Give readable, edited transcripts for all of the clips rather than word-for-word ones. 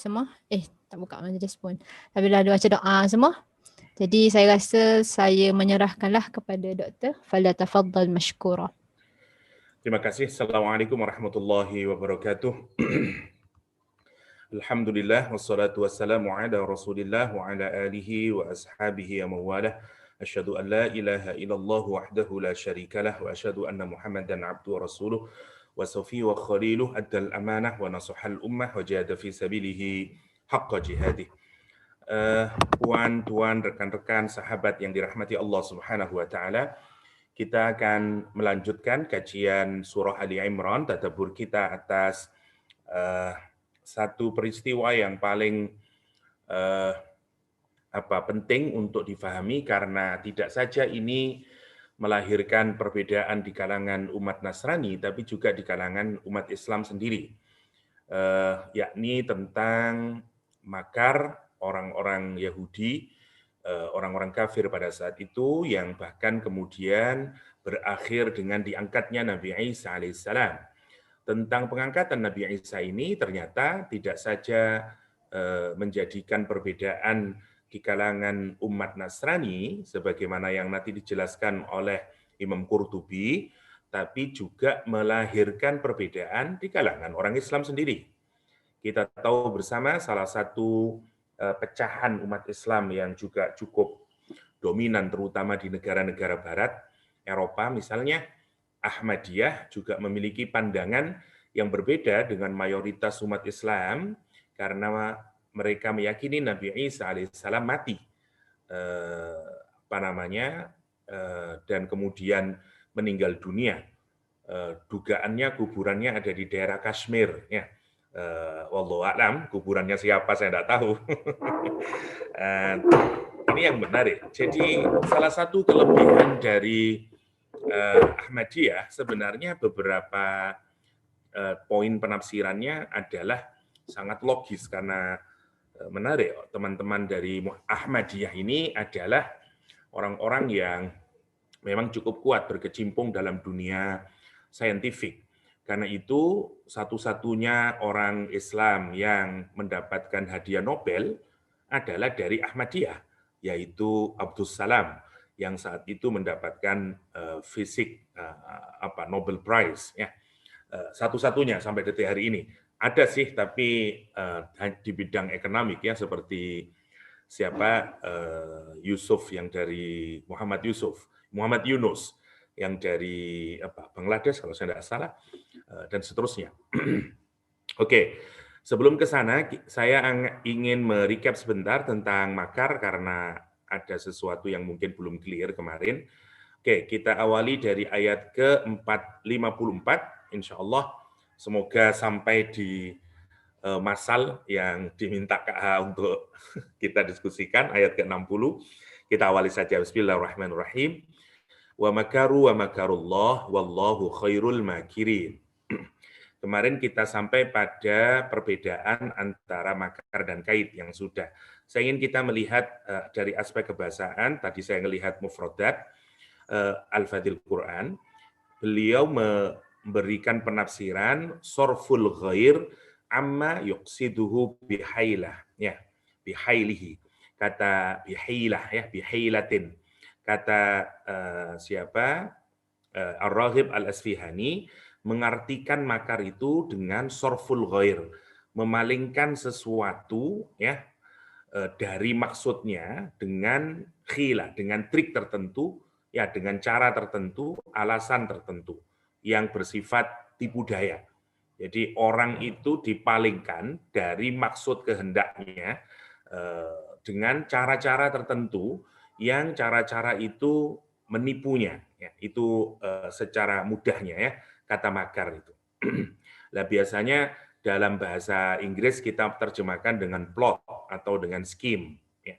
semua. Tak buka majlis pun. Tapi dah ada baca doa semua. Jadi saya rasa saya menyerahkanlah kepada doktor. Falyatafaddal mashkura. Terima kasih. Assalamualaikum warahmatullahi wabarakatuh. Alhamdulillah wassalatu wassalamu ala Rasulillah wa ala alihi wa ashabihi wa mawalah. Asyhadu an la ilaha illallah wahdahu la syarikalah wa asyhadu anna Muhammadan abduhu wa rasuluh wa safiyyuhu wa khaliluh addal amanah wa nasahal ummah wa jahada fi sabilihi haqqa jihadih. Puan, rekan-rekan, sahabat yang dirahmati Allah Subhanahu wa taala, kita akan melanjutkan kajian surah Ali Imran, tadabbur kita atas satu peristiwa yang paling penting untuk difahami, karena tidak saja ini melahirkan perbedaan di kalangan umat Nasrani, tapi juga di kalangan umat Islam sendiri, yakni tentang makar orang-orang Yahudi, orang-orang kafir pada saat itu, yang bahkan kemudian berakhir dengan diangkatnya Nabi Isa alaihissalam. Tentang pengangkatan Nabi Isa ini ternyata tidak saja menjadikan perbedaan di kalangan umat Nasrani, sebagaimana yang nanti dijelaskan oleh Imam Qurtubi, tapi juga melahirkan perbedaan di kalangan orang Islam sendiri. Kita tahu bersama salah satu pecahan umat Islam yang juga cukup dominan, terutama di negara-negara barat, Eropa misalnya, Ahmadiyah juga memiliki pandangan yang berbeda dengan mayoritas umat Islam, karena mereka meyakini Nabi Isa alaihissalam mati, dan kemudian meninggal dunia. Dugaannya kuburannya ada di daerah Kashmir, ya. Wallahu a'lam, kuburannya siapa saya tidak tahu. Ini yang menarik. Jadi salah satu kelebihan dari Ahmadiyah, sebenarnya beberapa poin penafsirannya adalah sangat logis, karena menarik. Teman-teman dari Ahmadiyah ini adalah orang-orang yang memang cukup kuat berkecimpung dalam dunia saintifik. Karena itu satu-satunya orang Islam yang mendapatkan hadiah Nobel adalah dari Ahmadiyah, yaitu Abdus Salam, yang saat itu mendapatkan fisik Nobel Prize, ya. Satu-satunya sampai detik hari ini. Ada sih, tapi di bidang ekonomik, ya, seperti Yusuf yang dari Muhammad Yunus yang dari Bangladesh kalau saya tidak salah, dan seterusnya. Oke, sebelum ke sana saya ingin merecap sebentar tentang makar, karena ada sesuatu yang mungkin belum clear kemarin. Oke, kita awali dari ayat ke-454, insya Allah. Semoga sampai di masal yang diminta KH untuk kita diskusikan, ayat ke-60. Kita awali saja. Bismillahirrahmanirrahim. Wa makaru wa makarullah wallahu khairul makirin. Kemarin kita sampai pada perbedaan antara makar dan kaid yang sudah. Saya ingin kita melihat dari aspek kebahasaan. Tadi saya melihat mufradat Al-Fadhil Quran. Beliau memberikan penafsiran sorful ghair amma yuqsiduhu bihailah, ya, bihailihi. Kata bihailah, ya, bihailatin. Kata Ar-Raghib Al-Asfihani mengartikan makar itu dengan sorful ghair, memalingkan sesuatu, ya, dari maksudnya dengan khilah, dengan trik tertentu, ya, dengan cara tertentu, alasan tertentu yang bersifat tipu daya. Jadi orang itu dipalingkan dari maksud kehendaknya dengan cara-cara tertentu, yang cara-cara itu menipunya, ya. Itu secara mudahnya, ya, kata makar itu. Nah, biasanya dalam bahasa Inggris kita terjemahkan dengan plot atau dengan scheme, ya.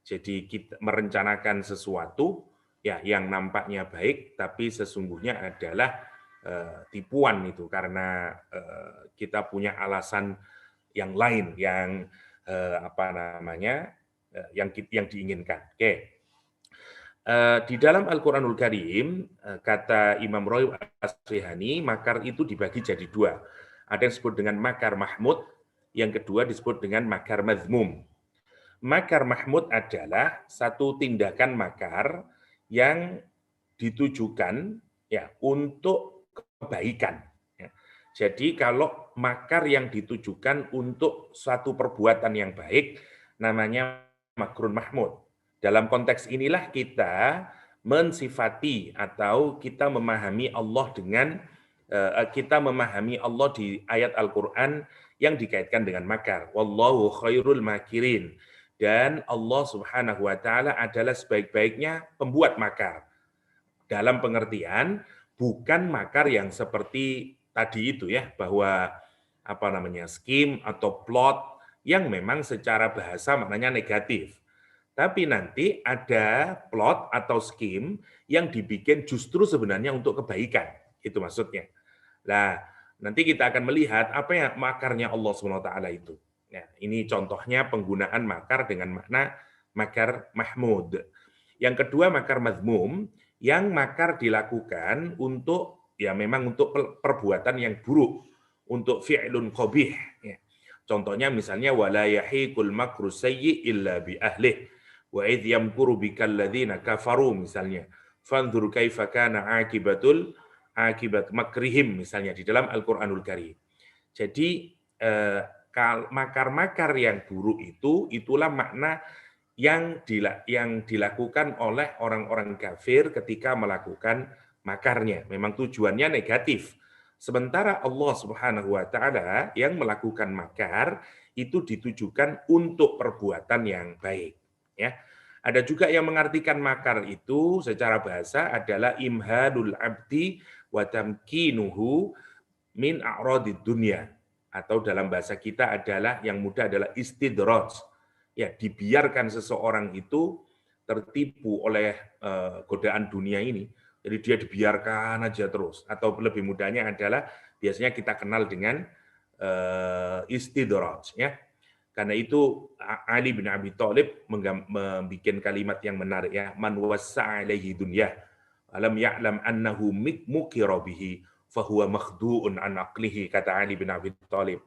Jadi kita merencanakan sesuatu, ya, yang nampaknya baik tapi sesungguhnya adalah tipuan itu, karena kita punya alasan yang lain yang yang diinginkan. Oke. Di dalam Al-Qur'anul Karim, kata Imam Raghib Al-Asfihani, makar itu dibagi jadi dua. Ada yang disebut dengan makar mahmud, yang kedua disebut dengan makar mazmum. Makar mahmud adalah satu tindakan makar yang ditujukan ya untuk kebaikan. Ya. Jadi kalau makar yang ditujukan untuk suatu perbuatan yang baik namanya makrun mahmud. Dalam konteks inilah kita mensifati atau kita memahami Allah dengan kita memahami Allah di ayat Al-Qur'an yang dikaitkan dengan makar. Wallahu khairul makirin. Dan Allah Subhanahu wa taala adalah sebaik-baiknya pembuat makar. Dalam pengertian bukan makar yang seperti tadi itu ya, bahwa apa namanya scheme atau plot yang memang secara bahasa maknanya negatif. Tapi nanti ada plot atau scheme yang dibikin justru sebenarnya untuk kebaikan. Itu maksudnya. Nah, nanti kita akan melihat apa ya makarnya Allah SWT itu. Nah, ini contohnya penggunaan makar dengan makna makar mahmud. Yang kedua makar mazmum, yang makar dilakukan untuk ya memang untuk perbuatan yang buruk, untuk fi'lun qabih. Ya. Contohnya misalnya wala yahiqul makru sayyi illa bi ahlih wa idh yamkuru bikal ladzina kafaru misalnya. Fanzur kaifa kana akibat makrihim misalnya di dalam Al-Qur'anul Karim. Jadi makar-makar yang buruk itulah makna yang dilakukan oleh orang-orang kafir ketika melakukan makarnya. Memang tujuannya negatif. Sementara Allah Subhanahu wa taala yang melakukan makar itu ditujukan untuk perbuatan yang baik, ya. Ada juga yang mengartikan makar itu secara bahasa adalah imhadul abdi wa tamkinuhu min a'radid dunya. Atau dalam bahasa kita adalah yang mudah adalah istidraj. Ya, dibiarkan seseorang itu tertipu oleh godaan dunia ini. Jadi dia dibiarkan aja terus. Atau lebih mudahnya adalah biasanya kita kenal dengan istidraj. Ya. Karena itu Ali bin Abi Thalib membuat kalimat yang menarik ya, man wassa alaihi dunya alam ya'lam annahu mukira bihi fahuwa makhdu'un an aqlihi, kata Ali bin Abi Thalib.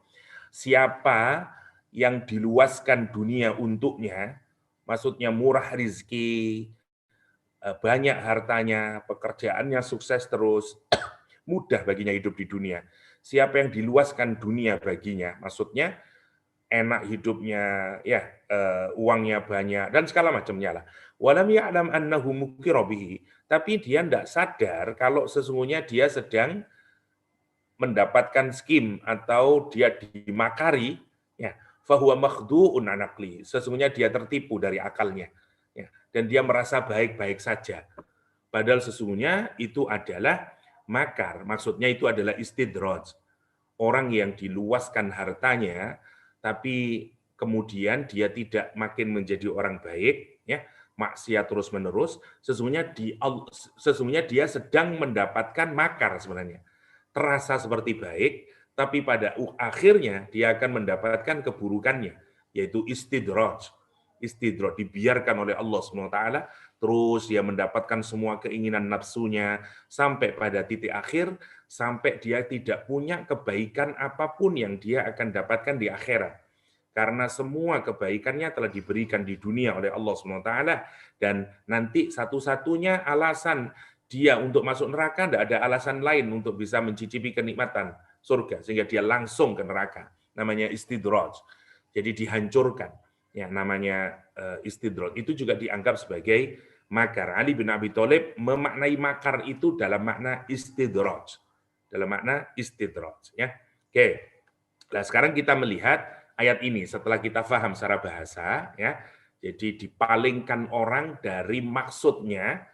Siapa yang diluaskan dunia untuknya, maksudnya murah rizki, banyak hartanya, pekerjaannya sukses terus, mudah baginya hidup di dunia. Siapa yang diluaskan dunia baginya, maksudnya enak hidupnya, ya uangnya banyak dan segala macamnya lah. Walam ya'lam annahu mukira bihi, tapi dia tidak sadar kalau sesungguhnya dia sedang mendapatkan skim atau dia dimakari, ya, fahuwa makhdu'un an aqli, sesungguhnya dia tertipu dari akalnya, ya, dan dia merasa baik-baik saja. Padahal sesungguhnya itu adalah makar, maksudnya itu adalah istidraj. Orang yang diluaskan hartanya, tapi kemudian dia tidak makin menjadi orang baik, ya, maksiat terus-menerus, sesungguhnya dia sedang mendapatkan makar sebenarnya. Terasa seperti baik, tapi pada akhirnya dia akan mendapatkan keburukannya, yaitu istidraj. Istidraj dibiarkan oleh Allah SWT, terus dia mendapatkan semua keinginan nafsunya, sampai pada titik akhir, sampai dia tidak punya kebaikan apapun yang dia akan dapatkan di akhirat. Karena semua kebaikannya telah diberikan di dunia oleh Allah SWT, dan nanti satu-satunya alasan dia untuk masuk neraka, tidak ada alasan lain untuk bisa mencicipi kenikmatan surga, sehingga dia langsung ke neraka. Namanya istidraj. Jadi dihancurkan. Ya, namanya istidraj. Itu juga dianggap sebagai makar. Ali bin Abi Thalib memaknai makar itu dalam makna istidraj. Dalam makna istidraj. Ya. Oke. Nah, sekarang kita melihat ayat ini setelah kita paham secara bahasa. Ya. Jadi dipalingkan orang dari maksudnya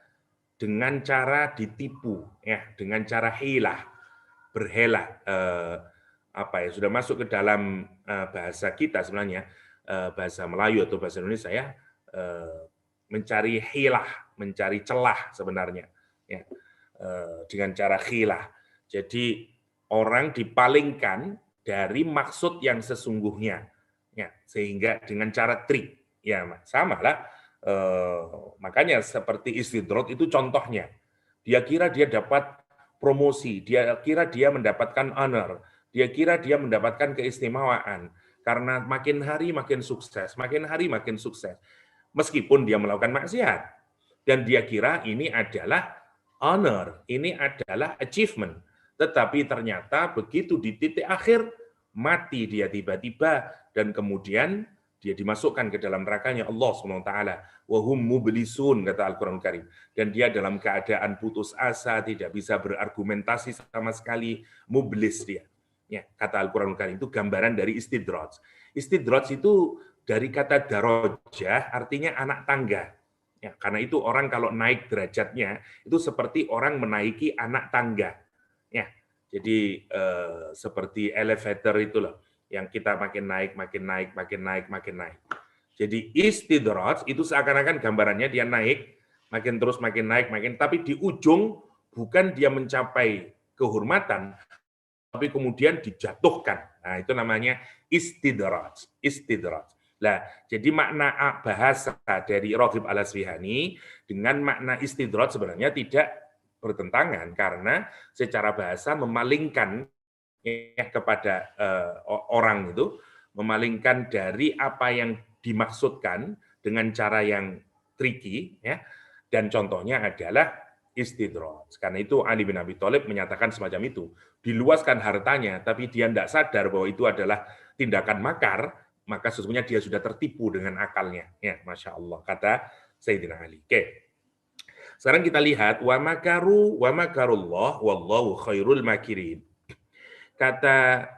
dengan cara ditipu, ya, dengan cara hilah, berhelah, sudah masuk ke dalam bahasa kita sebenarnya, bahasa Melayu atau bahasa Indonesia ya, mencari hilah, mencari celah sebenarnya, ya, dengan cara hilah. Jadi orang dipalingkan dari maksud yang sesungguhnya, ya, sehingga dengan cara trik, ya sama lah. Makanya seperti istidraj itu contohnya. Dia kira dia dapat promosi, dia kira dia mendapatkan honor, dia kira dia mendapatkan keistimewaan. Karena makin hari makin sukses, makin hari makin sukses. Meskipun dia melakukan maksiat. Dan dia kira ini adalah honor, ini adalah achievement. Tetapi ternyata begitu di titik akhir, mati dia tiba-tiba, dan kemudian dia dimasukkan ke dalam nerakanya Allah SWT. Wahum mublisun, kata Al-Quran Karim. Dan dia dalam keadaan putus asa, tidak bisa berargumentasi sama sekali, mublis dia. Ya, kata Al-Quran Karim itu gambaran dari istidraj. Istidraj itu dari kata darajah, artinya anak tangga. Ya, karena itu orang kalau naik derajatnya itu seperti orang menaiki anak tangga. Ya, jadi seperti elevator itulah yang kita makin naik, makin naik, makin naik, makin naik. Jadi istidraj itu seakan-akan gambarannya dia naik, makin terus makin naik, makin. Tapi di ujung bukan dia mencapai kehormatan, tapi kemudian dijatuhkan. Nah, itu namanya istidraj. Istidraj. Nah, jadi makna bahasa dari Raghib Al-Asfihani dengan makna istidraj sebenarnya tidak bertentangan karena secara bahasa memalingkan kepada orang itu, memalingkan dari apa yang dimaksudkan dengan cara yang tricky, ya. Dan contohnya adalah istidraj. Karena itu Ali bin Abi Thalib menyatakan semacam itu. Diluaskan hartanya, tapi dia tidak sadar bahwa itu adalah tindakan makar, maka sesungguhnya dia sudah tertipu dengan akalnya. Ya, Masya Allah, kata Sayyidina Ali. Oke. Sekarang kita lihat, wa makaru wa makarullah wallahu khairul makirin. Kata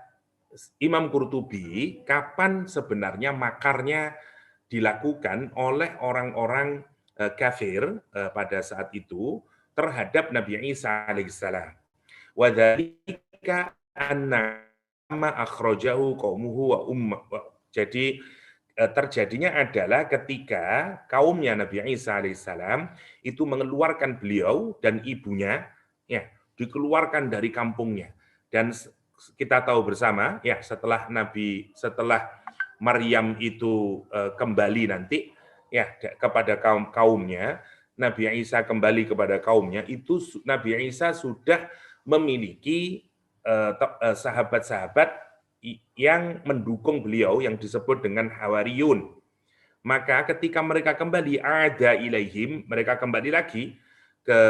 Imam Qurtubi, kapan sebenarnya makarnya dilakukan oleh orang-orang kafir pada saat itu terhadap Nabi Isa alaihissalam. Wa dzalika anna ma akhrajahu qaumuhu wa ummah. Jadi terjadinya adalah ketika kaumnya Nabi Isa alaihissalam itu mengeluarkan beliau dan ibunya, ya, dikeluarkan dari kampungnya. Dan kita tahu bersama, ya, setelah Maryam itu kembali nanti, ya, kepada kaumnya, Nabi Isa kembali kepada kaumnya, itu Nabi Isa sudah memiliki sahabat-sahabat yang mendukung beliau yang disebut dengan Hawariyun. Maka ketika mereka kembali ada ilaihim, mereka kembali lagi ke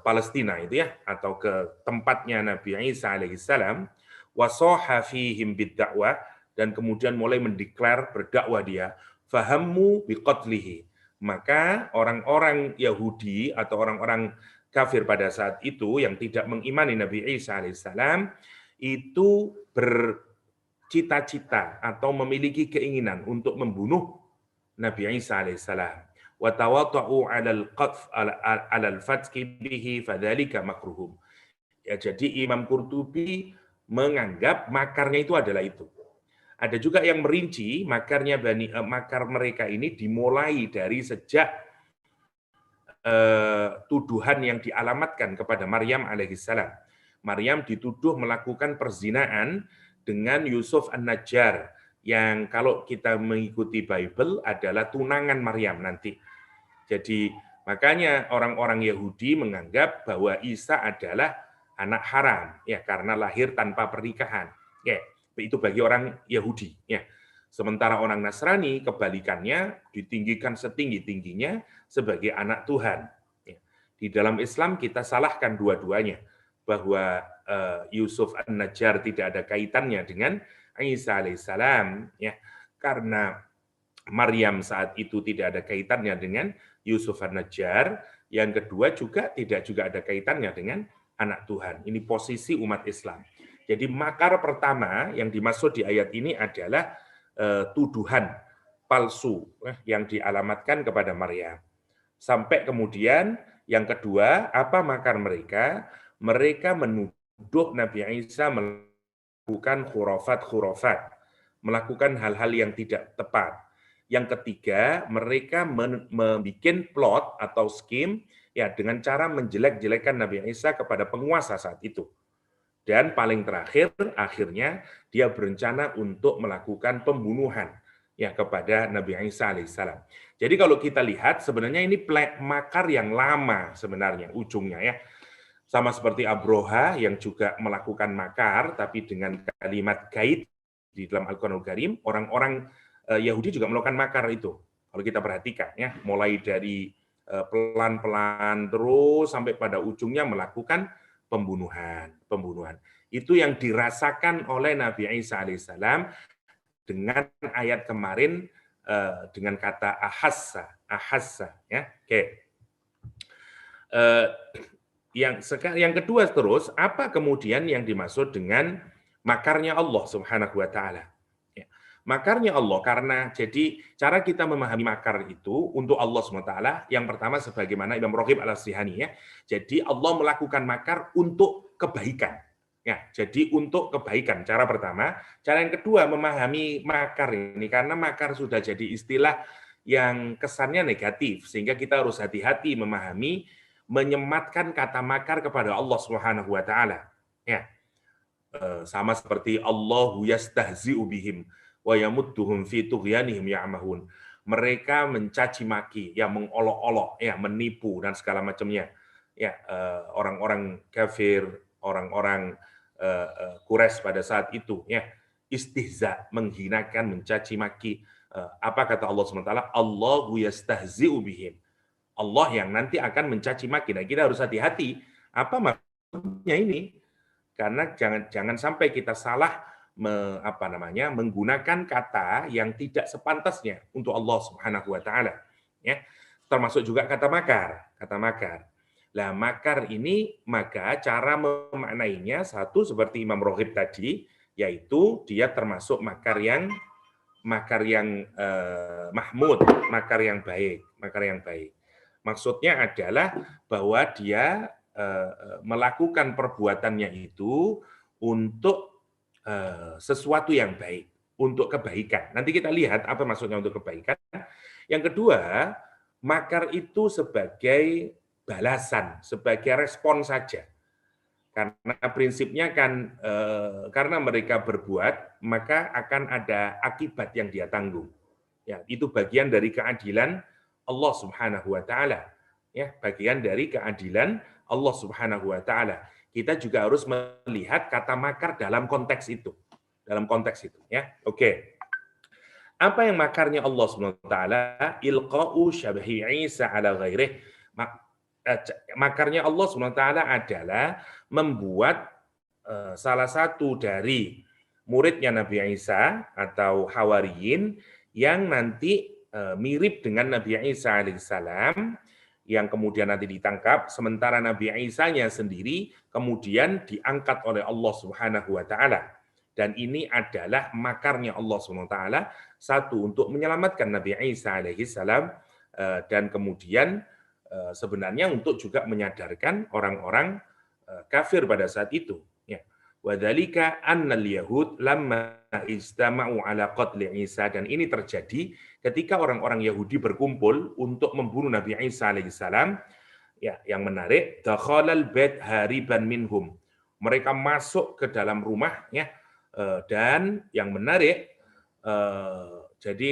Palestina itu ya, atau ke tempatnya Nabi Isa alaihissalam, wasoha fihim bid-da'wah, dan kemudian mulai mendeklar berdakwah dia, fahammu biqatlihi. Maka orang-orang Yahudi atau orang-orang kafir pada saat itu yang tidak mengimani Nabi Isa alaihissalam itu bercita-cita atau memiliki keinginan untuk membunuh Nabi Isa alaihissalam. Wa tawatta'u 'alal qatf 'alal fatki bihi fadzalika makruhum. Ya, jadi Imam Qurtubi menganggap makarnya itu adalah itu. Ada juga yang merinci makarnya makar mereka ini dimulai dari sejak tuduhan yang dialamatkan kepada Maryam alaihissalam. Maryam dituduh melakukan perzinaan dengan Yusuf An-Najjar yang kalau kita mengikuti Bible adalah tunangan Maryam nanti. Jadi makanya orang-orang Yahudi menganggap bahwa Isa adalah anak haram ya karena lahir tanpa pernikahan. Ya, itu bagi orang Yahudi ya. Sementara orang Nasrani kebalikannya ditinggikan setinggi-tingginya sebagai anak Tuhan. Ya. Di dalam Islam kita salahkan dua-duanya bahwa Yusuf An-Najjar tidak ada kaitannya dengan Isa alaihissalam ya karena Maryam saat itu tidak ada kaitannya dengan Yusuf An-Najjar. Yang kedua juga tidak ada kaitannya dengan anak Tuhan. Ini posisi umat Islam. Jadi makar pertama yang dimaksud di ayat ini adalah tuduhan palsu yang dialamatkan kepada Maryam. Sampai kemudian yang kedua, apa makar mereka? Mereka menuduh Nabi Isa melakukan khurafat, melakukan hal-hal yang tidak tepat. Yang ketiga, mereka membuat plot atau scheme ya dengan cara menjelek-jelekan Nabi Isa kepada penguasa saat itu. Dan paling terakhir, akhirnya dia berencana untuk melakukan pembunuhan ya kepada Nabi Isa alaihissalam. Jadi kalau kita lihat sebenarnya ini makar yang lama sebenarnya ujungnya ya. Sama seperti Abroha yang juga melakukan makar tapi dengan kalimat gaib di dalam Al-Qur'anul Karim, orang-orang Yahudi juga melakukan makar itu. Kalau kita perhatikan ya, mulai dari pelan-pelan terus sampai pada ujungnya melakukan pembunuhan. Itu yang dirasakan oleh Nabi Isa alaihissalam dengan ayat kemarin dengan kata ahassa ya. Oke. Yang kedua terus, apa kemudian yang dimaksud dengan makarnya Allah Subhanahu wa taala? Ya. Makarnya Allah, karena jadi cara kita memahami makar itu untuk Allah Subhanahu wa taala, yang pertama sebagaimana Imam Raghib Al-Asfihani ya. Jadi Allah melakukan makar untuk kebaikan. Ya, jadi untuk kebaikan cara pertama. Cara yang kedua memahami makar ini, karena makar sudah jadi istilah yang kesannya negatif, sehingga kita harus hati-hati memahami menyematkan kata makar kepada Allah Subhanahu wa taala. Ya. Sama seperti Allahu yastahzi'u bihim wa yamudduhum fi tughyanihim ya'mahun. Mereka mencaci maki, ya mengolok-olok, ya menipu dan segala macamnya. Ya, orang-orang kafir, orang-orang Quraisy pada saat itu ya, istihza, menghinakan, mencaci maki. Apa kata Allah Subhanahu wa taala? Allahu yastahzi'u bihim. Allah yang nanti akan mencaci maki. Nah, kita harus hati-hati apa maksudnya ini, karena jangan sampai kita salah menggunakan kata yang tidak sepantasnya untuk Allah Subhanahu wa taala ya. Termasuk juga kata makar. Lah makar ini, maka cara memaknainya satu seperti Imam Raghib tadi, yaitu dia termasuk makar yang mahmud, makar yang baik. Maksudnya adalah bahwa dia melakukan perbuatannya itu untuk sesuatu yang baik, untuk kebaikan. Nanti kita lihat apa maksudnya untuk kebaikan. Yang kedua, makar itu sebagai balasan, sebagai respon saja. Karena prinsipnya kan karena mereka berbuat, maka akan ada akibat yang dia tanggung. Ya, itu bagian dari keadilan Allah Subhanahu wa taala. Ya, bagian dari keadilan Allah Subhanahu wa taala. Kita juga harus melihat kata makar dalam konteks itu. Ya. Oke. Apa yang makarnya Allah Subhanahu wa taala? Ilqa'u syabhi Isa ala ghairih. Makarnya Allah Subhanahu wa taala adalah membuat salah satu dari muridnya Nabi Isa atau Hawariyin yang nanti mirip dengan Nabi Isa alaihissalam, yang kemudian nanti ditangkap, sementara Nabi Isa-nya sendiri kemudian diangkat oleh Allah Subhanahu wa taala. Dan ini adalah makarnya Allah Subhanahu wa taala, satu untuk menyelamatkan Nabi Isa alaihissalam, dan kemudian sebenarnya untuk juga menyadarkan orang-orang kafir pada saat itu. Wadzalika annal yahud lamma istama'u ala qatli Isa, dan ini terjadi ketika orang-orang Yahudi berkumpul untuk membunuh Nabi Isa alaihissalam. Ya, yang menarik, dakhalal bait hariban minhum. Mereka masuk ke dalam rumah ya, dan yang menarik jadi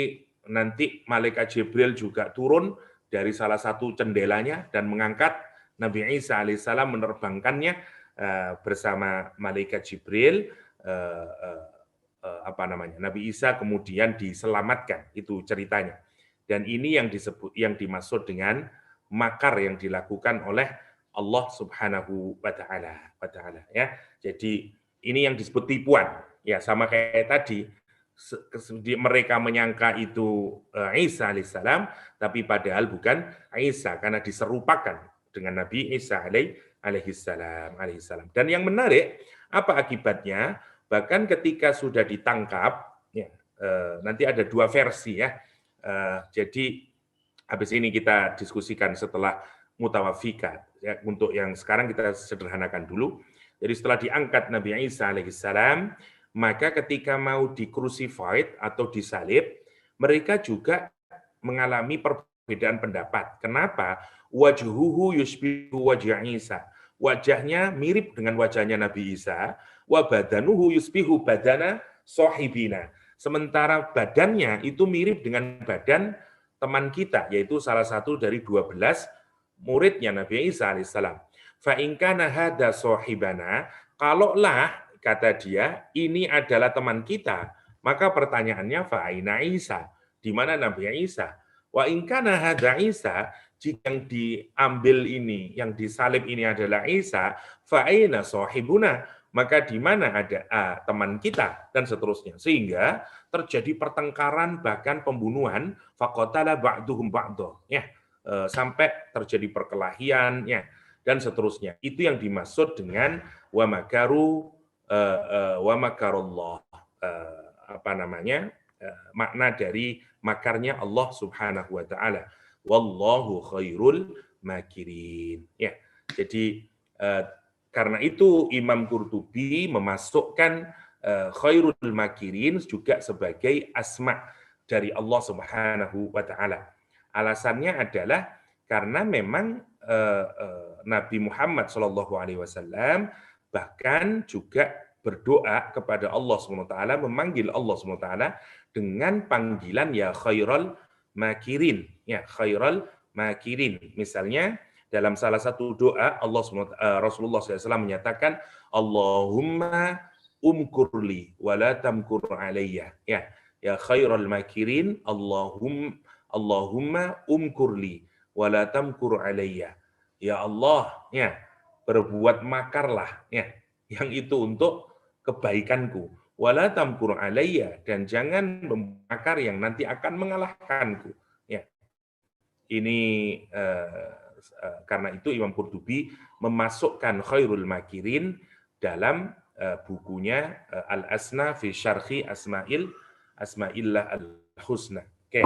nanti malaikat Jibril juga turun dari salah satu jendelanya dan mengangkat Nabi Isa alaihissalam, menerbangkannya bersama malaikat Jibril. Nabi Isa kemudian diselamatkan, itu ceritanya. Dan ini yang dimaksud dengan makar yang dilakukan oleh Allah Subhanahu wa taala ya. Jadi ini yang disebut tipuan ya, sama kayak tadi mereka menyangka itu Isa alaihissalam, tapi padahal bukan Isa karena diserupakan dengan Nabi Isa alaihissalam. Dan yang menarik, apa akibatnya? Bahkan ketika sudah ditangkap, ya, nanti ada dua versi ya. Jadi habis ini kita diskusikan setelah mutawafikat. Ya, untuk yang sekarang kita sederhanakan dulu. Jadi setelah diangkat Nabi Isa alaihissalam, maka ketika mau di-crucified atau disalib, mereka juga mengalami perbedaan pendapat. Kenapa? Wajhuhu yushbihu wajah Isa. Wajahnya mirip dengan wajahnya Nabi Isa. Wa badanuhu yushbihu badana sahibina. Sementara badannya itu mirip dengan badan teman kita, yaitu salah satu dari 12 muridnya Nabi Isa alaihissalam. Fa in kana hadza sahibana, kalaulah kata dia ini adalah teman kita, Maka pertanyaannya fa'aina Isa? Di mana Nabi Isa? Wa in kana hadza Isa, jika yang diambil ini, yang disalib ini adalah Isa, fa'aina sahibuna? Maka di mana ada teman kita dan seterusnya. Sehingga terjadi pertengkaran bahkan pembunuhan faqatala ba'duhum ba'dha, ya. Sampai terjadi perkelahian, ya, dan seterusnya. Itu yang dimaksud dengan wa makaru wa makarullah, apa namanya, makna dari makarnya Allah Subhanahu wa taala. Wallahu khairul makirin. Ya. Jadi karena itu Imam Qurtubi memasukkan khairul makirin juga sebagai asma dari Allah Subhanahu wa taala. Alasannya adalah karena memang Nabi Muhammad SAW bahkan juga berdoa kepada Allah SWT, memanggil Allah SWT dengan panggilan ya khairal makirin, ya khairal makirin. Misalnya dalam salah satu doa Rasulullah SAW menyatakan Allahumma umkurli wa la tamkur alayya, ya khairal makirin Allahumma umkurli wa la tamkur alayya. Ya Allah, ya, berbuat makarlah, ya, yang itu untuk kebaikanku. Wala tamkur alayya, dan jangan memakar yang nanti akan mengalahkanku. Ya. Ini karena itu Imam Qurtubi memasukkan khairul makirin dalam bukunya Al-Asna fi Syarhi Asma'illah Al-Husna. Oke.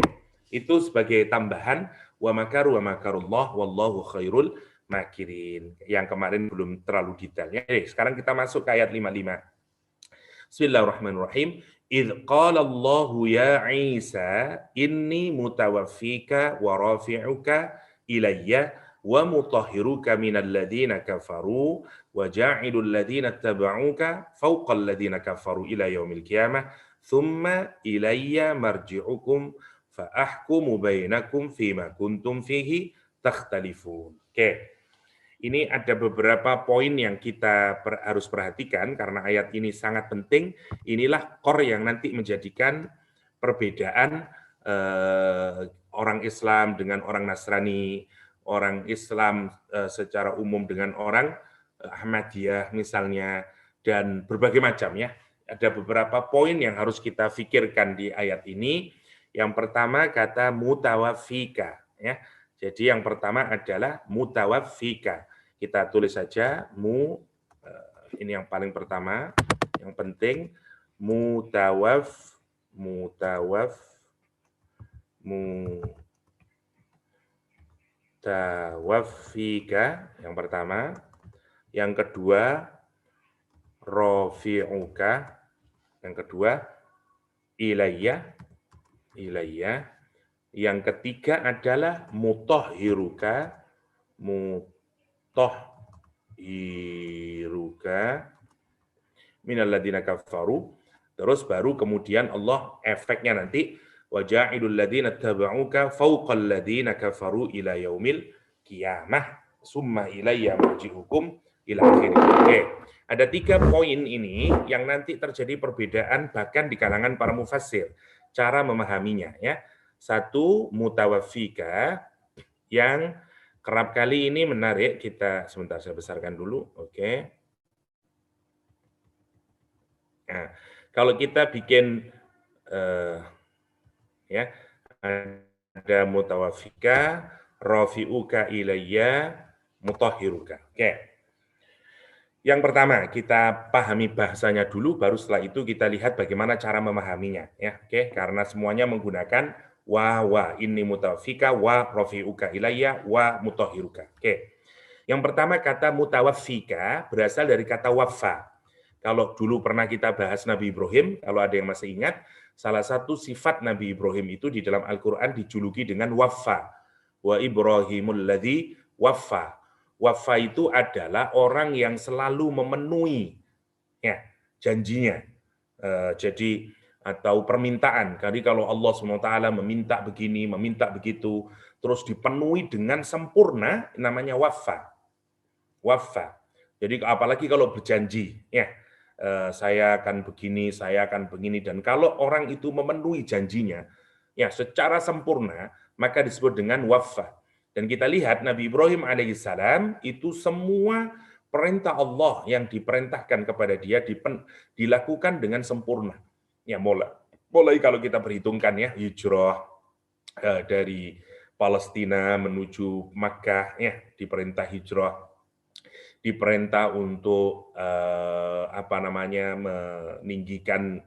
Itu sebagai tambahan wa makaru wa makarullah wallahu khairul makirin. Yang kemarin belum terlalu detailnya. Sekarang kita masuk ke ayat 55. Bismillahirrahmanirrahim. Idz qala Allahu ya Isa inni mutawaffika wa rafi'uka ilayya wa mutahhiruka minal ladzina kafaru wa ja'ilul ladzina tabauka fawqal ladzina kafaru ila yaumil qiyamah thumma ilayya marji'ukum fa ahkumu bainakum fima kuntum fihi takhtalifun. Oke. Ini ada beberapa poin yang kita harus perhatikan karena ayat ini sangat penting. Inilah core yang nanti menjadikan perbedaan orang Islam dengan orang Nasrani, orang Islam secara umum dengan orang Ahmadiyah misalnya, dan berbagai macam, ya. Ada beberapa poin yang harus kita pikirkan di ayat ini. Yang pertama kata mutawaffika, ya. Jadi yang pertama adalah mutawaffika. Kita tulis saja ini yang paling pertama, yang penting mutawaffika yang pertama. Yang kedua rafi'uka, yang kedua ilayya. Yang ketiga adalah mutahhiruka minal ladzina kafaru. Terus baru kemudian Allah efeknya nanti wa ja'ilul ladzina tabauka fawqal ladzina kafaru ila yaumil qiyamah summa ilayya marji'ukum ila akhir. Oke, ada 3 poin ini yang nanti terjadi perbedaan bahkan di kalangan para mufassir cara memahaminya, ya. Satu, mutawaffika, yang kerap kali ini menarik. Kita sebentar, saya besarkan dulu. Oke. Nah, kalau kita bikin ya, ada mutawaffika, rafi'uka ilayya, mutahhiruka. Oke. Yang pertama, kita pahami bahasanya dulu, baru setelah itu kita lihat bagaimana cara memahaminya, ya. Oke, karena semuanya menggunakan wa inni mutawaffika wa rafi'uka ilayya wa mutahhiruka. Oke. Yang pertama kata mutawaffika berasal dari kata waffa. Kalau dulu pernah kita bahas Nabi Ibrahim, kalau ada yang masih ingat, salah satu sifat Nabi Ibrahim itu di dalam Al-Qur'an dijuluki dengan waffa. Wa Ibrahimul ladzi waffa. Waffa itu adalah orang yang selalu memenuhi, ya, janjinya. Jadi atau permintaan. Jadi kalau Allah SWT meminta begini, meminta begitu, terus dipenuhi dengan sempurna, namanya waffa. Waffa. Jadi apalagi kalau berjanji, ya. saya akan begini, saya akan begini. Dan kalau orang itu memenuhi janjinya, ya secara sempurna, maka disebut dengan wafa. Dan kita lihat Nabi Ibrahim alaihissalam itu semua perintah Allah yang diperintahkan kepada dia dilakukan dengan sempurna. Ya mulai kalau kita perhitungkan ya hijrah dari Palestina menuju Makkah, ya diperintah hijrah, diperintah untuk meninggikan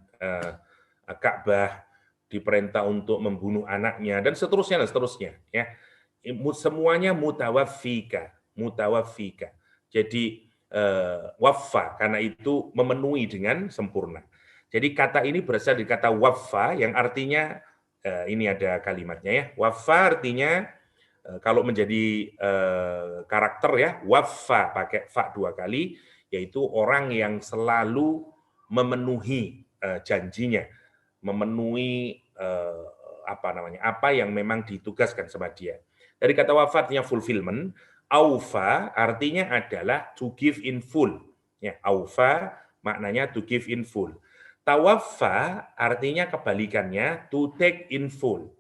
Ka'bah, diperintah untuk membunuh anaknya dan seterusnya ya. Semuanya mutawaffika. Jadi waffa karena itu memenuhi dengan sempurna. Jadi kata ini berasal dari kata waffa yang artinya ini ada kalimatnya ya. Waffa artinya kalau menjadi karakter ya, waffa pakai fa 2 kali, yaitu orang yang selalu memenuhi janjinya, memenuhi apa yang memang ditugaskan sama dia. Dari kata wafa artinya fulfillment, aufa artinya adalah to give in full. Ya, aufa maknanya to give in full. Tawaffa artinya kebalikannya to take in full.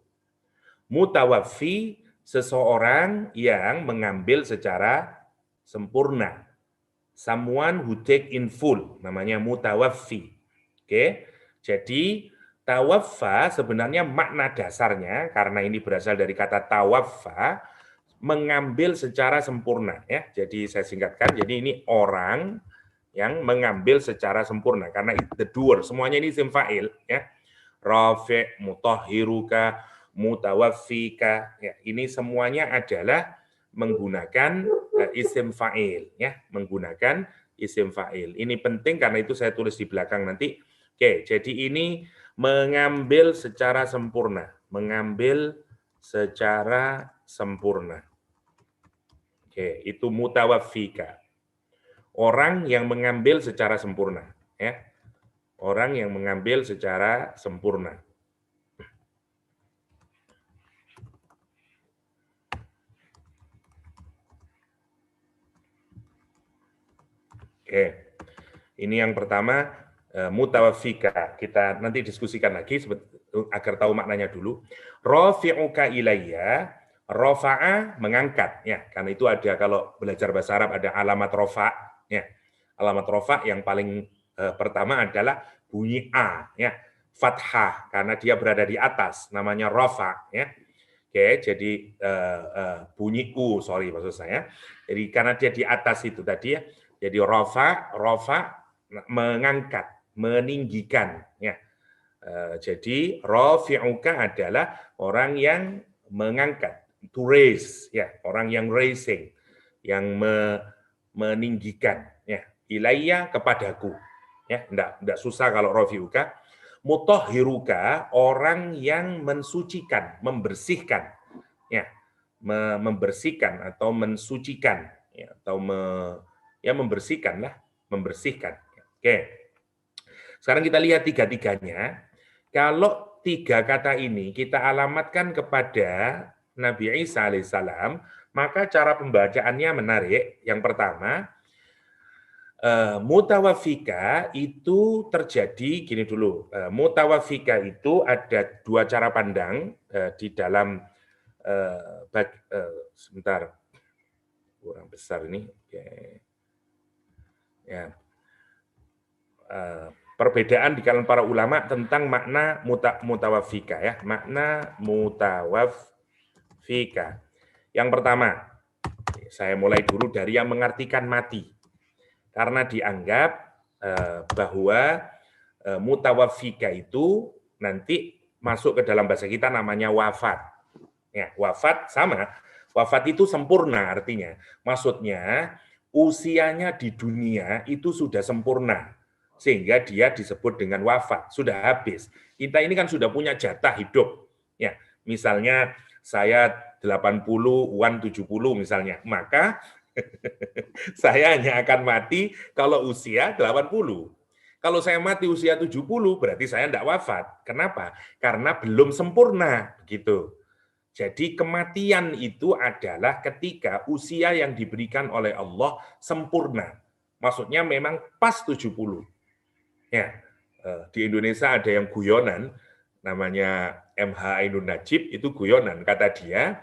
Mutawaffi seseorang yang mengambil secara sempurna. Someone who take in full, namanya mutawaffi. Oke. Jadi tawaffa sebenarnya makna dasarnya karena ini berasal dari kata tawaffa, mengambil secara sempurna ya. Jadi saya singkatkan, jadi ini orang yang mengambil secara sempurna karena the doer, semuanya ini isim fa'il ya. Rafi', mutahhiruka, mutawaffika ya, ini semuanya adalah menggunakan isim fa'il ya, menggunakan isim fa'il. Ini penting karena itu saya tulis di belakang nanti. Oke, jadi ini mengambil secara sempurna, mengambil secara sempurna. Oke, itu mutawaffika. Orang yang mengambil secara sempurna, ya. Orang yang mengambil secara sempurna. Oke. Ini yang pertama mutawaffika. Kita nanti diskusikan lagi agar tahu maknanya dulu. Rafi'uka ilayya, rafa'a mengangkat ya. Karena itu ada kalau belajar bahasa Arab ada alamat rafa' ya. Alamat rafa' yang paling pertama adalah bunyi a ya. Fathah karena dia berada di atas namanya rafa' ya. Oke, jadi bunyi u maksud saya. Jadi karena dia di atas itu tadi ya. Jadi rafa mengangkat, meninggikan ya. Jadi rafi'uka adalah orang yang mengangkat, to raise ya, orang yang raising, yang meninggikan ya. Ilayya kepadaku ya, enggak susah kalau rafi'uka. Mutahhiruka orang yang mensucikan, membersihkan ya. Membersihkan atau mensucikan ya, atau membersihkan lah, membersihkan. Oke. Sekarang kita lihat tiga-tiganya. Kalau tiga kata ini kita alamatkan kepada Nabi Isa alaihissalam, maka cara pembacaannya menarik. Yang pertama, mutawaffika itu terjadi gini dulu. Mutawaffika itu ada dua cara pandang di dalam sebentar, kurang besar ini. Oke. Ya. Perbedaan di kalangan para ulama tentang makna mutawaffika ya, makna mutawaffika. Yang pertama, saya mulai dulu dari yang mengartikan mati. Karena dianggap bahwa mutawaffika itu nanti masuk ke dalam bahasa kita namanya wafat. Ya, wafat sama. Wafat itu sempurna artinya. Maksudnya usianya di dunia itu sudah sempurna. Sehingga dia disebut dengan wafat, sudah habis. Kita ini kan sudah punya jatah hidup. Ya, misalnya saya 80, Wan 70 misalnya. Maka saya hanya akan mati kalau usia 80. Kalau saya mati usia 70, berarti saya tidak wafat. Kenapa? Karena belum sempurna. Begitu. Jadi kematian itu adalah ketika usia yang diberikan oleh Allah sempurna. Maksudnya memang pas 70. Ya, di Indonesia ada yang guyonan, namanya MH Ainun Najib, itu guyonan. Kata dia,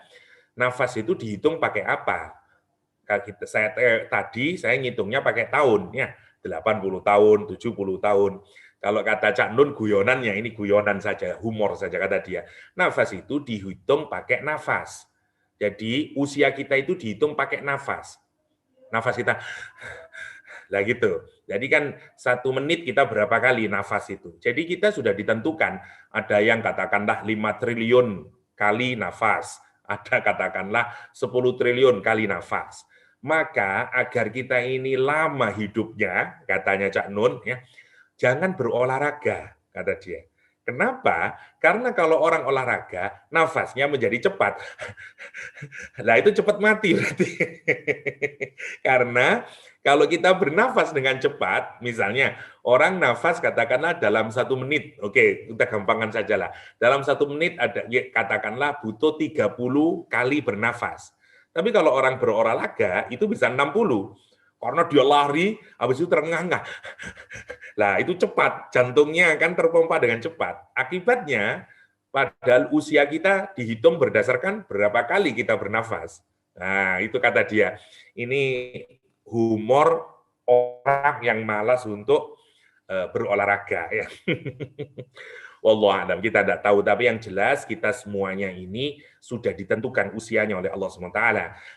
nafas itu dihitung pakai apa? Tadi saya ngitungnya pakai tahun, ya 80 tahun, 70 tahun. Kalau kata Cak Nun guyonannya, ini guyonan saja, humor saja kata dia. Nafas itu dihitung pakai nafas. Jadi usia kita itu dihitung pakai nafas. Nafas kita, lah gitu. Jadi kan 1 menit kita berapa kali nafas itu. Jadi kita sudah ditentukan. Ada yang katakanlah 5 triliun kali nafas. Ada katakanlah 10 triliun kali nafas. Maka agar kita ini lama hidupnya, katanya Cak Nun, ya, jangan berolahraga, kata dia. Kenapa? Karena kalau orang olahraga, nafasnya menjadi cepat. Nah, itu cepat mati berarti. Karena kalau kita bernafas dengan cepat, misalnya orang nafas katakanlah dalam 1 menit, oke, kita gampangkan saja lah. Dalam 1 menit ada, katakanlah butuh 30 kali bernafas. Tapi kalau orang berolahraga itu bisa 60. Karena dia lari, habis itu terengah-engah. Lah, itu cepat, jantungnya akan terpompa dengan cepat. Akibatnya, padahal usia kita dihitung berdasarkan berapa kali kita bernafas. Nah, itu kata dia. Ini humor orang yang malas untuk berolahraga. Ya. Wallahualam, kita tidak tahu, tapi yang jelas kita semuanya ini sudah ditentukan usianya oleh Allah SWT.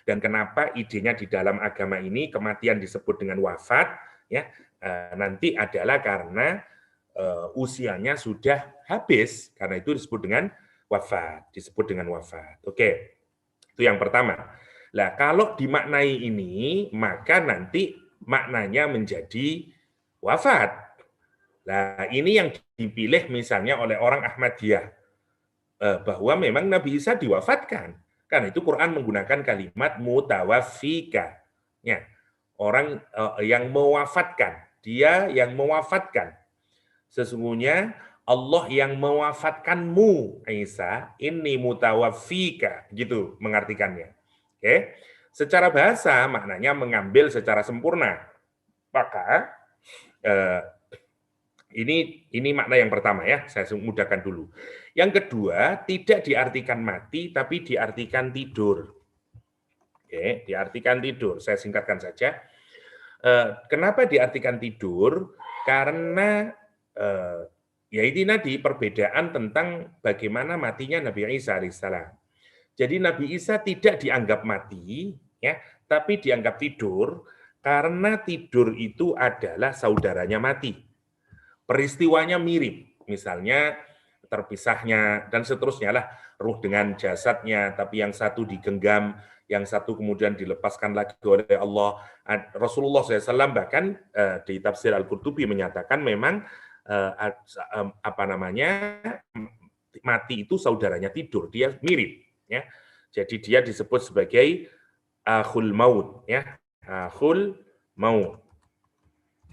Dan kenapa idenya di dalam agama ini kematian disebut dengan wafat, ya nanti adalah karena usianya sudah habis, karena itu disebut dengan wafat. Oke, itu yang pertama. Nah, kalau dimaknai ini, maka nanti maknanya menjadi wafat. Nah, ini yang dipilih misalnya oleh orang Ahmadiyah, bahwa memang Nabi Isa diwafatkan. Karena itu Quran menggunakan kalimat mutawaffika. Ya, orang yang mewafatkan, dia yang mewafatkan. Sesungguhnya Allah yang mewafatkanmu, Isa, ini mutawaffika, gitu mengartikannya. Oke. Secara bahasa maknanya mengambil secara sempurna. Maka ini makna yang pertama ya, saya mudahkan dulu. Yang kedua, tidak diartikan mati, tapi diartikan tidur. Oke, diartikan tidur. Saya singkatkan saja. Kenapa diartikan tidur? Karena ya ini tadi perbedaan tentang bagaimana matinya Nabi Isa alaihissalam. Jadi Nabi Isa tidak dianggap mati, ya, tapi dianggap tidur karena tidur itu adalah saudaranya mati. Peristiwanya mirip, misalnya terpisahnya dan seterusnya lah, ruh dengan jasadnya, tapi yang satu digenggam, yang satu kemudian dilepaskan lagi oleh Allah. Rasulullah SAW bahkan di tafsir Al-Qurtubi menyatakan memang mati itu saudaranya tidur, dia mirip, ya. Jadi dia disebut sebagai akhul maut, ya, akhul maut.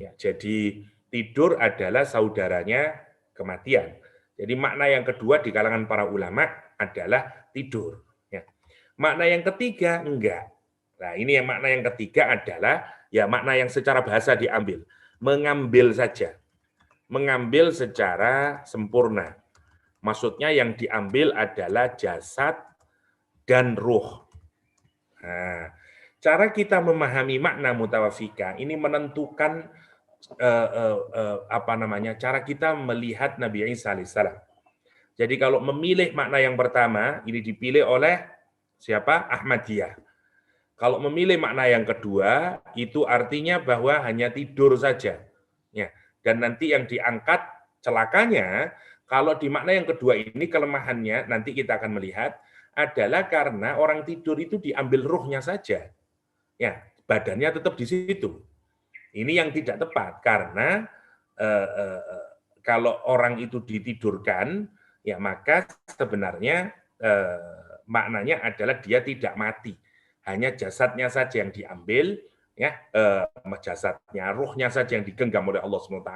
Ya, jadi tidur adalah saudaranya kematian. Jadi makna yang kedua di kalangan para ulama adalah tidur. Ya. Makna yang ketiga enggak. Nah, ini yang makna yang ketiga adalah ya makna yang secara bahasa diambil, mengambil saja, mengambil secara sempurna. Maksudnya yang diambil adalah jasad dan ruh. Nah, cara kita memahami makna mutawafika ini menentukan cara kita melihat Nabi Isa alaihissalam. Jadi kalau memilih makna yang pertama, ini dipilih oleh siapa? Ahmadiyah. Kalau memilih makna yang kedua, itu artinya bahwa hanya tidur saja. Ya. Dan nanti yang diangkat celakanya, kalau di makna yang kedua ini kelemahannya, nanti kita akan melihat, adalah karena orang tidur itu diambil ruhnya saja. Ya, badannya tetap di situ. Ini yang tidak tepat karena kalau orang itu ditidurkan, ya maka sebenarnya maknanya adalah dia tidak mati, hanya jasadnya saja yang diambil, ya jasadnya, ruhnya saja yang digenggam oleh Allah SWT,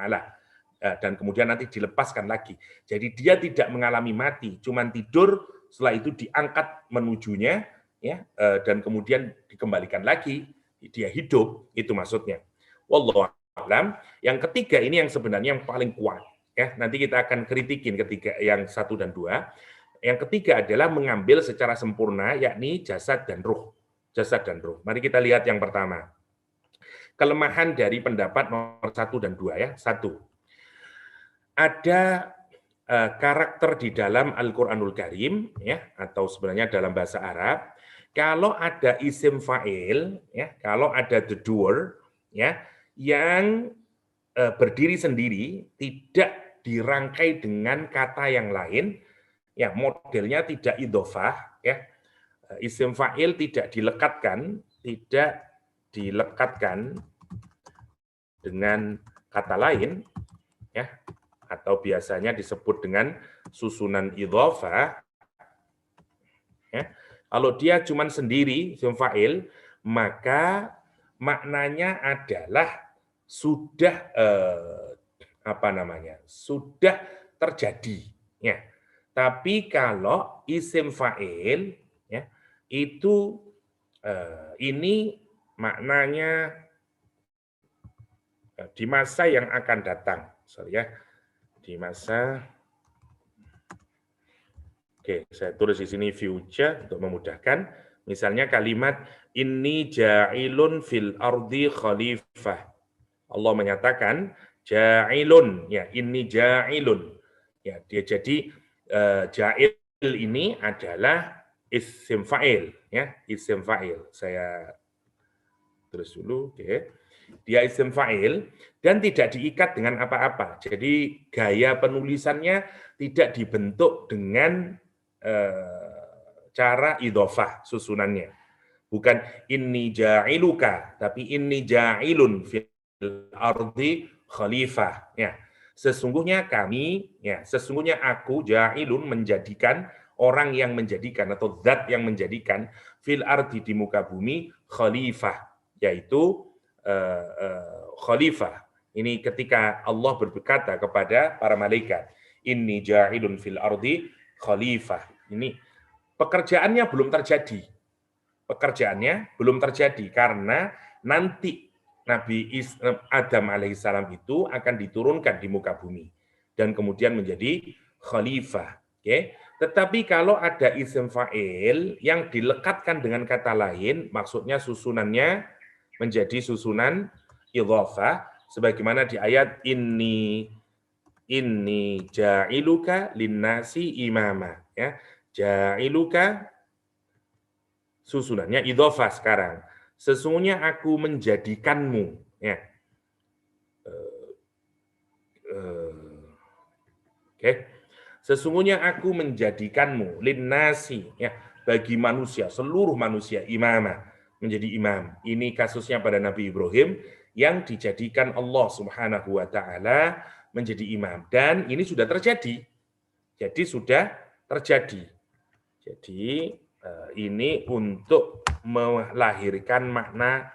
dan kemudian nanti dilepaskan lagi. Jadi dia tidak mengalami mati, cuman tidur, setelah itu diangkat menujunya, ya dan kemudian dikembalikan lagi, dia hidup, itu maksudnya. Wallahu a'lam. Yang ketiga ini yang sebenarnya yang paling kuat. Ya, nanti kita akan kritikin ketiga yang 1 dan 2. Yang ketiga adalah mengambil secara sempurna, yakni jasad dan ruh. Jasad dan ruh. Mari kita lihat yang pertama. Kelemahan dari pendapat nomor 1 dan 2 ya. 1. Ada karakter di dalam Al-Qur'anul Karim ya, atau sebenarnya dalam bahasa Arab, kalau ada isim fa'il ya, kalau ada the doer ya, yang berdiri sendiri, tidak dirangkai dengan kata yang lain, ya modelnya tidak idhofah, ya isim fa'il tidak dilekatkan dengan kata lain, ya atau biasanya disebut dengan susunan idhofah. Ya, kalau dia cuma sendiri isim fa'il, maka maknanya adalah sudah sudah terjadi ya. Tapi kalau isim fa'il ya itu ini maknanya di masa yang akan datang. Sorry ya. Di masa Oke, saya tulis di sini future untuk memudahkan. Misalnya kalimat inni ja'ilun fil ardi khalifah. Allah menyatakan ja'ilun ya, inni ja'ilun. Ya, dia jadi ja'il ini adalah isim fa'il ya, isim fa'il. Saya tulis dulu, oke. Dia isim fa'il dan tidak diikat dengan apa-apa. Jadi gaya penulisannya tidak dibentuk dengan cara idhofah susunannya. Bukan inni ja'iluka, tapi inni ja'ilun fil ardi khalifah. Ya. Sesungguhnya kami, ya, sesungguhnya aku ja'ilun menjadikan orang yang menjadikan atau zat yang menjadikan fil ardi di muka bumi khalifah, yaitu khalifah. Ini ketika Allah berkata kepada para malaikat, inni ja'ilun fil ardi khalifah. Ini pekerjaannya belum terjadi. Pekerjaannya belum terjadi karena nanti Nabi Adam alaihissalam itu akan diturunkan di muka bumi dan kemudian menjadi khalifah. Oke. Tetapi kalau ada isim fa'il yang dilekatkan dengan kata lain, maksudnya susunannya menjadi susunan idhofah, sebagaimana di ayat inni ja'iluka linnasi imama. Ya. Ja'iluka susunannya idhofah sekarang. Sesungguhnya aku menjadikanmu. Ya. Oke. Sesungguhnya aku menjadikanmu linnasi ya, bagi manusia, seluruh manusia imama, menjadi imam. Ini kasusnya pada Nabi Ibrahim yang dijadikan Allah Subhanahu wa taala menjadi imam dan ini sudah terjadi. Jadi sudah terjadi. Jadi ini untuk melahirkan makna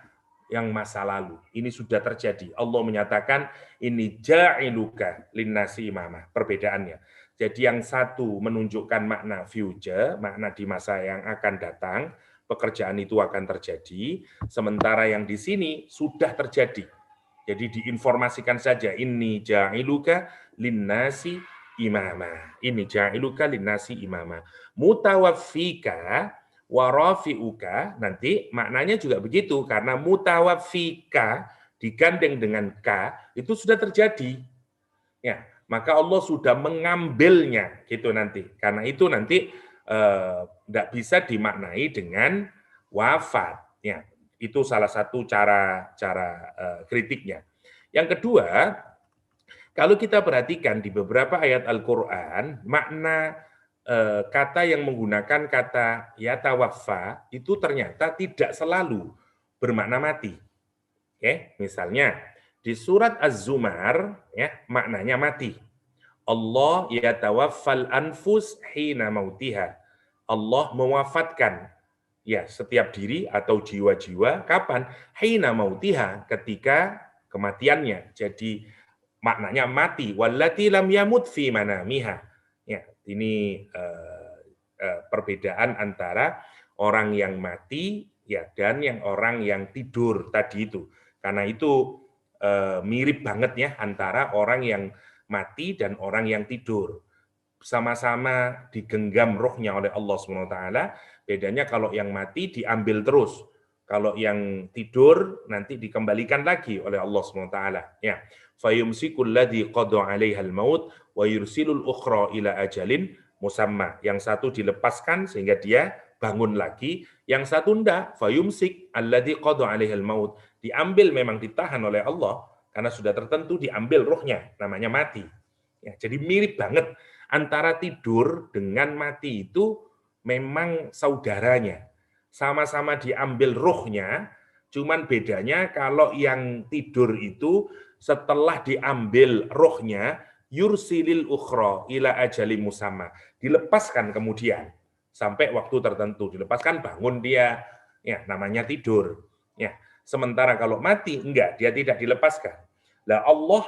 yang masa lalu. Ini sudah terjadi. Allah menyatakan ini ja'iluka linnasi imamah. Perbedaannya. Jadi yang satu menunjukkan makna future, makna di masa yang akan datang, pekerjaan itu akan terjadi, sementara yang di sini sudah terjadi. Jadi diinformasikan saja ini ja'iluka linnasi imamah. Ini ja'iluka linnasi imamah. Mutawaffika warafi'uka, nanti maknanya juga begitu, karena mutawaffika digandeng dengan ka, itu sudah terjadi. Ya, maka Allah sudah mengambilnya, gitu nanti. Karena itu nanti tidak bisa dimaknai dengan wafat. Ya, itu salah satu cara kritiknya. Yang kedua, kalau kita perhatikan di beberapa ayat Al-Quran, makna kata yang menggunakan kata yatawaffa itu ternyata tidak selalu bermakna mati. Oke, misalnya di surat Az-Zumar ya maknanya mati. Allah yatawaffal anfus hina mautiha. Allah mewafatkan ya setiap diri atau jiwa-jiwa kapan? Hina mautiha, ketika kematiannya. Jadi maknanya mati. Wallati lam yamut fi manamiha. Ya, ini perbedaan antara orang yang mati ya dan yang orang yang tidur tadi itu. Karena itu mirip banget ya antara orang yang mati dan orang yang tidur. Sama-sama digenggam rohnya oleh Allah SWT. Bedanya kalau yang mati diambil terus. Kalau yang tidur nanti dikembalikan lagi oleh Allah SWT. Ya. Fayumsikul ladzi qada 'alaihal maut wa yursilul ukhra ila ajalin musamma. Yang satu dilepaskan sehingga dia bangun lagi, yang satu enggak. Fayumsik alladzi qada 'alaihal maut. Diambil, memang ditahan oleh Allah karena sudah tertentu diambil rohnya, namanya mati. Ya, jadi mirip banget antara tidur dengan mati itu memang saudaranya. Sama-sama diambil ruhnya, cuman bedanya kalau yang tidur itu setelah diambil ruhnya, yursilil ukhra ila ajali musamma. Dilepaskan kemudian sampai waktu tertentu, dilepaskan, bangun dia, ya namanya tidur. Ya, sementara kalau mati enggak, dia tidak dilepaskan. Lah Allah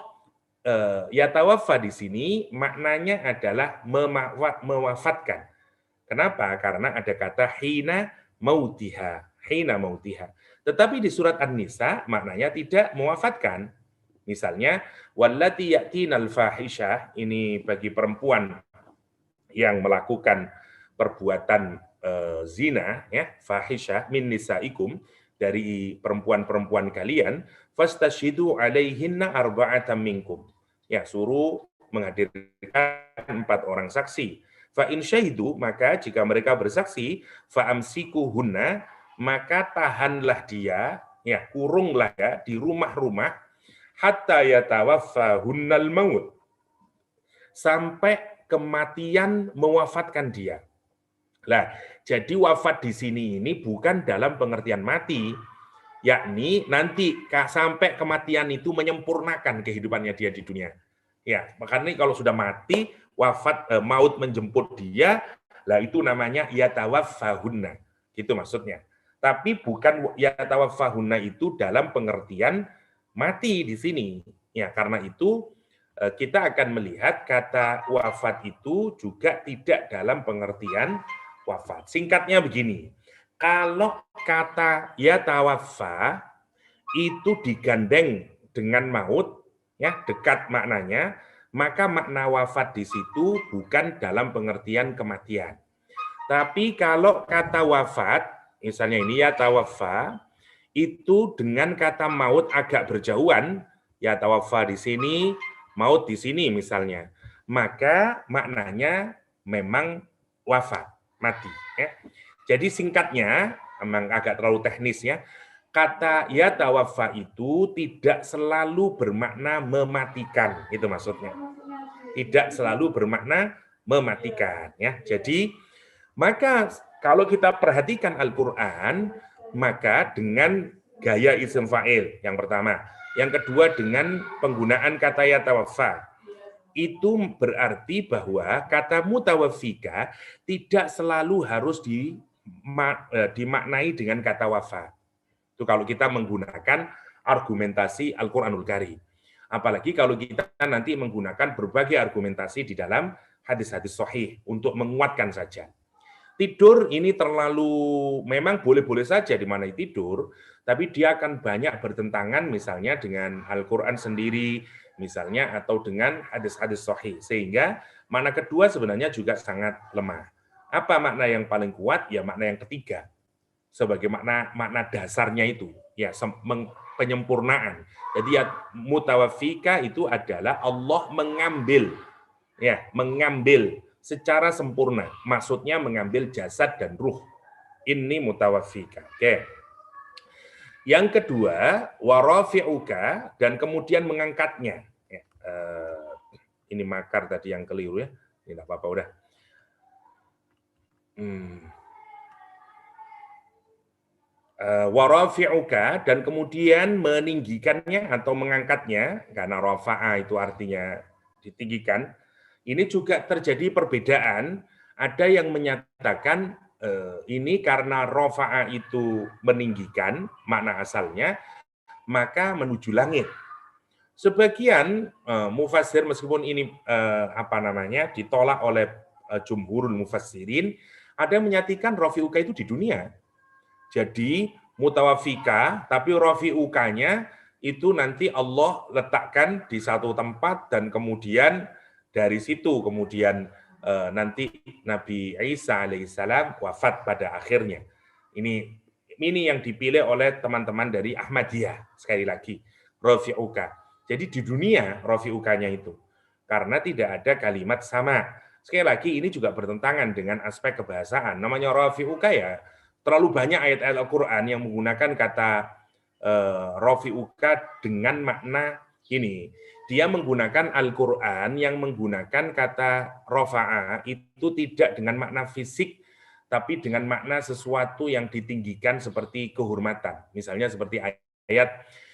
yatawaffa di sini maknanya adalah mewafatkan. Kenapa? Karena ada kata hina mautiha, hina mautiha. Tetapi di surat An-Nisa maknanya tidak mewafatkan. Misalnya wallati ya'tinal fahisyah, ini bagi perempuan yang melakukan perbuatan zina, ya, fahisyah min nisaikum, dari perempuan-perempuan kalian, fastashidu alaihinna arba'atan minkum. Ya, suruh menghadirkan 4 orang saksi. Fa in syahidu, maka jika mereka bersaksi, fa amsikuhunna, maka tahanlah dia, ya, kurunglah ya di rumah-rumah, hatta yatawaffahunnal maut, sampai kematian mewafatkan dia. Lah, jadi wafat di sini ini bukan dalam pengertian mati, yakni nanti sampai kematian itu menyempurnakan kehidupannya dia di dunia. Ya, makanya kalau sudah mati, wafat, maut menjemput dia, lah itu namanya yatawaffahunna. Gitu maksudnya. Tapi bukan yatawaffahunna itu dalam pengertian mati di sini. Ya, karena itu kita akan melihat kata wafat itu juga tidak dalam pengertian wafat. Singkatnya begini, kalau kata yatawaffa itu digandeng dengan maut, ya dekat maknanya, maka makna wafat di situ bukan dalam pengertian kematian. Tapi kalau kata wafat, misalnya ini yatawaffa, itu dengan kata maut agak berjauhan, yatawaffa di sini, maut di sini misalnya, maka maknanya memang wafat, mati. Ya. Jadi singkatnya, memang agak terlalu teknis ya, kata yatawaffa itu tidak selalu bermakna mematikan, itu maksudnya. Tidak selalu bermakna mematikan. Ya. Jadi maka kalau kita perhatikan Al-Quran, maka dengan gaya isim fa'il yang pertama, yang kedua dengan penggunaan kata yatawaffa, itu berarti bahwa kata mutawaffika tidak selalu harus dimaknai dengan kata wafat. Itu kalau kita menggunakan argumentasi Al-Quranul Karim. Apalagi kalau kita nanti menggunakan berbagai argumentasi di dalam hadis-hadis sahih untuk menguatkan saja. Tidur ini terlalu, memang boleh-boleh saja dimaknai tidur, tapi dia akan banyak bertentangan misalnya dengan Al-Quran sendiri, misalnya, atau dengan hadis-hadis sahih. Sehingga makna kedua sebenarnya juga sangat lemah. Apa makna yang paling kuat? Ya makna yang ketiga. Sebagai makna dasarnya itu, ya penyempurnaan. Jadi ya mutawaffika itu adalah Allah mengambil, ya mengambil secara sempurna. Maksudnya mengambil jasad dan ruh. Ini mutawaffika. Oke. Yang kedua, warafi'uka, dan kemudian mengangkatnya. Ya, ini makar tadi yang keliru ya. Ini enggak apa-apa udah. Warafi'uka, dan kemudian meninggikannya atau mengangkatnya, karena rafa'a itu artinya ditinggikan. Ini juga terjadi perbedaan. Ada yang menyatakan ini karena rafa'a itu meninggikan, makna asalnya, maka menuju langit. Sebagian mufassir, meskipun ini ditolak oleh jumhurul mufassirin, ada yang menyatakan rafi'uka itu di dunia. Jadi mutawaffika, tapi rafi'ukanya itu nanti Allah letakkan di satu tempat dan kemudian dari situ kemudian nanti Nabi Isa alaihissalam wafat pada akhirnya. Ini yang dipilih oleh teman-teman dari Ahmadiyah, sekali lagi, Rafi'uka. Jadi di dunia Rafi'ukanya itu, karena tidak ada kalimat sama. Sekali lagi ini juga bertentangan dengan aspek kebahasaan. Namanya Rafi'uka ya, terlalu banyak ayat-ayat Al-Quran yang menggunakan kata Rafi'uka dengan makna ini. Dia menggunakan Al-Quran yang menggunakan kata Rafa'a itu tidak dengan makna fisik, tapi dengan makna sesuatu yang ditinggikan seperti kehormatan. Misalnya seperti ayat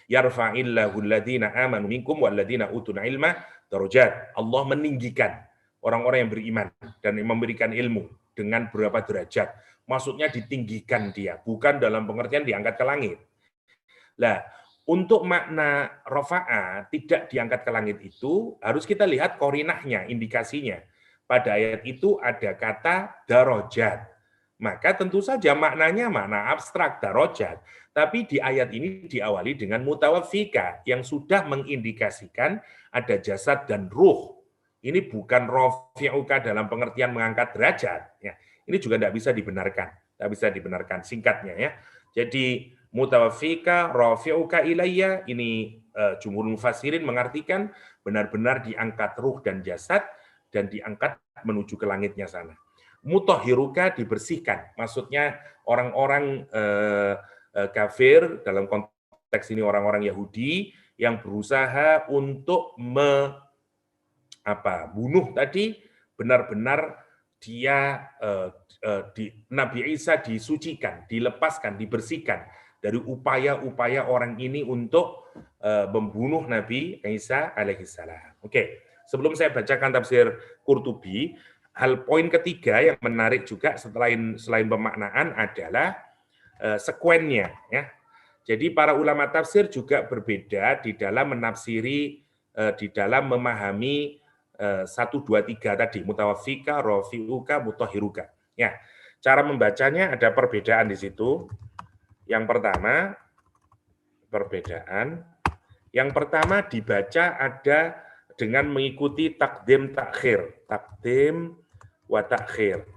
yarfa'illahu alladhina amanu minkum walladhina utul ilma darajat. Allah meninggikan orang-orang yang beriman dan memberikan ilmu dengan beberapa derajat. Maksudnya ditinggikan dia, bukan dalam pengertian diangkat ke langit. Nah, untuk makna rofa'a tidak diangkat ke langit itu harus kita lihat korinahnya, indikasinya. Pada ayat itu ada kata darajat. Maka tentu saja maknanya makna abstrak darajat. Tapi di ayat ini diawali dengan mutawaffika yang sudah mengindikasikan ada jasad dan ruh. Ini bukan rafi'uka dalam pengertian mengangkat derajat. Ya, ini juga tidak bisa dibenarkan. Tidak bisa dibenarkan singkatnya ya. Jadi mutawaffika rafi'uka ilayya, ini jumhur mufassirin mengartikan benar-benar diangkat ruh dan jasad dan diangkat menuju ke langitnya sana. Mutahhiruka dibersihkan, maksudnya orang-orang kafir, dalam konteks ini orang-orang Yahudi yang berusaha untuk bunuh tadi, benar-benar dia Nabi Isa disucikan, dilepaskan, dibersihkan dari upaya-upaya orang ini untuk membunuh Nabi Isa alaihissalam. Oke, sebelum saya bacakan tafsir Qurtubi, poin ketiga yang menarik juga selain pemaknaan adalah sekuennya. Ya. Jadi para ulama tafsir juga berbeda di dalam menafsiri, di dalam memahami 1, 2, 3 tadi, mutawaffika, rafi'uka, mutahhiruka. Ya, cara membacanya ada perbedaan di situ. Yang pertama, dibaca ada dengan mengikuti takdim takhir, takdim wa takhir.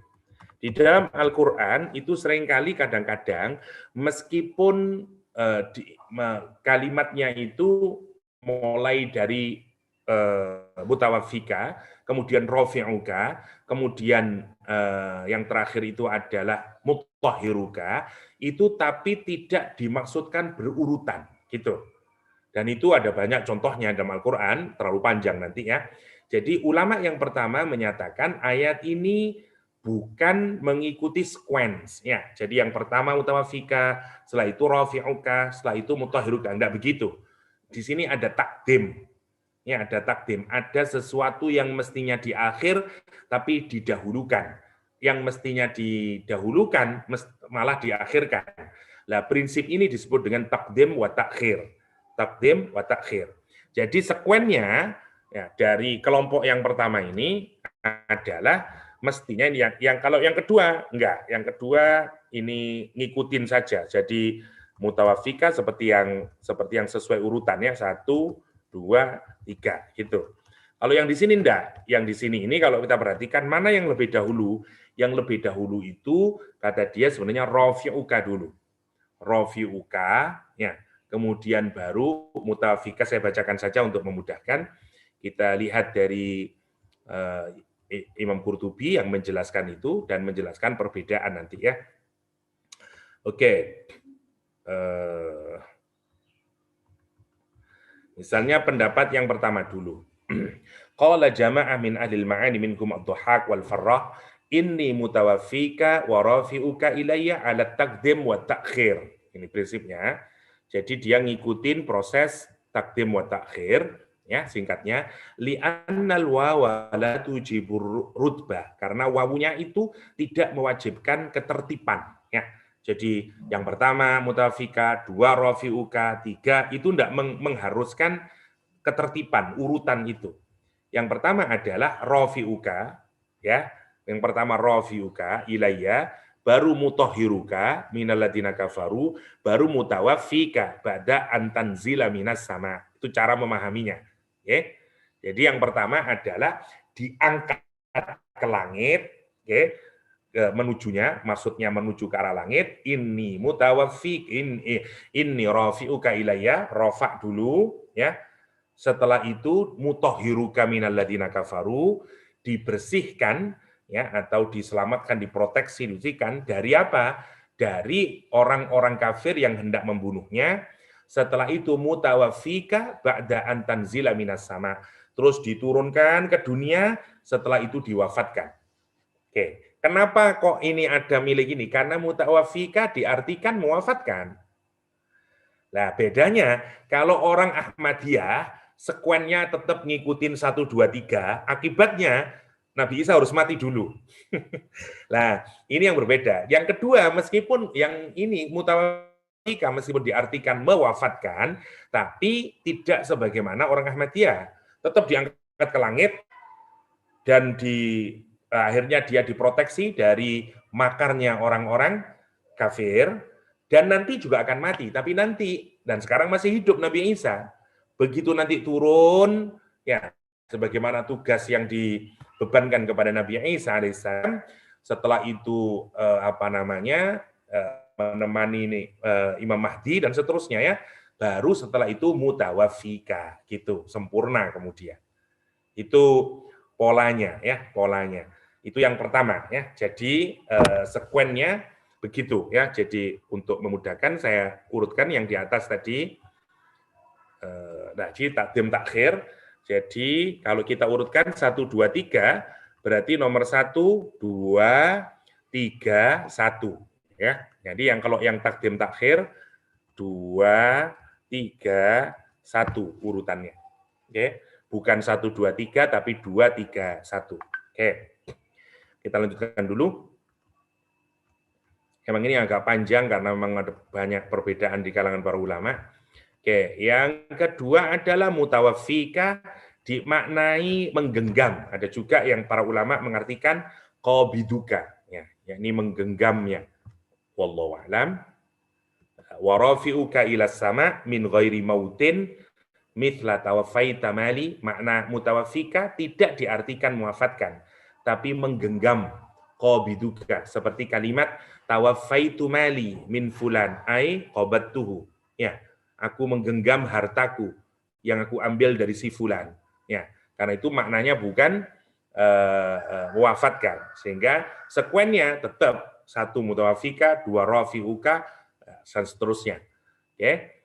Di dalam Al-Quran itu seringkali kadang-kadang meskipun kalimatnya itu mulai dari mutawaffika, kemudian rafi'uka, kemudian yang terakhir itu adalah mutahhiruka, itu tapi tidak dimaksudkan berurutan gitu. Dan itu ada banyak contohnya dalam Al-Quran, terlalu panjang nanti ya. Jadi ulama yang pertama menyatakan ayat ini bukan mengikuti sequence ya. Jadi yang pertama mutawaffika, setelah itu rafi'uka, setelah itu mutahhiruka, enggak begitu. Di sini ada takdim. Ya, ada takdim, ada sesuatu yang mestinya di akhir tapi didahulukan. Yang mestinya didahulukan malah diakhirkan. Nah, prinsip ini disebut dengan takdim wa takhir. Takdim wa takhir. Jadi sekuennya ya, dari kelompok yang pertama ini adalah mestinya yang kalau yang kedua enggak, yang kedua ini ngikutin saja. Jadi mutawaffika seperti yang sesuai urutannya 1, 2, 3 gitu. Kalau yang di sini enggak, yang di sini ini kalau kita perhatikan mana yang lebih dahulu? Yang lebih dahulu itu kata dia sebenarnya rafi'uka dulu. Rafi'uka ya. Kemudian baru mutawaffika, saya bacakan saja untuk memudahkan. Kita lihat dari Imam Qurtubi yang menjelaskan itu dan menjelaskan perbedaan nanti ya. Oke. Misalnya pendapat yang pertama dulu. Qala jama'ah min ahlil ma'ani minkum ad-dhahak wal farrah inni mutawaffika wa rafi'uka ilayya ala taqdim wa ta'khir. Ini prinsipnya. Jadi dia ngikutin proses taqdim wa ta'khir, ya singkatnya, li'annal wawa la tujibur rutbah, karena wawunya itu tidak mewajibkan ketertiban, ya. Jadi yang pertama mutawaffika, 2 rafi'uka, 3 itu tidak mengharuskan ketertiban urutan itu. Yang pertama adalah rafi'uka, ya. Yang pertama rafi'uka ilayya, baru mutahhiruka minal ladzina kafaru, baru mutawaffika ba'da an tanzila minas sama. Itu cara memahaminya. Oke. Jadi yang pertama adalah diangkat ke langit, oke, menujunya, maksudnya menuju ke arah langit. Inni mutawaffik, inni rafi'uka ilayya, rafa' dulu, ya. Setelah itu mutahhiruka minal ladzina kafaru, dibersihkan, ya, atau diselamatkan, diproteksi, disucikan dari apa? Dari orang-orang kafir yang hendak membunuhnya. Setelah itu mutawaffika ba'da an tanzila minas sama, terus diturunkan ke dunia, setelah itu diwafatkan. Oke, kenapa kok ini ada milik ini? Karena mutawaffika diartikan mewafatkan. Nah, bedanya kalau orang Ahmadiyah sekuennya tetap ngikutin 1 2 3, akibatnya Nabi Isa harus mati dulu. Nah, ini yang berbeda. Yang kedua, meskipun yang ini mutawaffika meskipun diartikan mewafatkan, tapi tidak sebagaimana orang Ahmadiyah. Tetap diangkat ke langit dan akhirnya dia diproteksi dari makarnya orang-orang kafir, dan nanti juga akan mati. Tapi nanti, dan sekarang masih hidup Nabi Isa, begitu nanti turun, ya sebagaimana tugas yang dibebankan kepada Nabi Isa alaihissalam, setelah itu menemani Imam Mahdi dan seterusnya, ya, baru setelah itu mutawaffika, gitu, sempurna kemudian. Itu polanya, ya, polanya. Itu yang pertama, ya. Jadi sekuennya begitu, ya. Jadi untuk memudahkan saya urutkan yang di atas tadi. Nah, jadi takdim takhir. Jadi kalau kita urutkan 1 2 3, berarti nomor 1 2 3 1, ya. Jadi kalau yang takdim takhir 2 3 1 urutannya. Oke. Bukan 1 2 3 tapi 2 3 1. Oke. Kita lanjutkan dulu. Emang ini agak panjang karena memang ada banyak perbedaan di kalangan para ulama. Oke, yang kedua adalah mutawaffika dimaknai menggenggam. Ada juga yang para ulama mengartikan qabiduka, ya, yakni menggenggamnya. Wallahu a'lam. Wa rafi'uka ilas sama min ghairi mautin mithla tawaffaita mali. Makna mutawaffika tidak diartikan mewafatkan, tapi menggenggam, qabiduka, seperti kalimat tawaffaitu mali min fulan ai qabattuhu, ya, aku menggenggam hartaku yang aku ambil dari si fulan, ya, karena itu maknanya bukan mewafatkan, sehingga sekuennya tetap 1 mutawaffika, 2 rafi'uka, dan seterusnya. Oke.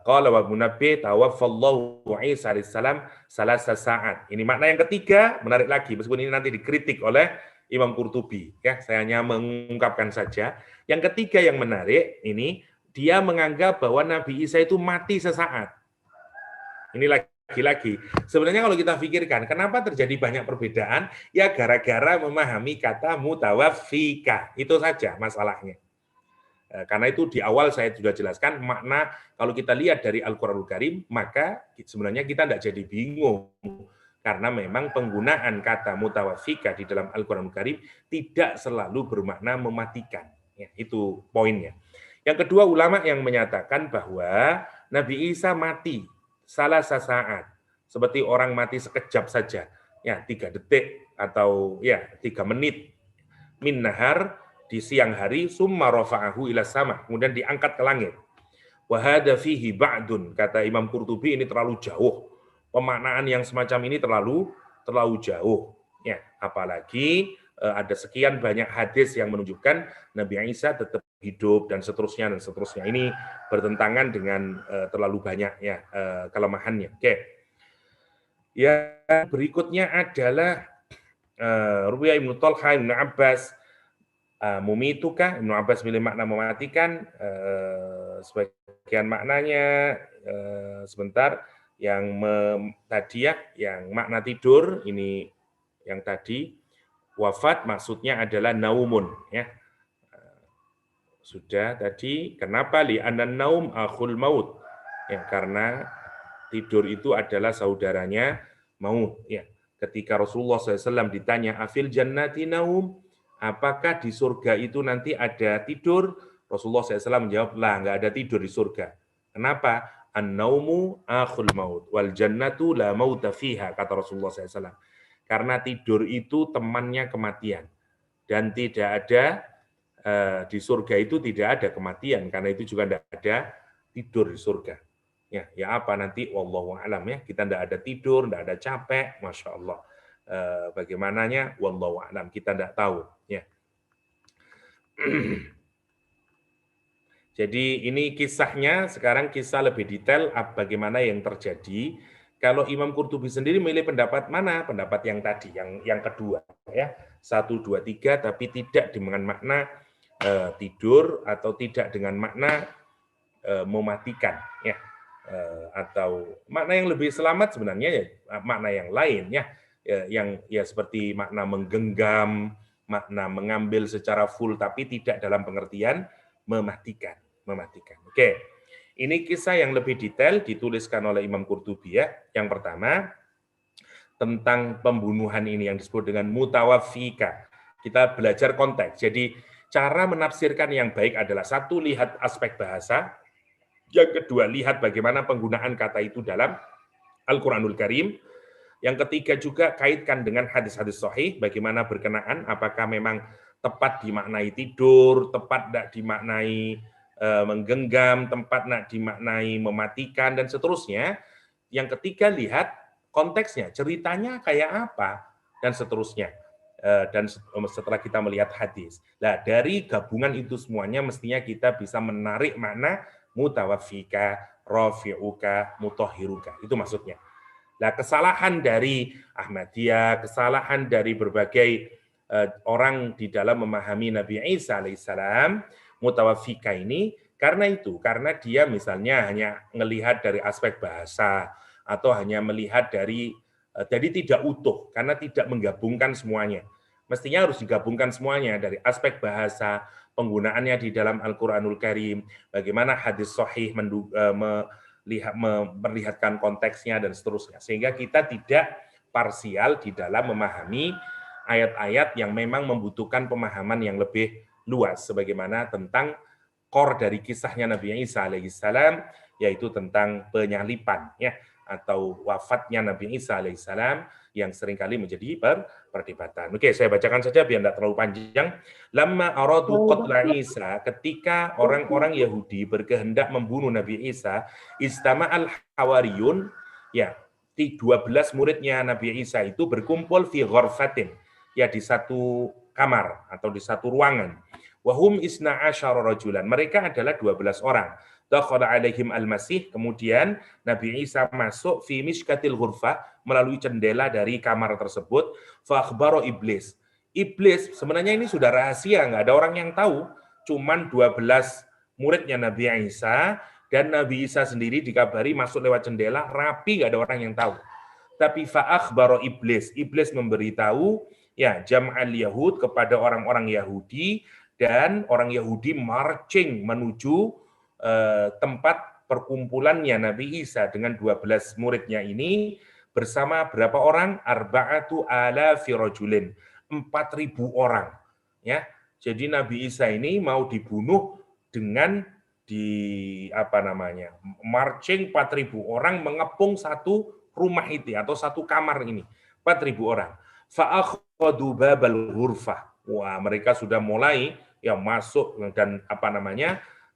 Qala wa munabbi tawaffallahu Isa alaihissalam salasa saat. Ini makna yang ketiga, menarik lagi, meskipun ini nanti dikritik oleh Imam Qurtubi, ya, saya hanya mengungkapkan saja. Yang ketiga yang menarik ini, dia menganggap bahwa Nabi Isa itu mati sesaat. Ini lagi-lagi, sebenarnya kalau kita pikirkan, kenapa terjadi banyak perbedaan? Ya gara-gara memahami kata mutawaffika, itu saja masalahnya. Karena itu di awal saya sudah jelaskan makna, kalau kita lihat dari Al-Qur'anul Karim, maka sebenarnya kita tidak jadi bingung. Karena memang penggunaan kata mutawaffika di dalam Al-Qur'anul Karim tidak selalu bermakna mematikan. Ya, itu poinnya. Yang kedua, ulama yang menyatakan bahwa Nabi Isa mati salah saat, seperti orang mati sekejap saja, ya 3 detik atau ya 3 menit min nahar, di siang hari, summa rafa'ahu ila sama, kemudian diangkat ke langit. Wa hadza fihi ba'dun, kata Imam Qurtubi, ini terlalu jauh. Pemaknaan yang semacam ini terlalu jauh, ya, apalagi ada sekian banyak hadis yang menunjukkan Nabi Isa tetap hidup dan seterusnya. Ini bertentangan dengan terlalu banyak, ya, kelemahannya. Oke. Ya, berikutnya adalah Ruwiyah Ibnu Thalha Ibnu Abbas mumituka. Ibnu Abbas milih makna mematikan, sebagian maknanya sebentar, yang tadi, ya, yang makna tidur ini, yang tadi wafat maksudnya adalah naumun, ya. Sudah tadi, kenapa li anan naum akhul maut, ya, karena tidur itu adalah saudaranya maut, ya. Ketika Rasulullah SAW ditanya afil jannati naum, apakah di surga itu nanti ada tidur? Rasulullah SAW menjawab, lah, nggak ada tidur di surga. Kenapa? An-naumu akhul maut, wal jannatu la mauta fiha, kata Rasulullah SAW. Karena tidur itu temannya kematian. Dan tidak ada, di surga itu tidak ada kematian, karena itu juga tidak ada tidur di surga. Ya apa nanti, wallahu a'lam ya, kita tidak ada tidur, tidak ada capek, Masya Allah. Bagaimananya, wallahu a'lam, kita tidak tahu. Ya. Jadi ini kisahnya, sekarang kisah lebih detail bagaimana yang terjadi. Kalau Imam Qurtubi sendiri milih pendapat mana? Pendapat yang tadi, yang kedua ya. 1, 2, 3, tapi tidak dengan makna tidur atau tidak dengan makna mematikan ya. Atau makna yang lebih selamat sebenarnya ya makna yang lain ya. Yang ya seperti makna menggenggam, makna mengambil secara full tapi tidak dalam pengertian mematikan. Oke. Ini kisah yang lebih detail dituliskan oleh Imam Qurtubi ya. Yang pertama tentang pembunuhan ini yang disebut dengan mutawaffika. Kita belajar konteks. Jadi cara menafsirkan yang baik adalah satu, lihat aspek bahasa. Yang kedua, lihat bagaimana penggunaan kata itu dalam Al-Qur'anul Karim. Yang ketiga juga kaitkan dengan hadis-hadis sahih, bagaimana berkenaan, apakah memang tepat dimaknai tidur, tepat tidak dimaknai menggenggam, tempat nak dimaknai mematikan, dan seterusnya. Yang ketiga, lihat konteksnya, ceritanya kayak apa, dan seterusnya. Dan setelah kita melihat hadis. Nah, dari gabungan itu semuanya, mestinya kita bisa menarik makna mutawaffika, rafi'uka, mutahhiruka. Itu maksudnya. Nah, kesalahan dari Ahmadiyah, kesalahan dari berbagai orang di dalam memahami Nabi Isa alaihissalam, mutawaffika ini karena dia misalnya hanya melihat dari aspek bahasa atau hanya melihat dari jadi tidak utuh karena tidak menggabungkan semuanya. Mestinya harus digabungkan semuanya dari aspek bahasa, penggunaannya di dalam Al-Qur'anul Karim, bagaimana hadis sahih memperlihatkan konteksnya dan seterusnya. Sehingga kita tidak parsial di dalam memahami ayat-ayat yang memang membutuhkan pemahaman yang lebih luas sebagaimana tentang core dari kisahnya Nabi Isa alaihissalam, yaitu tentang penyalipan ya atau wafatnya Nabi Isa alaihissalam yang seringkali menjadi perdebatan. Oke, saya bacakan saja biar tidak terlalu panjang. Lamma aradu qatla Isa, ketika orang-orang Yahudi berkehendak membunuh Nabi Isa, istama'al hawariyun, ya, 12 muridnya Nabi Isa itu berkumpul fi ghurfatin, ya di satu kamar atau di satu ruangan. Wahum isna asyara rajulan, mereka adalah 12 orang. Dakhala alaihim al-masih, kemudian Nabi Isa masuk fi mishkatil ghurfah, melalui jendela dari kamar tersebut. Fa akhbara iblis. Iblis sebenarnya ini sudah rahasia, nggak ada orang yang tahu, cuman 12 muridnya Nabi Isa, dan Nabi Isa sendiri dikabari masuk lewat jendela, rapi, nggak ada orang yang tahu. Tapi fa akhbara iblis, iblis memberitahu ya jam'al Yahud kepada orang-orang Yahudi, dan orang Yahudi marching menuju tempat perkumpulannya Nabi Isa dengan 12 muridnya ini bersama berapa orang? Arba'atu alafi rajulin, 4.000 orang. Ya, jadi Nabi Isa ini mau dibunuh dengan marching 4.000 orang mengepung satu rumah itu atau satu kamar ini, 4.000 orang. Fa'akhadu babal ghurfah. Wah, mereka sudah mulai ya masuk dan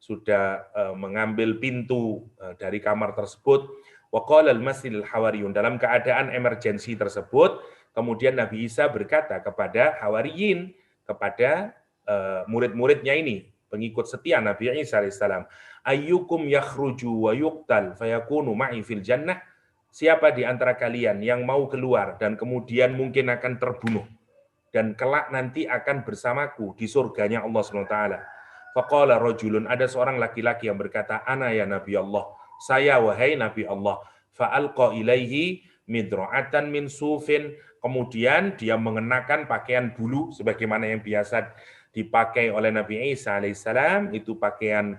sudah mengambil pintu dari kamar tersebut. Waqala al-masjidil hawariyun, dalam keadaan emergensi tersebut, kemudian Nabi Isa berkata kepada hawariyin, kepada murid-muridnya ini, pengikut setia Nabi Isa alaihissalam, ayyukum yakhruju wa yuqtal fayakunu ma'i fil jannah, siapa di antara kalian yang mau keluar dan kemudian mungkin akan terbunuh dan kelak nanti akan bersamaku di surganya Allah SWT. Faqala rajulun, ada seorang laki-laki yang berkata, ana ya Nabi Allah, saya wahai Nabi Allah. Fa'alqa ilaihi midra'atan min sufin, kemudian dia mengenakan pakaian bulu sebagaimana yang biasa dipakai oleh Nabi Isa alaihissalam, itu pakaian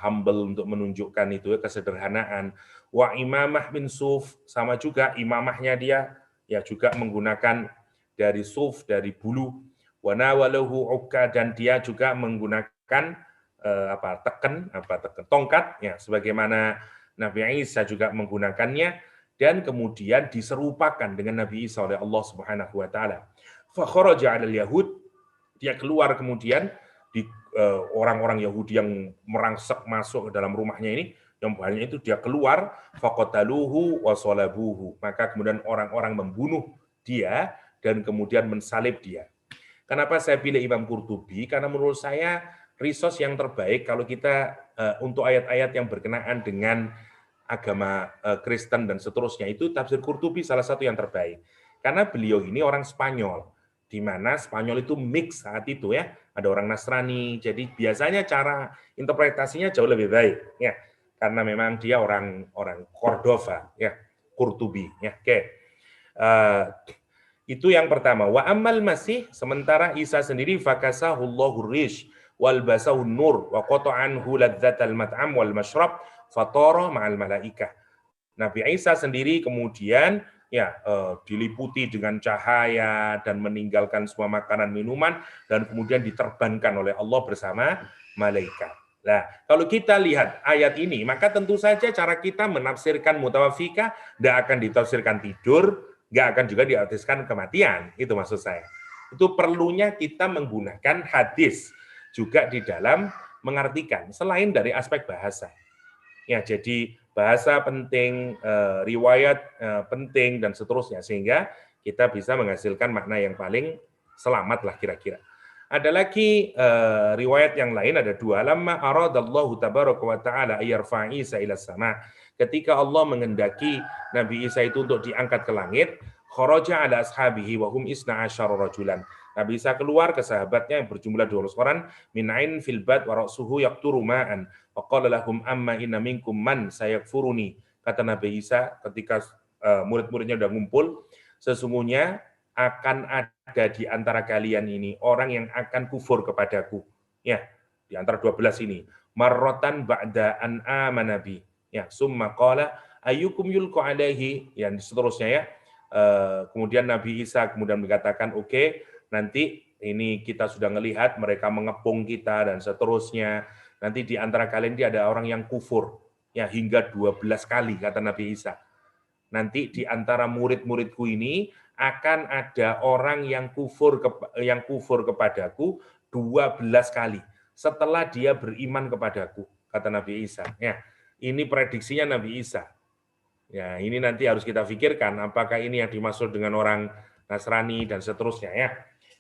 humble, untuk menunjukkan itu kesederhanaan. Wa imamah min suf, sama juga imamahnya dia ya juga menggunakan dari suf, dari bulu. wa nawalahu ukka, dan dia juga menggunakan tongkat ya, sebagaimana Nabi Isa juga menggunakannya, dan kemudian diserupakan dengan Nabi Isa oleh Allah Subhanahu wa taala. Fa kharaja 'alal yahud, dia keluar kemudian di orang-orang Yahudi yang merangsek masuk ke dalam rumahnya ini, yang banyak itu dia keluar, faqataluhu wa salabuhu, maka kemudian orang-orang membunuh dia dan kemudian mensalib dia. Kenapa saya pilih Imam Qurtubi? Karena menurut saya resource yang terbaik kalau kita untuk ayat-ayat yang berkenaan dengan agama Kristen dan seterusnya, itu tafsir Qurtubi salah satu yang terbaik. Karena beliau ini orang Spanyol, di mana Spanyol itu mix saat itu ya, ada orang Nasrani, jadi biasanya cara interpretasinya jauh lebih baik ya, karena memang dia orang Cordova ya, Qurtubi ya. Oke. Itu yang pertama. Wa ammal masih, sementara Isa sendiri fakasahullahu rish wal basahun nur wa qata'anhu ladzatal mat'am wal mashrab fatara ma'al malaikah. Nabi Isa sendiri kemudian ya diliputi dengan cahaya dan meninggalkan semua makanan minuman dan kemudian diterbangkan oleh Allah bersama malaikat. Nah, kalau kita lihat ayat ini, maka tentu saja cara kita menafsirkan mutawafika tidak akan ditafsirkan tidur, nggak akan juga diartikan kematian, itu maksud saya. Itu perlunya kita menggunakan hadis juga di dalam mengartikan, selain dari aspek bahasa. Ya, jadi bahasa penting, riwayat penting, dan seterusnya, sehingga kita bisa menghasilkan makna yang paling selamat lah kira-kira. Ada lagi riwayat yang lain, ada dua. Lamma aradallahu tabaraka wa ta'ala ayyarfa Isa ila sama. Ketika Allah menghendaki Nabi Isa itu untuk diangkat ke langit, kharaja ala ashabihi wa hum isna asyara rajulan. Nabi Isa keluar ke sahabatnya yang berjumlah 12 orang, min ain fil bad wa ra'suhu yaqturu ma'an. Wa qala lahum amma inna minkum man sayakfuruni. Kata Nabi Isa ketika murid-muridnya sudah ngumpul, sesungguhnya akan ada di antara kalian ini orang yang akan kufur kepadaku. Ya, di antara 12 ini. Marratan ba'da an amanabi. Ya, summa qala ayyukum yulqa alaihi, yang seterusnya ya. Kemudian Nabi Isa kemudian mengatakan, oke, nanti ini kita sudah melihat mereka mengepung kita dan seterusnya. Nanti di antara kalian ini ada orang yang kufur. Ya, hingga 12 kali kata Nabi Isa. Nanti di antara murid-muridku ini akan ada orang yang kufur kepadaku 12 kali setelah dia beriman kepadaku, kata Nabi Isa. Ya, ini prediksinya Nabi Isa. Ya, ini nanti harus kita pikirkan apakah ini yang dimaksud dengan orang Nasrani dan seterusnya ya.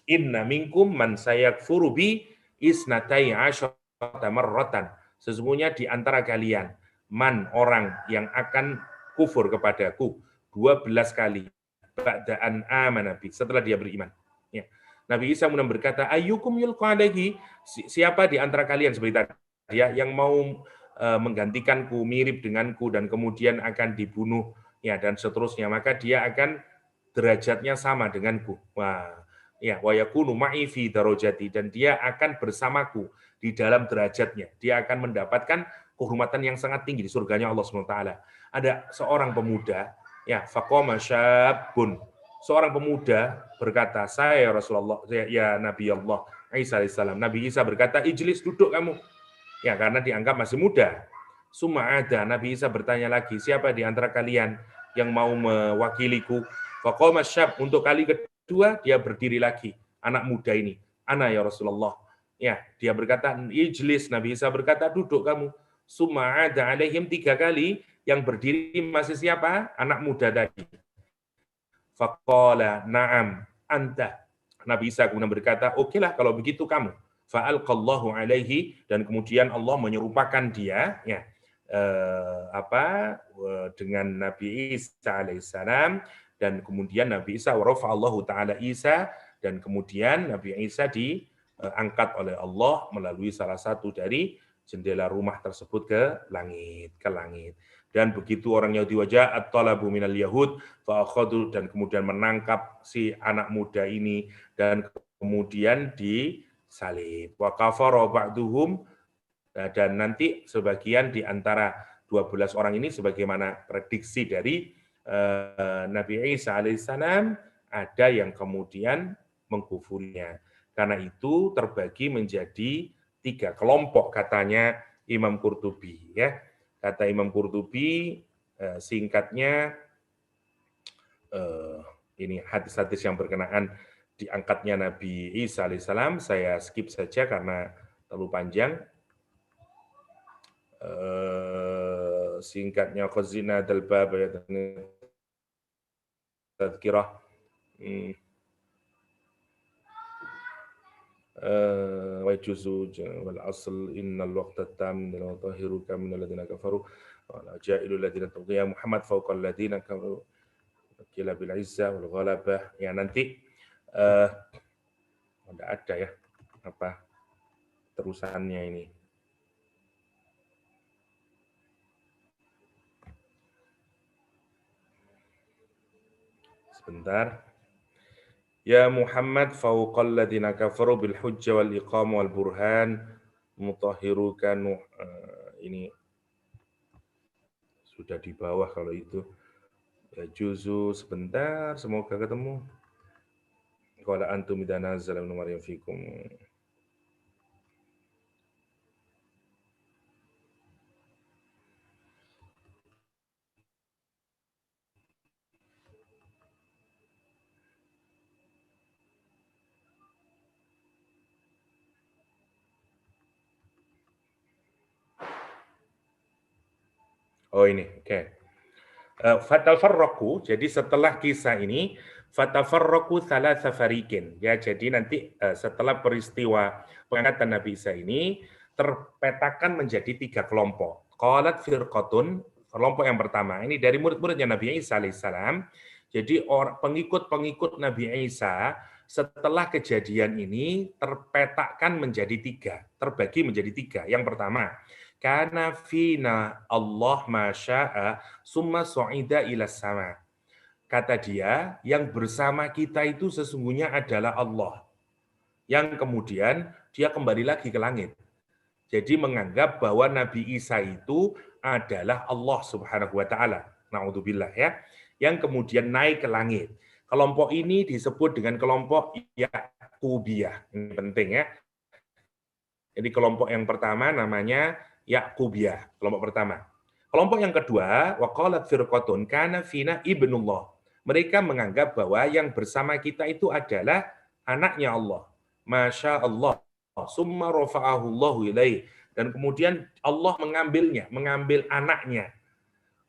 Inna minkum man sayakfuru bi isnatai asyarata marratan. Sesungguhnya di antara kalian man, orang yang akan kufur kepadaku 12 kali ba'da'an amanabi, setelah dia beriman. Ya. Nabi Isa kemudian berkata, ayyukum yulqa alaihi, siapa di antara kalian seperti tadi ya, yang mau menggantikanku, mirip denganku, dan kemudian akan dibunuh ya dan seterusnya, maka dia akan derajatnya sama denganku. Wah, ya, wa yakunu ma'i fi darajati, dan dia akan bersamaku di dalam derajatnya. Dia akan mendapatkan kehormatan yang sangat tinggi di surganya Allah SWT. Ada seorang pemuda, ya, faqama syabun, seorang pemuda berkata, saya Rasulullah, ya Nabi Allah Isa alaihissalam. Nabi Isa berkata, ijlis, duduk kamu. Ya, karena dianggap masih muda. Summa ada, Nabi Isa bertanya lagi, siapa di antara kalian yang mau mewakiliku? Faqama syab, untuk kali kedua dia berdiri lagi, anak muda ini. Ana ya Rasulullah. Ya, dia berkata, ijlis. Nabi Isa berkata, duduk kamu. Summa ada alaihim 3 kali, yang berdiri masih siapa? Anak muda tadi. Faqala na'am anta. Nabi Isa kemudian berkata, okelah kalau begitu kamu. Fa'alqallahu alaihi, dan kemudian Allah menyerupakan dia ya dengan Nabi Isa alaihissalam, dan kemudian Nabi Isa warafa'allahu ta'ala Isa, dan kemudian Nabi Isa diangkat oleh Allah melalui salah satu dari jendela rumah tersebut ke langit. Dan begitu orang Yahudi wajah at-talabu minal yahud fa'akhadhu, dan kemudian menangkap si anak muda ini dan kemudian disalib. Wa kafara ba'duhum, dan nanti sebagian di antara 12 orang ini sebagaimana prediksi dari Nabi Isa alaihissalam, ada yang kemudian mengkufurinya. Karena itu terbagi menjadi 3 kelompok katanya Imam Qurtubi ya. Kata Imam Qurtubi singkatnya ini hadis-hadis yang berkenaan diangkatnya Nabi Isa alaihissalam saya skip saja karena terlalu panjang. Singkatnya khazina dal bab tadhkirah wa juzu wal asl innal waqta tam la tahiruka min alladziina kafaru wa ja'ilul ladziina taqiyya Muhammad fawqa alladziina kafaru kila bil izzah wal ghalabah. Ya nanti enggak ada ya apa terusannya ini. Sebentar. Ya Muhammad fawqal ladzina kafaru bil hujjah wal iqam wal burhan mutahhirukan ini sudah di bawah kalau itu. Ya juzu sebentar semoga ketemu. Qala antum idza nazala min maryam fikum. Oh ini, oke. Fatafarraqu, jadi setelah kisah ini, fatafarraqu thalatha fariqin. Ya, jadi nanti setelah peristiwa pengangkatan Nabi Isa ini, terpetakan menjadi 3 kelompok. Qalat firqatun, kelompok yang pertama, ini dari murid-muridnya Nabi Isa alaihissalam. Jadi pengikut-pengikut Nabi Isa setelah kejadian ini terpetakan menjadi 3, terbagi menjadi 3. Yang pertama, kana fina Allah masya'a summa su'ida ila sama. Kata dia, yang bersama kita itu sesungguhnya adalah Allah. Yang kemudian dia kembali lagi ke langit. Jadi menganggap bahwa Nabi Isa itu adalah Allah Subhanahu wa taala. Naudzubillah ya. Yang kemudian naik ke langit. Kelompok ini disebut dengan kelompok Yaqubiyah. Ini penting ya. Jadi kelompok yang pertama namanya Yaqubiyah, kelompok pertama. Kelompok yang kedua, waqalat firqatun kana fina ibnullah. Mereka menganggap bahwa yang bersama kita itu adalah anaknya Allah. Masya Allah. Summa rafa'ahu Allahu ilaih. Dan kemudian Allah mengambilnya, mengambil anaknya.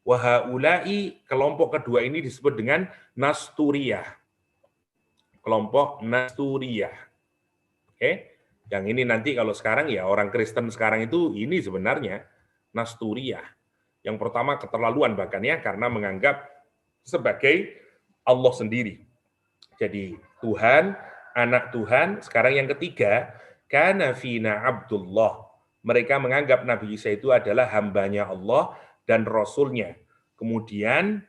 Wahaulai, kelompok kedua ini disebut dengan Nasturiyah. Kelompok Nasturiyah. Oke. Yang ini nanti kalau sekarang ya orang Kristen sekarang itu ini sebenarnya Nasturiyah. Yang pertama keterlaluan bahkan ya karena menganggap sebagai Allah sendiri. Jadi Tuhan, anak Tuhan. Sekarang yang ketiga, kana fina Abdullah. Mereka menganggap Nabi Isa itu adalah hambanya Allah dan Rasulnya. Kemudian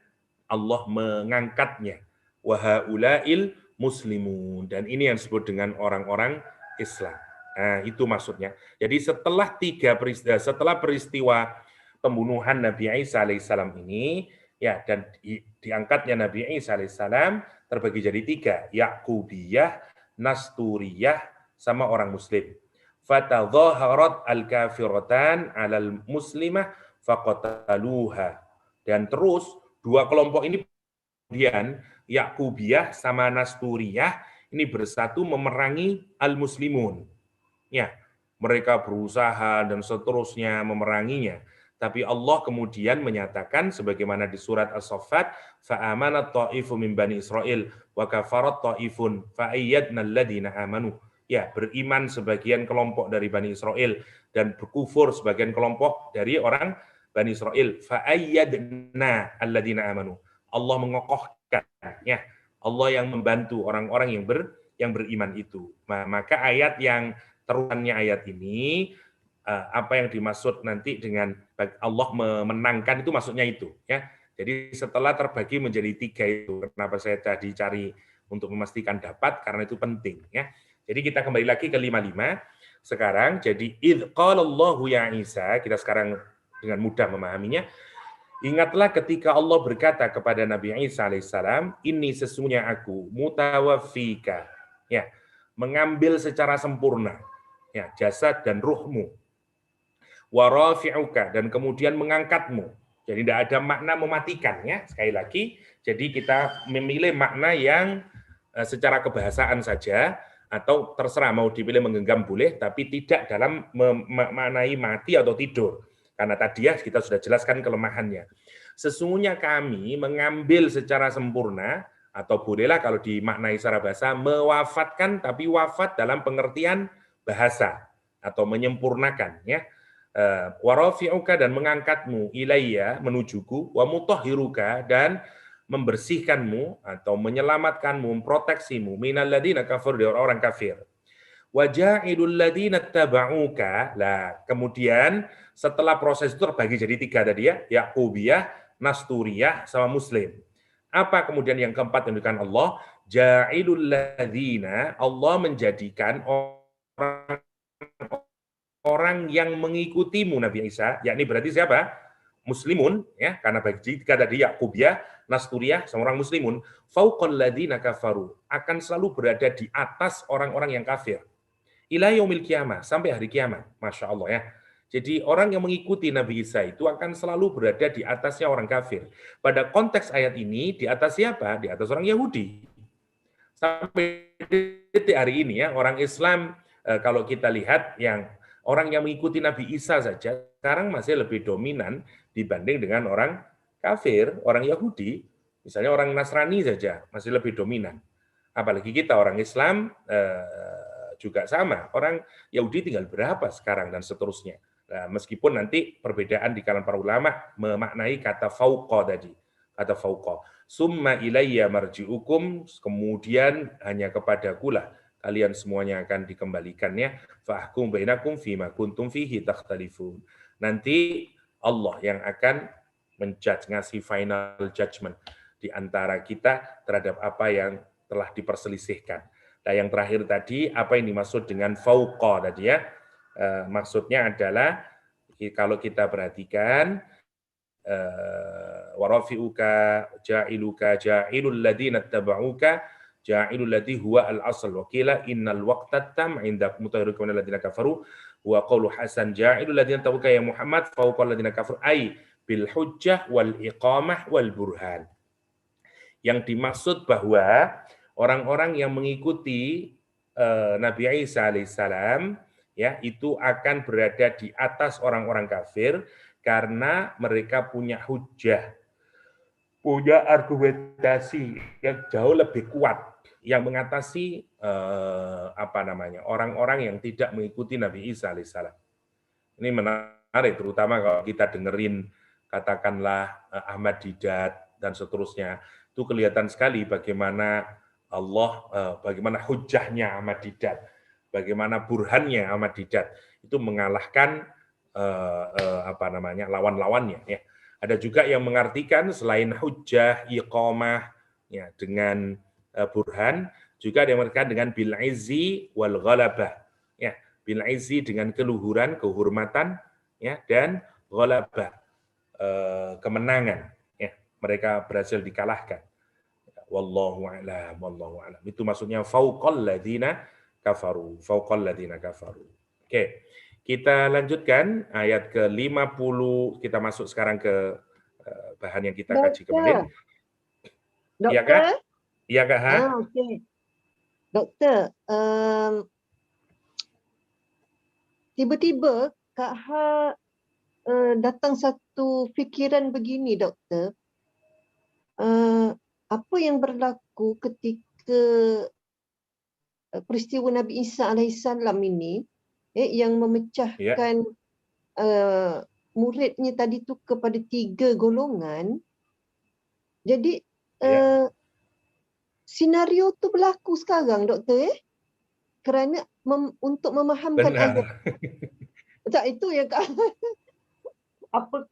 Allah mengangkatnya. Wahaulail muslimun. Dan ini yang disebut dengan orang-orang Islam. Nah, itu maksudnya. Jadi setelah peristiwa pembunuhan Nabi Isa alaihissalam ini, ya dan diangkatnya Nabi Isa alaihissalam terbagi jadi 3, Yaqubiyah, Nasturiyah, sama orang Muslim. Fatadhaharat al-kafiratan 'alal muslimah faqataluha. Dan terus 2 kelompok ini kemudian Yaqubiyah sama Nasturiyah ini bersatu memerangi al-muslimun. Ya, mereka berusaha dan seterusnya memeranginya. Tapi Allah kemudian menyatakan sebagaimana di surat As-Saffat, fa'amanat ta'ifu min bani Israil wa kafarat ta'ifun fa'ayyadna alladziina amanu. Ya, beriman sebagian kelompok dari Bani Israel dan berkufur sebagian kelompok dari orang Bani Israel. Fa'ayyadna alladziina amanu. Allah mengokohkan, ya. Allah yang membantu orang-orang yang beriman itu. Nah, maka ayat yang terusannya ayat ini, apa yang dimaksud nanti dengan Allah memenangkan itu maksudnya itu, ya. Jadi setelah terbagi menjadi 3 itu, kenapa saya tadi cari untuk memastikan dapat karena itu penting, ya. Jadi kita kembali lagi ke 55 sekarang. Jadi idz qalallahu ya Isa, kita sekarang dengan mudah memahaminya. Ingatlah ketika Allah berkata kepada Nabi Isa alaihissalam, ini sesungguhnya aku mutawaffika, ya, mengambil secara sempurna ya jasad dan ruhmu. Wa rafi'uka, dan kemudian mengangkatmu. Jadi tidak ada makna mematikan ya. Sekali lagi, jadi kita memilih makna yang secara kebahasaan saja, atau terserah mau dipilih menggenggam boleh, tapi tidak dalam memaknai mati atau tidur. Karena tadi ya kita sudah jelaskan kelemahannya. Sesungguhnya kami mengambil secara sempurna, atau bolehlah kalau dimaknai secara bahasa, mewafatkan, tapi wafat dalam pengertian bahasa, atau menyempurnakan ya. Warafi'uka, dan mengangkatmu, ilayya, menujuku, wa mutahhiruka, dan membersihkanmu atau menyelamatkanmu, memproteksimu, minal ladina kafir, dari orang kafir. Wa ja'ilul ladina taba'uka. Lah, kemudian setelah proses itu terbagi jadi 3 tadi ya, Yaqubiyah, Nasturiyah, sama Muslim. Apa kemudian yang keempat yang diberikan Allah? Ja'ilul ladina, Allah menjadikan orang yang mengikutimu Nabi Isa, yakni berarti siapa? Muslimun, ya, karena bagi tiga tadi Yaqubiyah, Nasturiyah, sama orang Muslimun, fauqal ladzina kafaru, akan selalu berada di atas orang-orang yang kafir. Ila yaumil qiyamah, sampai hari kiamat. Masya Allah ya. Jadi orang yang mengikuti Nabi Isa itu akan selalu berada di atasnya orang kafir. Pada konteks ayat ini, di atas siapa? Di atas orang Yahudi. Sampai detik hari ini ya, orang Islam kalau kita lihat yang orang yang mengikuti Nabi Isa saja sekarang masih lebih dominan dibanding dengan orang kafir, orang Yahudi. Misalnya orang Nasrani saja masih lebih dominan. Apalagi kita orang Islam juga sama. Orang Yahudi tinggal berapa sekarang dan seterusnya. Nah, meskipun nanti perbedaan di kalangan para ulama memaknai kata fauqa tadi. Kata fauqa. Summa ilayya marji'ukum, kemudian hanya kepadakulah kalian semuanya akan dikembalikannya. Fahkum bainakum fima kuntum fihi takhtalifun. Nanti Allah yang akan menjudge, ngasih final judgment di antara kita terhadap apa yang telah diperselisihkan. Nah, yang terakhir tadi, apa yang dimaksud dengan fauqa tadi ya? Maksudnya adalah kalau kita perhatikan warafi'uka ja'iluka ja'ilul ladina taba'uka ja'ilul ladhi huwa al-asl wa qila innal waqta tam 'inda mutahhiruka minal ladina kafaru wa qawlu hasan ja'ilul ladina taba'uka ya Muhammad fawqa ladina kafaru ay bil hujjah wal iqamah wal burhan. Yang dimaksud bahwa orang-orang yang mengikuti Nabi Isa alaihissalam ya itu akan berada di atas orang-orang kafir karena mereka punya hujjah, punya argumentasi yang jauh lebih kuat yang mengatasi orang-orang yang tidak mengikuti Nabi Isa alaihissalam. Ini menarik, terutama kalau kita dengerin katakanlah Ahmad Didat dan seterusnya, itu kelihatan sekali bagaimana Allah, bagaimana hujahnya Ahmad Didat, bagaimana burhannya Ahmad Didat itu mengalahkan lawan-lawannya. Ya. Ada juga yang mengartikan selain hujah, iqamah, ya, dengan burhan, juga ada yang mengartikan dengan bil izzi wal ghalabah. Ya, bil izzi dengan keluhuran, kehormatan, ya, dan ghalabah, kemenangan. Ya, mereka berhasil dikalahkan. Wallahu a'lam, wallahu a'lam. Itu maksudnya fauqal ladzina kafaru, fauqal ladzina kafaru. Oke. Kita lanjutkan ayat ke-50. Kita masuk sekarang ke bahan yang kita kaji kemarin. Iya Kak? Iya Kak? Okay. Dokter, tiba-tiba Kak Ha datang satu fikiran begini, Dokter. Apa yang berlaku ketika peristiwa Nabi Isa alaihissalam ini yang memecahkan muridnya tadi tu kepada 3 golongan. Jadi senario tu berlaku sekarang, Dokter, kerana untuk memahamkan ayat. Tak, itu ya Kak. Apa?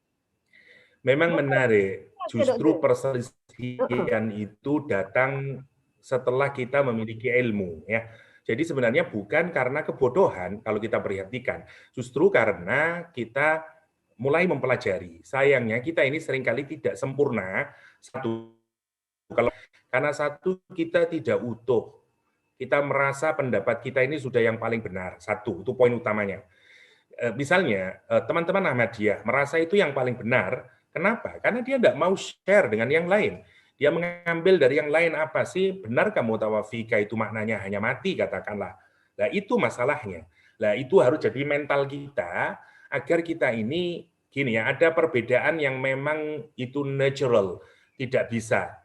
Memang menarik. Justru perselisihan itu datang setelah kita memiliki ilmu, ya. Jadi sebenarnya bukan karena kebodohan kalau kita perhatikan, justru karena kita mulai mempelajari. Sayangnya kita ini seringkali tidak sempurna. Karena satu kita tidak utuh, kita merasa pendapat kita ini sudah yang paling benar. Satu, itu poin utamanya. Misalnya teman-teman Ahmadiyah merasa itu yang paling benar. Kenapa? Karena dia tidak mau share dengan yang lain. Dia mengambil dari yang lain apa sih? Benarkah mutawafika itu maknanya hanya mati, katakanlah. Nah, itu masalahnya. Nah, itu harus jadi mental kita agar kita ini gini ya, ada perbedaan yang memang itu natural, tidak bisa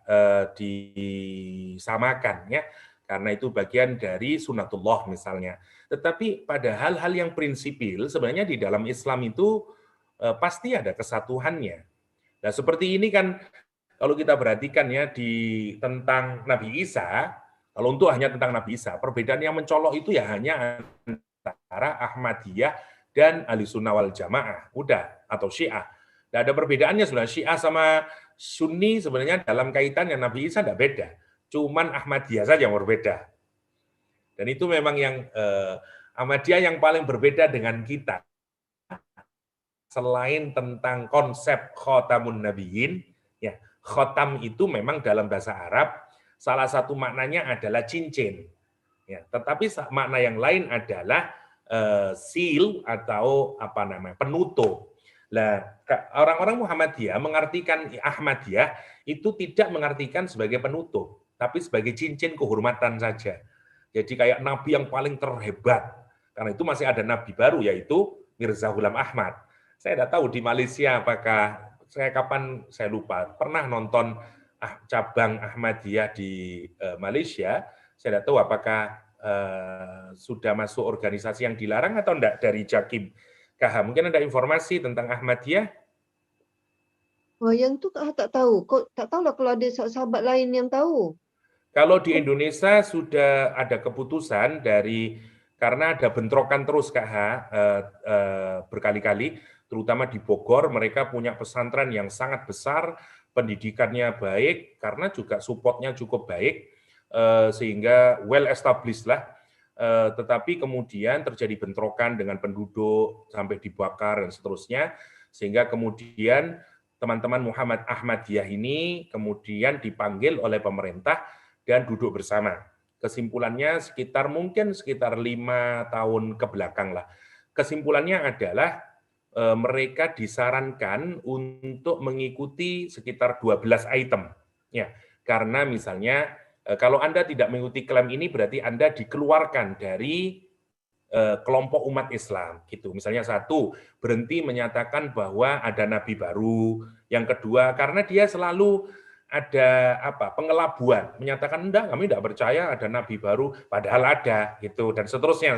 disamakan ya. Karena itu bagian dari sunatullah misalnya. Tetapi pada hal-hal yang prinsipil sebenarnya di dalam Islam itu pasti ada kesatuannya. Nah, seperti ini kan kalau kita perhatikan ya tentang Nabi Isa, kalau untuk hanya tentang Nabi Isa, perbedaan yang mencolok itu ya hanya antara Ahmadiyah dan Ahlussunnah wal Jamaah, udah, atau Syiah. Tidak ada perbedaannya sebenarnya. Syiah sama Sunni sebenarnya dalam kaitannya Nabi Isa tidak beda, cuman Ahmadiyah saja yang berbeda. Dan itu memang yang Ahmadiyah yang paling berbeda dengan kita. Selain tentang konsep khotamun nabiyyin, ya, khotam itu memang dalam bahasa Arab salah satu maknanya adalah cincin. Ya, tetapi makna yang lain adalah seal atau apa namanya penutup. Nah, orang-orang Muhammadiyah mengartikan Ahmadiyah itu tidak mengartikan sebagai penutup, tapi sebagai cincin kehormatan saja. Jadi kayak nabi yang paling terhebat. Karena itu masih ada nabi baru yaitu Mirza Ghulam Ahmad. Saya tidak tahu di Malaysia apakah saya lupa pernah nonton cabang Ahmadiyah di Malaysia. Saya tidak tahu apakah sudah masuk organisasi yang dilarang atau enggak dari Jakim KH. Mungkin ada informasi tentang Ahmadiyah? Oh, yang tu KH tak tahu. Kok tak tahulah kalau ada sahabat lain yang tahu. Kalau di Indonesia sudah ada keputusan karena ada bentrokan terus KH berkali-kali, terutama di Bogor, mereka punya pesantren yang sangat besar, pendidikannya baik, karena juga supportnya cukup baik, sehingga well established lah. Tetapi kemudian terjadi bentrokan dengan penduduk, sampai dibakar dan seterusnya, sehingga kemudian teman-teman Muhammad Ahmadiyah ini kemudian dipanggil oleh pemerintah dan duduk bersama. Kesimpulannya mungkin sekitar 5 tahun ke belakang lah. Kesimpulannya adalah mereka disarankan untuk mengikuti sekitar 12 item. Ya, karena misalnya kalau Anda tidak mengikuti klaim ini berarti Anda dikeluarkan dari kelompok umat Islam gitu. Misalnya satu, berhenti menyatakan bahwa ada nabi baru. Yang kedua, karena dia selalu ada pengelabuan, menyatakan enggak, kami tidak percaya ada nabi baru, padahal ada gitu, dan seterusnya.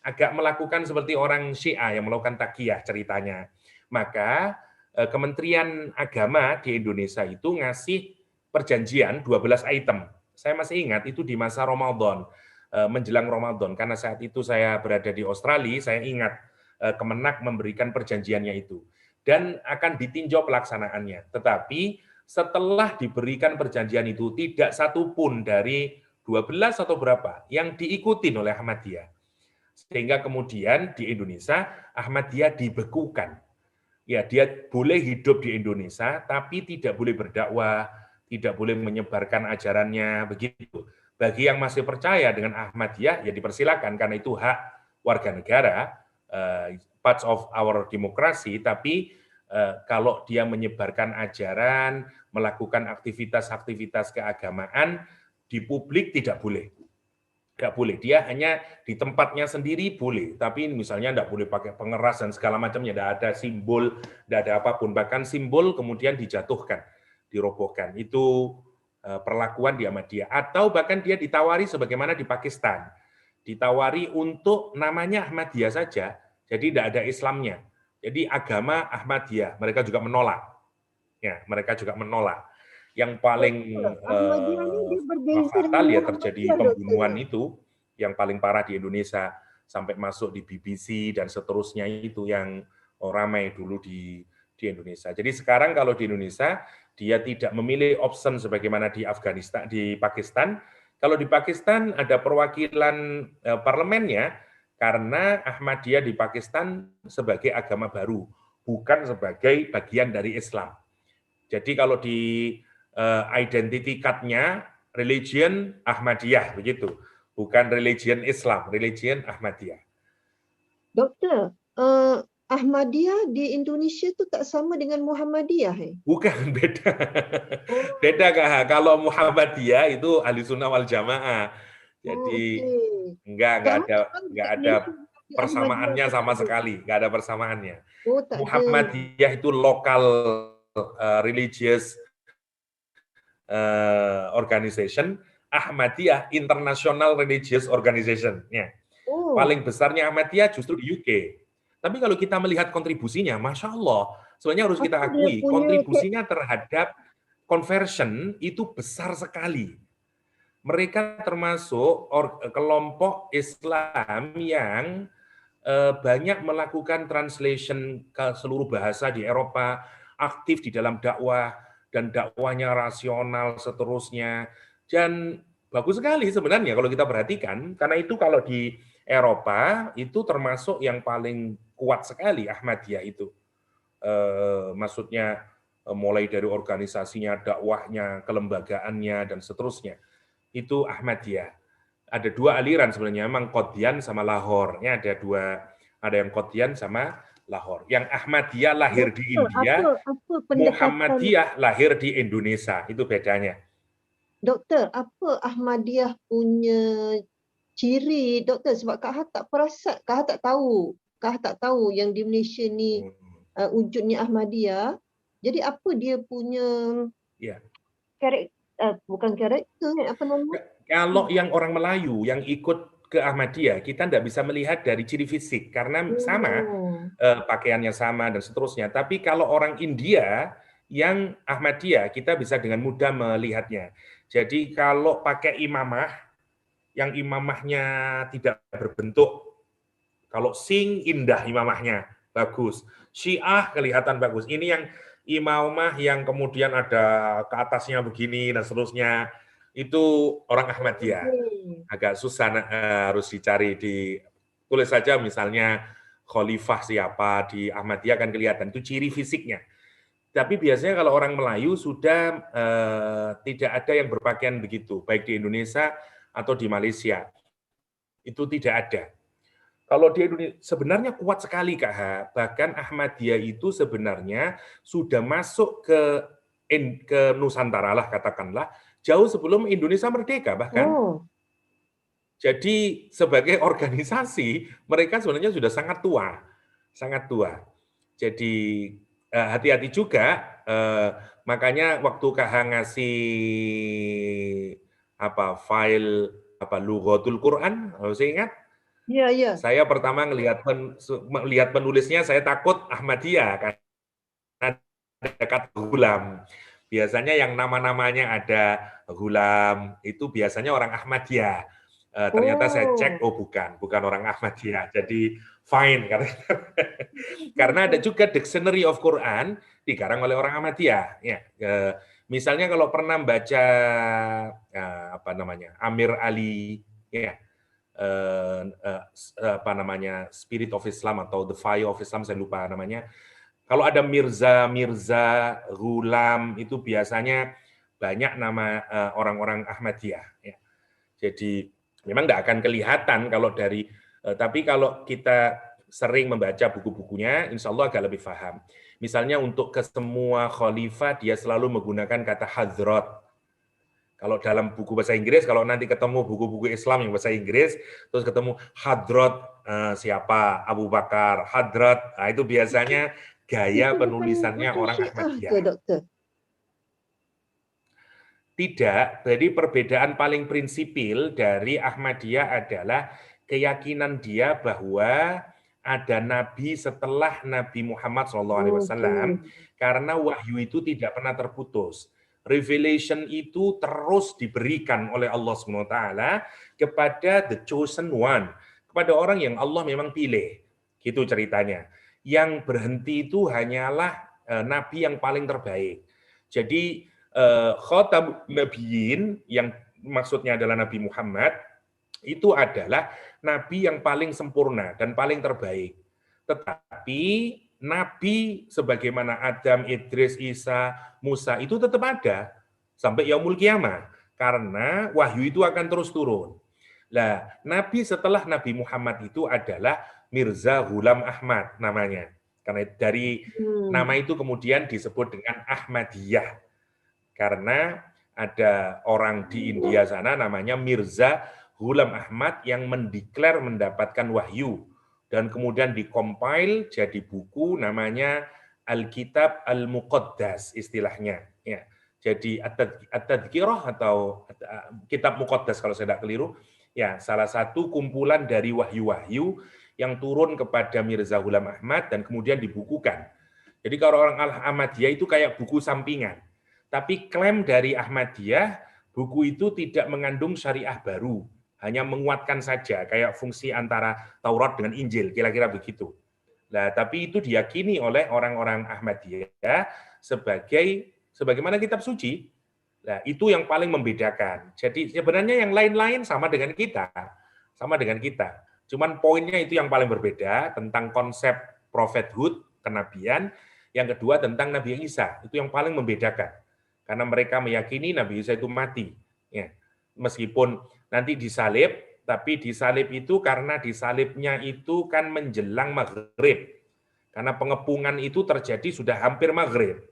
Agak melakukan seperti orang Syiah yang melakukan takyah ceritanya. Maka Kementerian Agama di Indonesia itu ngasih perjanjian 12 item. Saya masih ingat itu di masa Ramadan, menjelang Ramadan, karena saat itu saya berada di Australia, saya ingat Kemenak memberikan perjanjiannya itu. Dan akan ditinjau pelaksanaannya. Tetapi setelah diberikan perjanjian itu, tidak satu pun dari 12 atau berapa yang diikuti oleh Ahmadiyah. Sehingga kemudian di Indonesia Ahmadiyah dibekukan. Ya, dia boleh hidup di Indonesia tapi tidak boleh berdakwah, tidak boleh menyebarkan ajarannya, begitu. Bagi yang masih percaya dengan Ahmadiyah ya dipersilakan karena itu hak warga negara, parts of our democracy, tapi kalau dia menyebarkan ajaran, melakukan aktivitas-aktivitas keagamaan di publik tidak boleh. Nggak boleh, dia hanya di tempatnya sendiri boleh, tapi misalnya nggak boleh pakai pengeras dan segala macamnya, nggak ada simbol, nggak ada apapun, bahkan simbol kemudian dijatuhkan, dirobohkan. Itu perlakuan di Ahmadiyah. Atau bahkan dia ditawari sebagaimana di Pakistan, ditawari untuk namanya Ahmadiyah saja, jadi tidak ada Islamnya. Jadi agama Ahmadiyah, mereka juga menolak. Ya, mereka juga menolak. Yang paling fatal ya terjadi pembunuhan itu, yang paling parah di Indonesia sampai masuk di BBC dan seterusnya, itu yang ramai dulu di Indonesia. Jadi sekarang kalau di Indonesia dia tidak memilih option sebagaimana di Afghanistan, di Pakistan. Kalau di Pakistan ada perwakilan parlemennya karena Ahmadiyah di Pakistan sebagai agama baru, bukan sebagai bagian dari Islam. Jadi kalau di identity card-nya religion Ahmadiyah begitu. bukan religion Islam, religion Ahmadiyah. Doktor, Ahmadiyah di Indonesia tu tak sama dengan Muhammadiyah Bukan, beda. Oh. Beda Kak. Kalau Muhammadiyah itu ahli sunnah wal jamaah. Jadi enggak ada persamaannya sama sekali, enggak ada persamaannya. Oh, tak Muhammadiyah itu lokal religious organization, Ahmadiyah International Religious Organization. Paling besarnya Ahmadiyah justru di UK. Tapi kalau kita melihat kontribusinya, Masya Allah, sebenarnya harus kita akui, kontribusinya terhadap conversion itu besar sekali. Mereka termasuk kelompok Islam yang banyak melakukan translation ke seluruh bahasa di Eropa, aktif di dalam dakwah, dan dakwahnya rasional seterusnya. Dan bagus sekali sebenarnya kalau kita perhatikan, karena itu kalau di Eropa itu termasuk yang paling kuat sekali Ahmadiyah itu. Maksudnya mulai dari organisasinya, dakwahnya, kelembagaannya, dan seterusnya. Itu Ahmadiyah. Ada dua aliran sebenarnya, memang Qadian sama Lahore. Ada yang Qadian sama Lahore. Yang Ahmadiyah lahir di India, Muhammadiyah lahir di Indonesia. Itu bedanya. Doktor, apa Ahmadiyah punya ciri, doktor? Sebab Kak tak perasan, Kak tak tahu yang di Malaysia ni wujudnya Ahmadiyah. Jadi apa dia punya bukan karakter, apa namanya? Kalau yang orang Melayu yang ikut ke Ahmadiyah, kita tidak bisa melihat dari ciri fisik karena sama, pakaiannya sama dan seterusnya. Tapi kalau orang India yang Ahmadiyah, kita bisa dengan mudah melihatnya. Jadi kalau pakai imamah, yang imamahnya tidak berbentuk, kalau Sing indah imamahnya, bagus. Syiah kelihatan bagus. Ini yang imamah yang kemudian ada ke atasnya begini dan seterusnya, itu orang Ahmadiyah. Agak susah, harus dicari, tulis saja misalnya khalifah siapa di Ahmadiyah kan kelihatan, itu ciri fisiknya. Tapi biasanya kalau orang Melayu sudah tidak ada yang berpakaian begitu, baik di Indonesia atau di Malaysia. Itu tidak ada. Kalau di Indonesia sebenarnya kuat sekali Kak Ha. Bahkan Ahmadiyah itu sebenarnya sudah masuk ke Nusantara lah katakanlah, jauh sebelum Indonesia merdeka bahkan. Jadi sebagai organisasi mereka sebenarnya sudah sangat tua. Jadi hati-hati juga, makanya waktu KH ngasih file Lughatul Quran, saya ingat. Iya. Saya pertama melihat penulisnya, saya takut Ahmadiyah kan ada kata gulam. Biasanya yang nama-namanya ada gulam itu biasanya orang Ahmadiyah. Ternyata saya cek, bukan orang Ahmadiyah. Jadi fine karena ada juga Dictionary of Quran dikarang oleh orang Ahmadiyah. Misalnya kalau pernah baca Amir Ali, Spirit of Islam atau The Fire of Islam, saya lupa namanya. Kalau ada Mirza, Ghulam, itu biasanya banyak nama orang-orang Ahmadiyah. Jadi memang tidak akan kelihatan kalau dari, tapi kalau kita sering membaca buku-bukunya, insya Allah agak lebih paham. Misalnya untuk ke semua khalifah, dia selalu menggunakan kata Hadrat. Kalau dalam buku bahasa Inggris, kalau nanti ketemu buku-buku Islam yang bahasa Inggris, terus ketemu Hadrat siapa, Abu Bakar, Hadrat, itu biasanya gaya penulisannya orang Ahmadiyah. Tidak, jadi perbedaan paling prinsipil dari Ahmadiyah adalah keyakinan dia bahwa ada nabi setelah Nabi Muhammad SAW, karena wahyu itu tidak pernah terputus. Revelation itu terus diberikan oleh Allah SWT kepada the chosen one, kepada orang yang Allah memang pilih. Gitu ceritanya. Yang berhenti itu hanyalah nabi yang paling terbaik. Jadi Khatam Nabiyyin yang maksudnya adalah Nabi Muhammad itu adalah nabi yang paling sempurna dan paling terbaik. Tetapi nabi sebagaimana Adam, Idris, Isa, Musa itu tetap ada sampai yaumul qiyamah karena wahyu itu akan terus turun. Nah, Nabi setelah Nabi Muhammad itu adalah Mirza Ghulam Ahmad namanya. Karena dari nama itu kemudian disebut dengan Ahmadiyah. Karena ada orang di India sana namanya Mirza Ghulam Ahmad yang mendeklar mendapatkan wahyu. Dan kemudian dikompil jadi buku namanya Alkitab Al-Muqaddas istilahnya. Ya. Jadi At-Tadhkirah atau Kitab Muqaddas kalau saya tidak keliru. Ya, salah satu kumpulan dari wahyu-wahyu yang turun kepada Mirza Ghulam Ahmad dan kemudian dibukukan. Jadi kalau orang Ahmadiyah itu kayak buku sampingan. Tapi klaim dari Ahmadiyah, buku itu tidak mengandung syariah baru, hanya menguatkan saja, kayak fungsi antara Taurat dengan Injil, kira-kira begitu. Nah, tapi itu diyakini oleh orang-orang Ahmadiyah sebagaimana kitab suci. Nah, itu yang paling membedakan. Jadi sebenarnya yang lain-lain sama dengan kita. Cuman poinnya itu yang paling berbeda tentang konsep prophethood, kenabian. Yang kedua tentang Nabi Isa, itu yang paling membedakan. Karena mereka meyakini Nabi Isa itu mati. Ya. Meskipun nanti disalib, tapi disalib itu karena disalibnya itu kan menjelang maghrib. Karena pengepungan itu terjadi sudah hampir maghrib.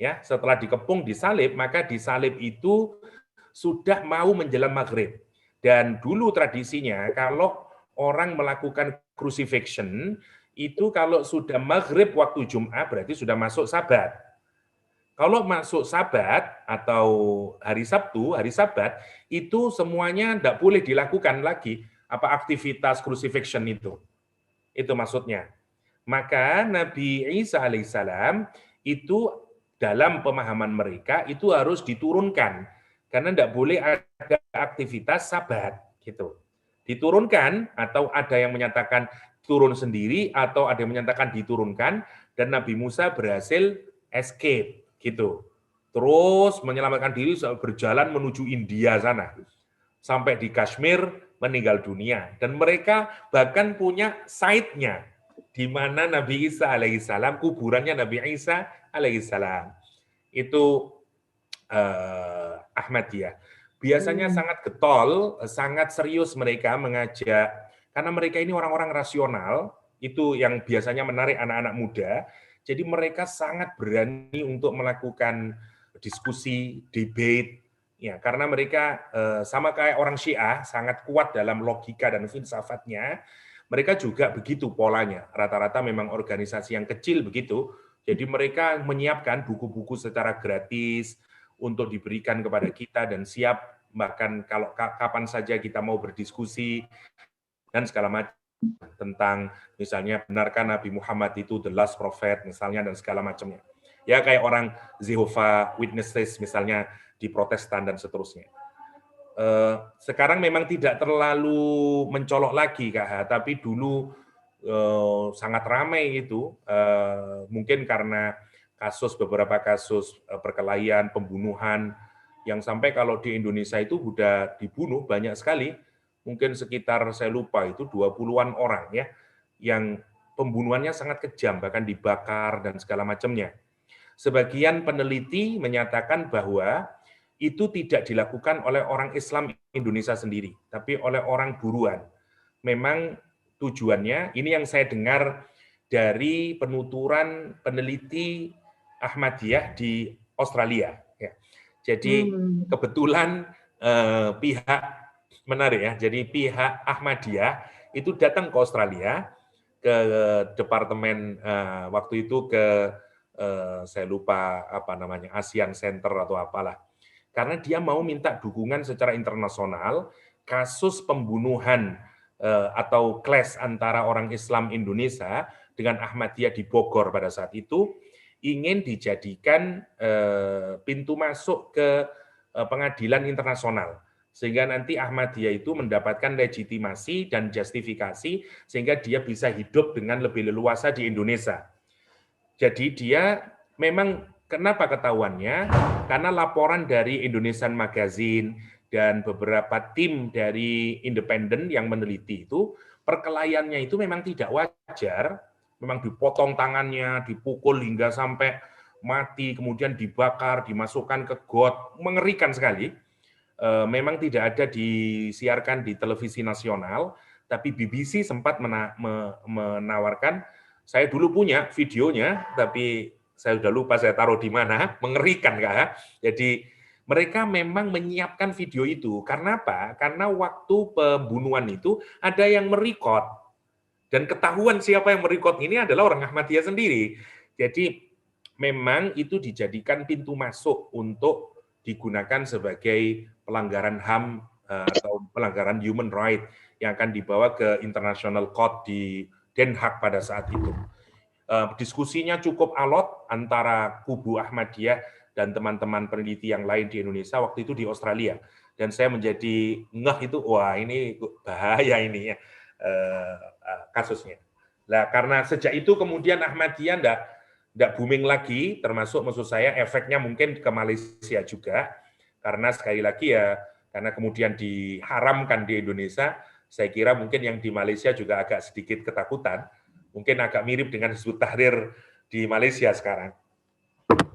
Ya, setelah dikepung disalib, maka disalib itu sudah mau menjelang maghrib. Dan dulu tradisinya kalau orang melakukan crucifixion itu kalau sudah maghrib waktu Jumat berarti sudah masuk Sabat. Kalau masuk Sabat atau hari Sabtu, hari Sabat itu semuanya tidak boleh dilakukan lagi apa aktivitas crucifixion itu. Itu maksudnya. Maka Nabi Isa alaihissalam itu dalam pemahaman mereka itu harus diturunkan karena tidak boleh ada aktivitas Sabat gitu. Diturunkan atau ada yang menyatakan turun sendiri atau ada yang menyatakan diturunkan dan Nabi Musa berhasil escape gitu. Terus menyelamatkan diri berjalan menuju India sana. Sampai di Kashmir meninggal dunia dan mereka bahkan punya site-nya di mana Nabi Isa alaihissalam, kuburannya Nabi Isa alaihissalam. Itu Ahmadiyah. Biasanya sangat getol, sangat serius mereka mengajak, karena mereka ini orang-orang rasional, itu yang biasanya menarik anak-anak muda, jadi mereka sangat berani untuk melakukan diskusi, debate, ya, karena mereka sama kayak orang Syiah, sangat kuat dalam logika dan filsafatnya, mereka juga begitu polanya, rata-rata memang organisasi yang kecil begitu, jadi mereka menyiapkan buku-buku secara gratis untuk diberikan kepada kita dan siap bahkan kalau kapan saja kita mau berdiskusi dan segala macam tentang misalnya benarkah Nabi Muhammad itu the last prophet misalnya dan segala macamnya. Ya kayak orang Jehovah Witnesses misalnya di Protestan dan seterusnya. Sekarang memang tidak terlalu mencolok lagi Kak, tapi dulu sangat ramai itu mungkin karena beberapa kasus perkelahian, pembunuhan yang sampai kalau di Indonesia itu sudah dibunuh banyak sekali, mungkin sekitar saya lupa itu 20-an orang ya, yang pembunuhannya sangat kejam, bahkan dibakar dan segala macamnya. Sebagian peneliti menyatakan bahwa itu tidak dilakukan oleh orang Islam Indonesia sendiri, tapi oleh orang buruan. Memang tujuannya, ini yang saya dengar dari penuturan peneliti Ahmadiyah di Australia. Ya. Jadi kebetulan pihak menarik ya. Jadi pihak Ahmadiyah itu datang ke Australia ke departemen waktu itu ke saya lupa apa namanya ASEAN Center atau apalah. Karena dia mau minta dukungan secara internasional kasus pembunuhan atau clash antara orang Islam Indonesia dengan Ahmadiyah di Bogor pada saat itu ingin dijadikan pintu masuk ke pengadilan internasional. Sehingga nanti Ahmadiyah itu mendapatkan legitimasi dan justifikasi sehingga dia bisa hidup dengan lebih leluasa di Indonesia. Jadi dia memang kenapa ketahuannya? Karena laporan dari Indonesian Magazine dan beberapa tim dari independen yang meneliti itu, perkelahiannya itu memang tidak wajar, memang dipotong tangannya, dipukul hingga sampai mati, kemudian dibakar, dimasukkan ke got, mengerikan sekali. memang tidak ada disiarkan di televisi nasional, tapi BBC sempat menawarkan. Saya dulu punya videonya, tapi saya sudah lupa saya taruh di mana. Mengerikan, Kak. Jadi mereka memang menyiapkan video itu. Karena apa? Karena waktu pembunuhan itu ada yang merekod. Dan ketahuan siapa yang merekod ini adalah orang Ahmadiyah sendiri. Jadi memang itu dijadikan pintu masuk untuk digunakan sebagai pelanggaran HAM atau pelanggaran human right yang akan dibawa ke International Court di Den Haag pada saat itu. Diskusinya cukup alot antara kubu Ahmadiyah dan teman-teman peneliti yang lain di Indonesia, waktu itu di Australia. Dan saya menjadi ngeh itu, wah ini bahaya ini ya kasusnya. Nah, karena sejak itu kemudian Ahmadiyah enggak booming lagi, termasuk maksud saya efeknya mungkin ke Malaysia juga, karena sekali lagi ya, karena kemudian diharamkan di Indonesia, saya kira mungkin yang di Malaysia juga agak sedikit ketakutan, mungkin agak mirip dengan Hizbut Tahrir di Malaysia sekarang.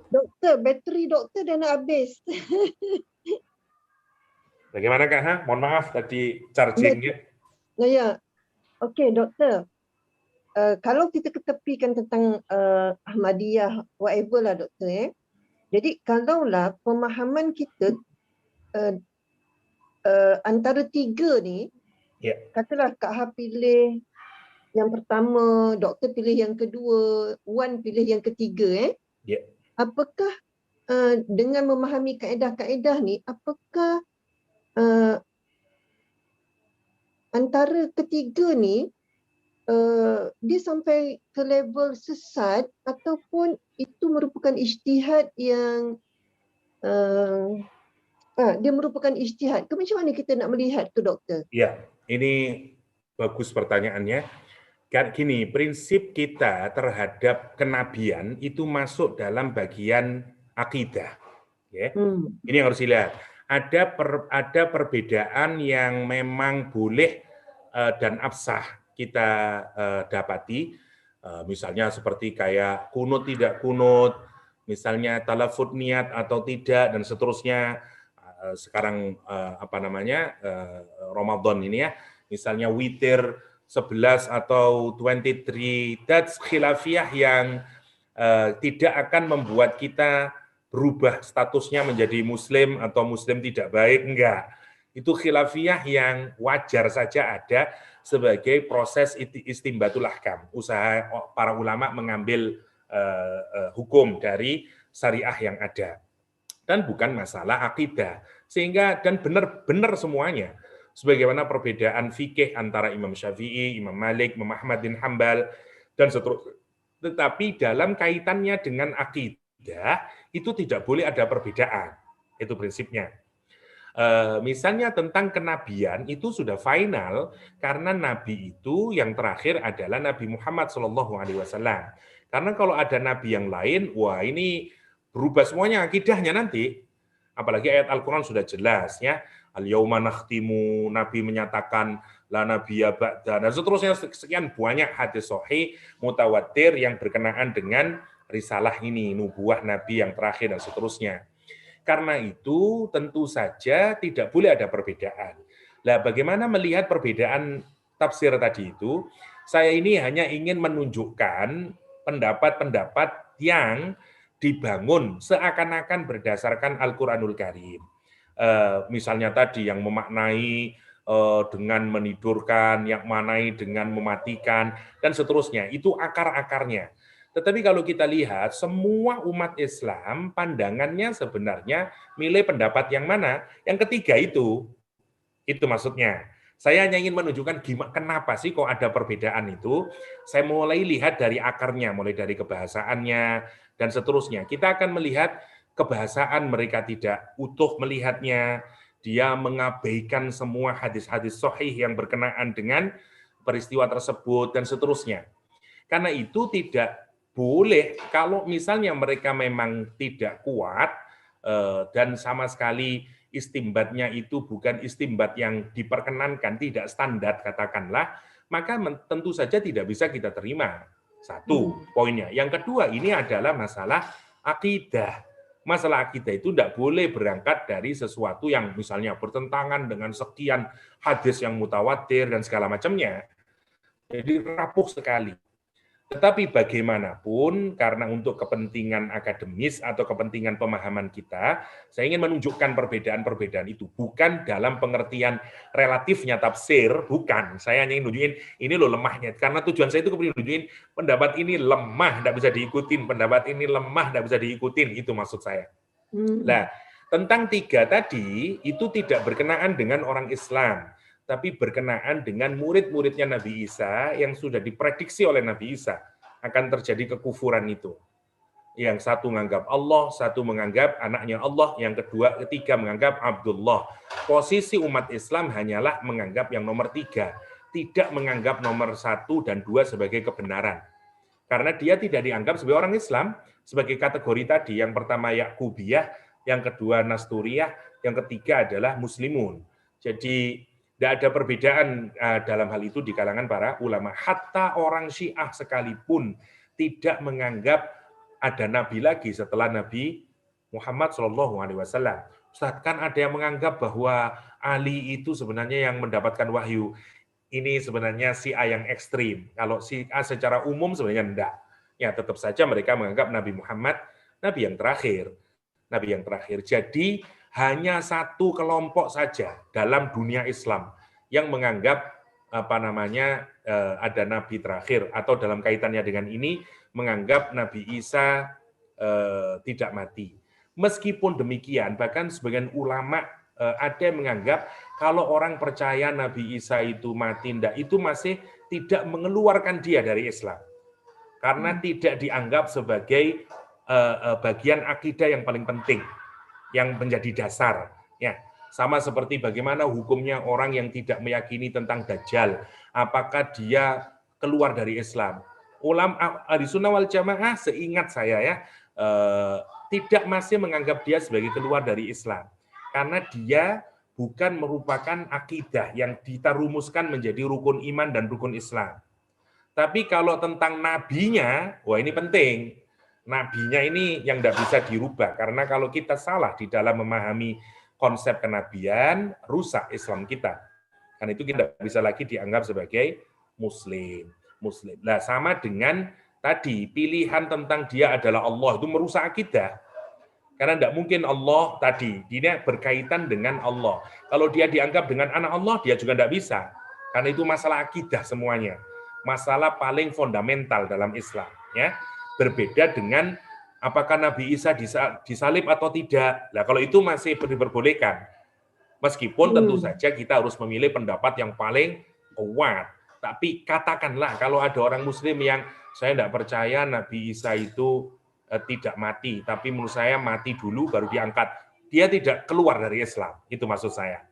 Doktor, bateri doktor dah nak habis. Bagaimana Kak? Ha? Mohon maaf tadi chargingnya. Ya, okey doktor. Kalau kita ketepikan tentang Ahmadiyah, whatever lah doktor. Jadi kalaulah pemahaman kita antara tiga ni, katalah Kak Ha pilih yang pertama, doktor pilih yang kedua, Wan pilih yang ketiga. Apakah dengan memahami kaedah-kaedah ni, apakah antara ketiga ni dia sampai ke level sesat ataupun itu merupakan ijtihad yang dia merupakan ijtihad. Macam mana kita nak melihat tu doktor? Ya, ini bagus pertanyaannya. Gini, prinsip kita terhadap kenabian itu masuk dalam bagian akidah. Ya. Ini yang harus dilihat. Ada perbedaan yang memang boleh dan absah kita dapati, misalnya seperti kayak kunut tidak kunut, misalnya talafut niat atau tidak, dan seterusnya. Sekarang Ramadan ini ya, misalnya witir 11 atau 23, that's khilafiyah yang tidak akan membuat kita berubah statusnya menjadi muslim atau muslim tidak baik, enggak. Itu khilafiyah yang wajar saja ada sebagai proses istimbatul ahkam, usaha para ulama mengambil hukum dari syariah yang ada. Dan bukan masalah akidah. Sehingga dan benar semuanya. Sebagaimana perbedaan fikih antara Imam Syafi'i, Imam Malik, Imam Ahmad bin Hambal, dan seterusnya. Tetapi dalam kaitannya dengan akidah, itu tidak boleh ada perbedaan. Itu prinsipnya. Misalnya tentang kenabian, itu sudah final, karena Nabi itu yang terakhir adalah Nabi Muhammad SAW. Karena kalau ada Nabi yang lain, wah ini berubah semuanya akidahnya nanti. Apalagi ayat Al-Quran sudah jelas ya. Al-yauma nakhtimu, Nabi menyatakan la nabiyya ba'da, dan seterusnya, sekian banyak hadis sahih mutawatir yang berkenaan dengan risalah ini, nubuah Nabi yang terakhir dan seterusnya. Karena itu tentu saja tidak boleh ada perbedaan. Nah, bagaimana melihat perbedaan tafsir tadi itu? Saya ini hanya ingin menunjukkan pendapat-pendapat yang dibangun seakan-akan berdasarkan Al-Quranul Karim. Misalnya tadi yang memaknai dengan menidurkan, yang memaknai dengan mematikan, dan seterusnya. Itu akar-akarnya. Tetapi kalau kita lihat, semua umat Islam pandangannya sebenarnya milih pendapat yang mana? Yang ketiga itu maksudnya. Saya hanya ingin menunjukkan kenapa sih kok ada perbedaan itu. Saya mulai lihat dari akarnya, mulai dari kebahasaannya, dan seterusnya. Kita akan melihat kebahasaan mereka tidak utuh melihatnya, dia mengabaikan semua hadis-hadis sahih yang berkenaan dengan peristiwa tersebut, dan seterusnya. Karena itu tidak boleh, kalau misalnya mereka memang tidak kuat, dan sama sekali istimbatnya itu bukan istimbat yang diperkenankan, tidak standar katakanlah, maka tentu saja tidak bisa kita terima. Satu poinnya. Yang kedua, ini adalah masalah akidah. Masalah akidah itu tidak boleh berangkat dari sesuatu yang misalnya bertentangan dengan sekian hadis yang mutawatir dan segala macamnya. Jadi rapuh sekali. Tetapi bagaimanapun, karena untuk kepentingan akademis atau kepentingan pemahaman kita, saya ingin menunjukkan perbedaan-perbedaan itu. Bukan dalam pengertian relatifnya tafsir, bukan. Saya hanya ingin nunjukin, ini loh lemahnya. Karena tujuan saya itu kemudian nunjukin, pendapat ini lemah, tidak bisa diikutin. Pendapat ini lemah, tidak bisa diikutin. Itu maksud saya. Nah, tentang 3 tadi, itu tidak berkenaan dengan orang Islam, tapi berkenaan dengan murid-muridnya Nabi Isa yang sudah diprediksi oleh Nabi Isa akan terjadi kekufuran itu. Yang satu menganggap Allah, satu menganggap anaknya Allah, yang kedua, ketiga menganggap Abdullah. Posisi umat Islam hanyalah menganggap yang nomor 3, tidak menganggap nomor 1 dan 2 sebagai kebenaran. Karena dia tidak dianggap sebagai orang Islam, sebagai kategori tadi, yang pertama Yakubiyah, yang kedua Nasturiyah, yang ketiga adalah Muslimun. Jadi tidak ada perbedaan dalam hal itu di kalangan para ulama. Hatta orang Syiah sekalipun tidak menganggap ada nabi lagi setelah Nabi Muhammad SAW. Ustaz, kan ada yang menganggap bahwa Ali itu sebenarnya yang mendapatkan wahyu. Ini sebenarnya Syiah yang ekstrim. Kalau Syiah secara umum sebenarnya enggak. Ya, tetap saja mereka menganggap Nabi Muhammad nabi yang terakhir. Nabi yang terakhir. Jadi hanya satu kelompok saja dalam dunia Islam yang menganggap ada nabi terakhir, atau dalam kaitannya dengan ini menganggap Nabi Isa tidak mati. Meskipun demikian, bahkan sebagian ulama ada yang menganggap kalau orang percaya Nabi Isa itu mati, itu masih tidak mengeluarkan dia dari Islam, karena tidak dianggap sebagai bagian akidah yang paling penting, yang menjadi dasar. Ya, sama seperti bagaimana hukumnya orang yang tidak meyakini tentang Dajjal, apakah dia keluar dari Islam? Ulama Ahlussunnah wal Jamaah, seingat saya ya, tidak masih menganggap dia sebagai keluar dari Islam, karena dia bukan merupakan akidah yang ditarumuskan menjadi rukun iman dan rukun Islam. Tapi kalau tentang nabinya, wah ini penting. Nabinya ini yang tidak bisa dirubah, karena kalau kita salah di dalam memahami konsep kenabian, rusak Islam kita. Karena itu kita bisa lagi dianggap sebagai Muslim. Nah, sama dengan tadi, pilihan tentang dia adalah Allah, itu merusak akidah. Karena tidak mungkin Allah tadi, dia berkaitan dengan Allah. Kalau dia dianggap dengan anak Allah, dia juga tidak bisa. Karena itu masalah akidah semuanya. Masalah paling fundamental dalam Islam. Ya. Berbeda dengan apakah Nabi Isa disalib atau tidak. Nah, kalau itu masih diperbolehkan. Meskipun tentu saja kita harus memilih pendapat yang paling kuat. Tapi katakanlah kalau ada orang Muslim yang saya tidak percaya Nabi Isa itu tidak mati, tapi menurut saya mati dulu baru diangkat. Dia tidak keluar dari Islam. Itu maksud saya.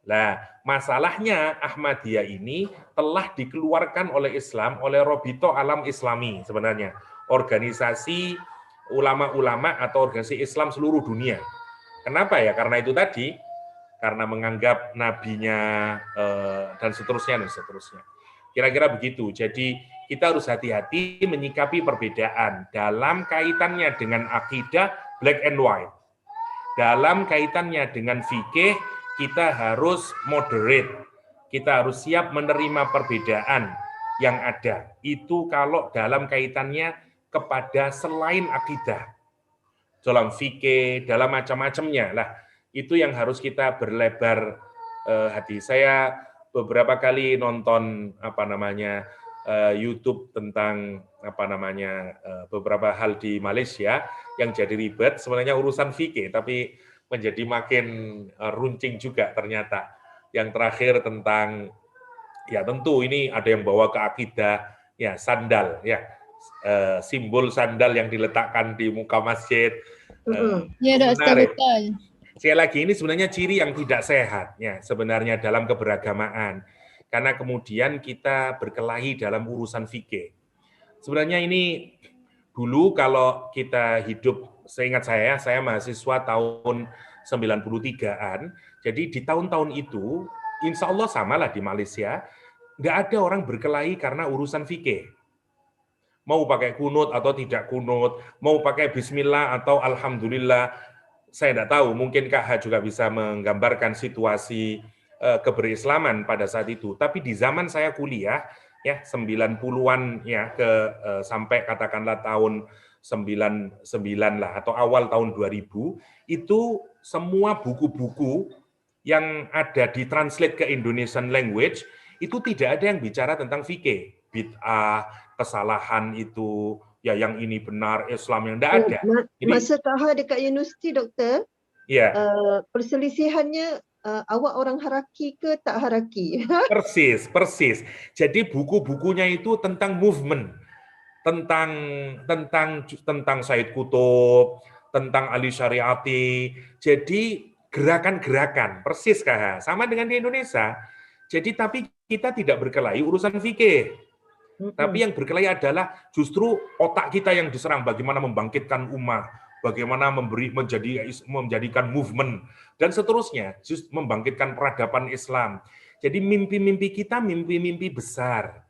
Nah, masalahnya Ahmadiyah ini telah dikeluarkan oleh Islam, oleh Robito Alam Islami sebenarnya. Organisasi ulama-ulama atau organisasi Islam seluruh dunia. Kenapa ya? Karena itu tadi, karena menganggap nabinya dan seterusnya dan seterusnya. Kira-kira begitu. Jadi kita harus hati-hati menyikapi perbedaan dalam kaitannya dengan akidah black and white. Dalam kaitannya dengan fikih kita harus moderate. Kita harus siap menerima perbedaan yang ada. Itu kalau dalam kaitannya kepada selain akidah, dalam fikih, dalam macam-macamnya lah, itu yang harus kita berlebar hati. Saya beberapa kali nonton YouTube tentang beberapa hal di Malaysia yang jadi ribet, sebenarnya urusan fikih, tapi menjadi makin runcing juga ternyata. Yang terakhir tentang, ya tentu ini ada yang bawa ke akidah, ya sandal, ya. Simbol sandal yang diletakkan di muka masjid. Ya, betul. Sekali lagi ini sebenarnya ciri yang tidak sehat ya sebenarnya dalam keberagamaan. Karena kemudian kita berkelahi dalam urusan fikih. Sebenarnya ini dulu kalau kita hidup, seingat saya mahasiswa tahun 93-an. Jadi di tahun-tahun itu insya Allah samalah di Malaysia, nggak ada orang berkelahi karena urusan fikih. mau pakai kunut atau tidak kunut, mau pakai bismillah atau alhamdulillah. Saya tidak tahu, mungkin Kak H juga bisa menggambarkan situasi keberislaman pada saat itu. Tapi di zaman saya kuliah, ya 90-an ya sampai katakanlah tahun 99 lah atau awal tahun 2000, itu semua buku-buku yang ada ditranslate ke Indonesian language itu tidak ada yang bicara tentang fikih, bid'ah, kesalahan itu, ya yang ini benar, Islam yang tidak ada. Jadi, masa Kak Ha dekat universiti, Doktor, ya. Perselisihannya awak orang haraki ke tak haraki? Persis. Jadi buku-bukunya itu tentang movement, tentang Said Qutb, tentang Ali Syariati. Jadi gerakan-gerakan, persis Kak, sama dengan di Indonesia. Jadi tapi kita tidak berkelahi urusan fikih. Tapi yang berkelahi adalah justru otak kita yang diserang, bagaimana membangkitkan umat, bagaimana menjadikan movement, dan seterusnya, justru membangkitkan peradaban Islam. Jadi mimpi-mimpi kita mimpi-mimpi besar.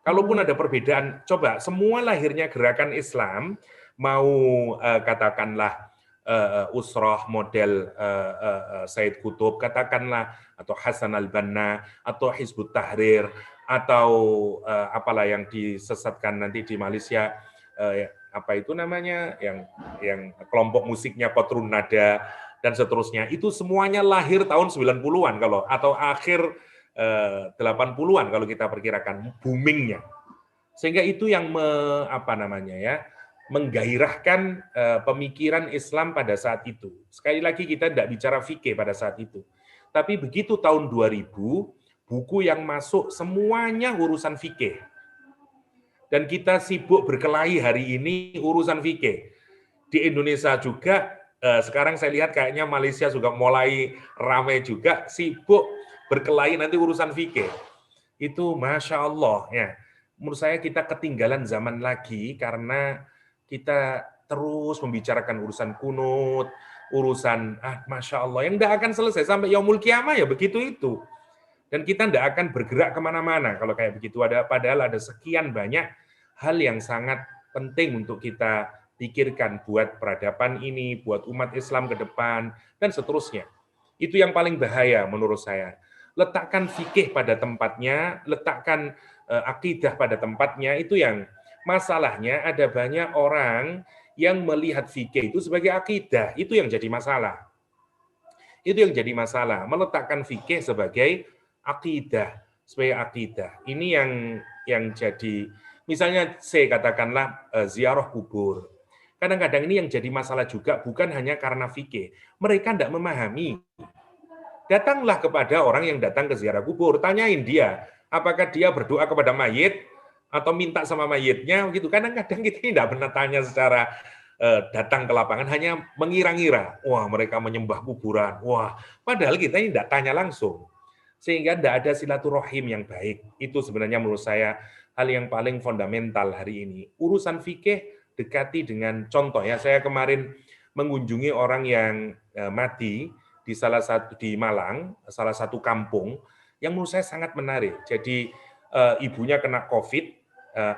Kalaupun ada perbedaan, coba semua lahirnya gerakan Islam, mau katakanlah Usrah model Said Qutb, katakanlah, atau Hasan al-Banna, atau Hizbut Tahrir, atau apalah yang disesatkan nanti di Malaysia, apa itu namanya, yang kelompok musiknya Qatrun Nada, dan seterusnya, itu semuanya lahir tahun 90-an atau akhir 80-an kalau kita perkirakan boomingnya. Sehingga itu yang menggairahkan pemikiran Islam pada saat itu. Sekali lagi kita tidak bicara fikih pada saat itu. Tapi begitu tahun 2000, buku yang masuk semuanya urusan fikih. Dan kita sibuk berkelahi hari ini urusan fikih. Di Indonesia juga, sekarang saya lihat kayaknya Malaysia juga mulai ramai juga, sibuk berkelahi nanti urusan fikih. Itu Masya Allah. Ya. Menurut saya kita ketinggalan zaman lagi karena kita terus membicarakan urusan kunut, urusan Masya Allah, yang tidak akan selesai sampai yaumul kiamah ya begitu itu. Dan kita tidak akan bergerak kemana-mana kalau kayak begitu. Padahal ada sekian banyak hal yang sangat penting untuk kita pikirkan buat peradaban ini, buat umat Islam ke depan, dan seterusnya. Itu yang paling bahaya menurut saya. Letakkan fikih pada tempatnya, letakkan akidah pada tempatnya, itu yang masalahnya ada banyak orang yang melihat fikih itu sebagai akidah, itu yang jadi masalah. Itu yang jadi masalah, meletakkan fikih sebagai akidah, sebagai akidah. Ini yang jadi, misalnya saya katakanlah ziarah kubur. Kadang-kadang ini yang jadi masalah juga bukan hanya karena fikih. Mereka tidak memahami. Datanglah kepada orang yang datang ke ziarah kubur, tanyain dia, apakah dia berdoa kepada mayit atau minta sama mayitnya gitu. Kadang-kadang kita tidak pernah tanya secara datang ke lapangan, hanya mengira-ngira, wah mereka menyembah kuburan, wah padahal kita ini tidak tanya langsung. Sehingga tidak ada silaturahim yang baik. Itu sebenarnya menurut saya hal yang paling fundamental hari ini. Urusan fikih dekati dengan contoh ya. Saya kemarin mengunjungi orang yang mati di Malang, salah satu kampung yang menurut saya sangat menarik. Jadi ibunya kena COVID,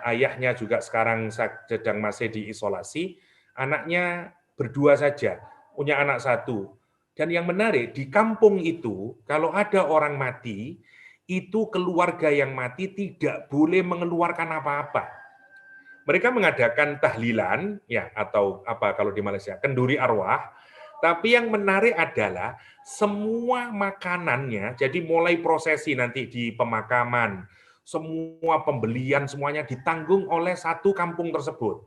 ayahnya juga sekarang sedang masih diisolasi, anaknya berdua saja, punya anak satu. Dan yang menarik, di kampung itu, kalau ada orang mati, itu keluarga yang mati tidak boleh mengeluarkan apa-apa. Mereka mengadakan tahlilan, ya atau apa kalau di Malaysia, kenduri arwah. Tapi yang menarik adalah semua makanannya, jadi mulai prosesi nanti di pemakaman, semua pembelian semuanya ditanggung oleh satu kampung tersebut.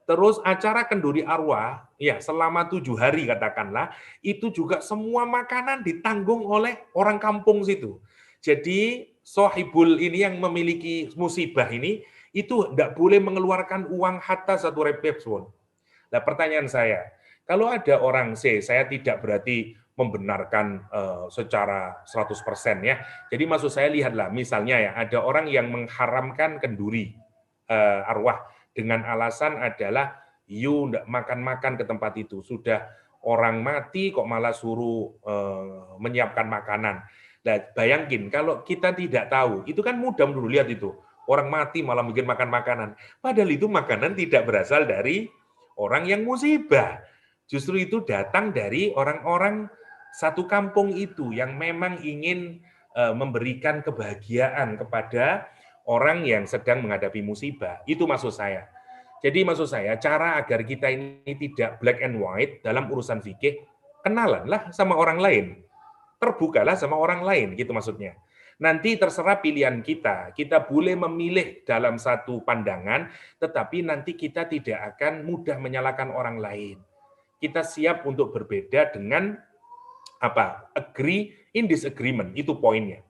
Terus acara kenduri arwah, ya selama 7 hari katakanlah, itu juga semua makanan ditanggung oleh orang kampung situ. Jadi sohibul ini yang memiliki musibah ini, itu tidak boleh mengeluarkan uang hatta 1 ringgit pun. Nah pertanyaan saya, kalau ada orang saya tidak berarti membenarkan secara 100% ya. Jadi maksud saya lihatlah, misalnya ya ada orang yang mengharamkan kenduri arwah dengan alasan adalah you tidak makan-makan ke tempat itu. Sudah orang mati kok malah suruh menyiapkan makanan. Nah, bayangin kalau kita tidak tahu, itu kan mudah dulu lihat itu. orang mati malah bikin makan makanan. Padahal itu makanan tidak berasal dari orang yang musibah. Justru itu datang dari orang-orang satu kampung itu yang memang ingin memberikan kebahagiaan kepada orang yang sedang menghadapi musibah. Itu maksud saya. Jadi maksud saya, cara agar kita ini tidak black and white dalam urusan fikih, kenalanlah sama orang lain. Terbukalah sama orang lain, gitu maksudnya. Nanti terserah pilihan kita. Kita boleh memilih dalam satu pandangan, tetapi nanti kita tidak akan mudah menyalahkan orang lain. Kita siap untuk berbeda dengan agree in disagreement, itu poinnya.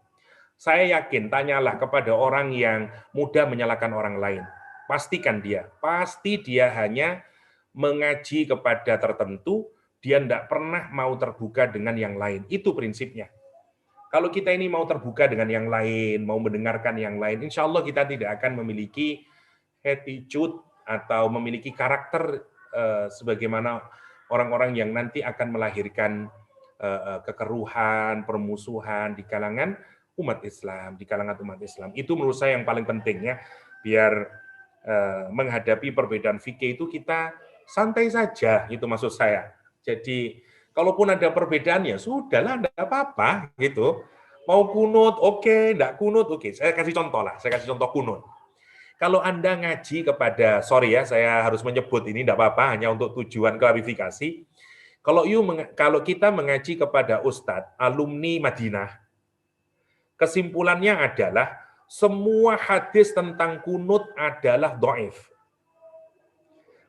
Saya yakin, tanyalah kepada orang yang mudah menyalahkan orang lain. Pastikan pasti dia hanya mengaji kepada tertentu, dia tidak pernah mau terbuka dengan yang lain. Itu prinsipnya. Kalau kita ini mau terbuka dengan yang lain, mau mendengarkan yang lain, insya Allah kita tidak akan memiliki attitude atau memiliki karakter sebagaimana orang-orang yang nanti akan melahirkan kekeruhan, permusuhan di kalangan umat Islam, Itu menurut saya yang paling penting ya, biar menghadapi perbedaan fikih itu kita santai saja, itu maksud saya. Jadi kalaupun ada perbedaan ya sudahlah, enggak apa-apa gitu. Mau kunut oke, enggak kunut oke. Saya kasih contoh kunut. Kalau Anda ngaji kepada, sorry ya saya harus menyebut ini enggak apa-apa, hanya untuk tujuan klarifikasi. Kalau kita mengaji kepada Ustadz alumni Madinah, kesimpulannya adalah semua hadis tentang kunut adalah dhaif.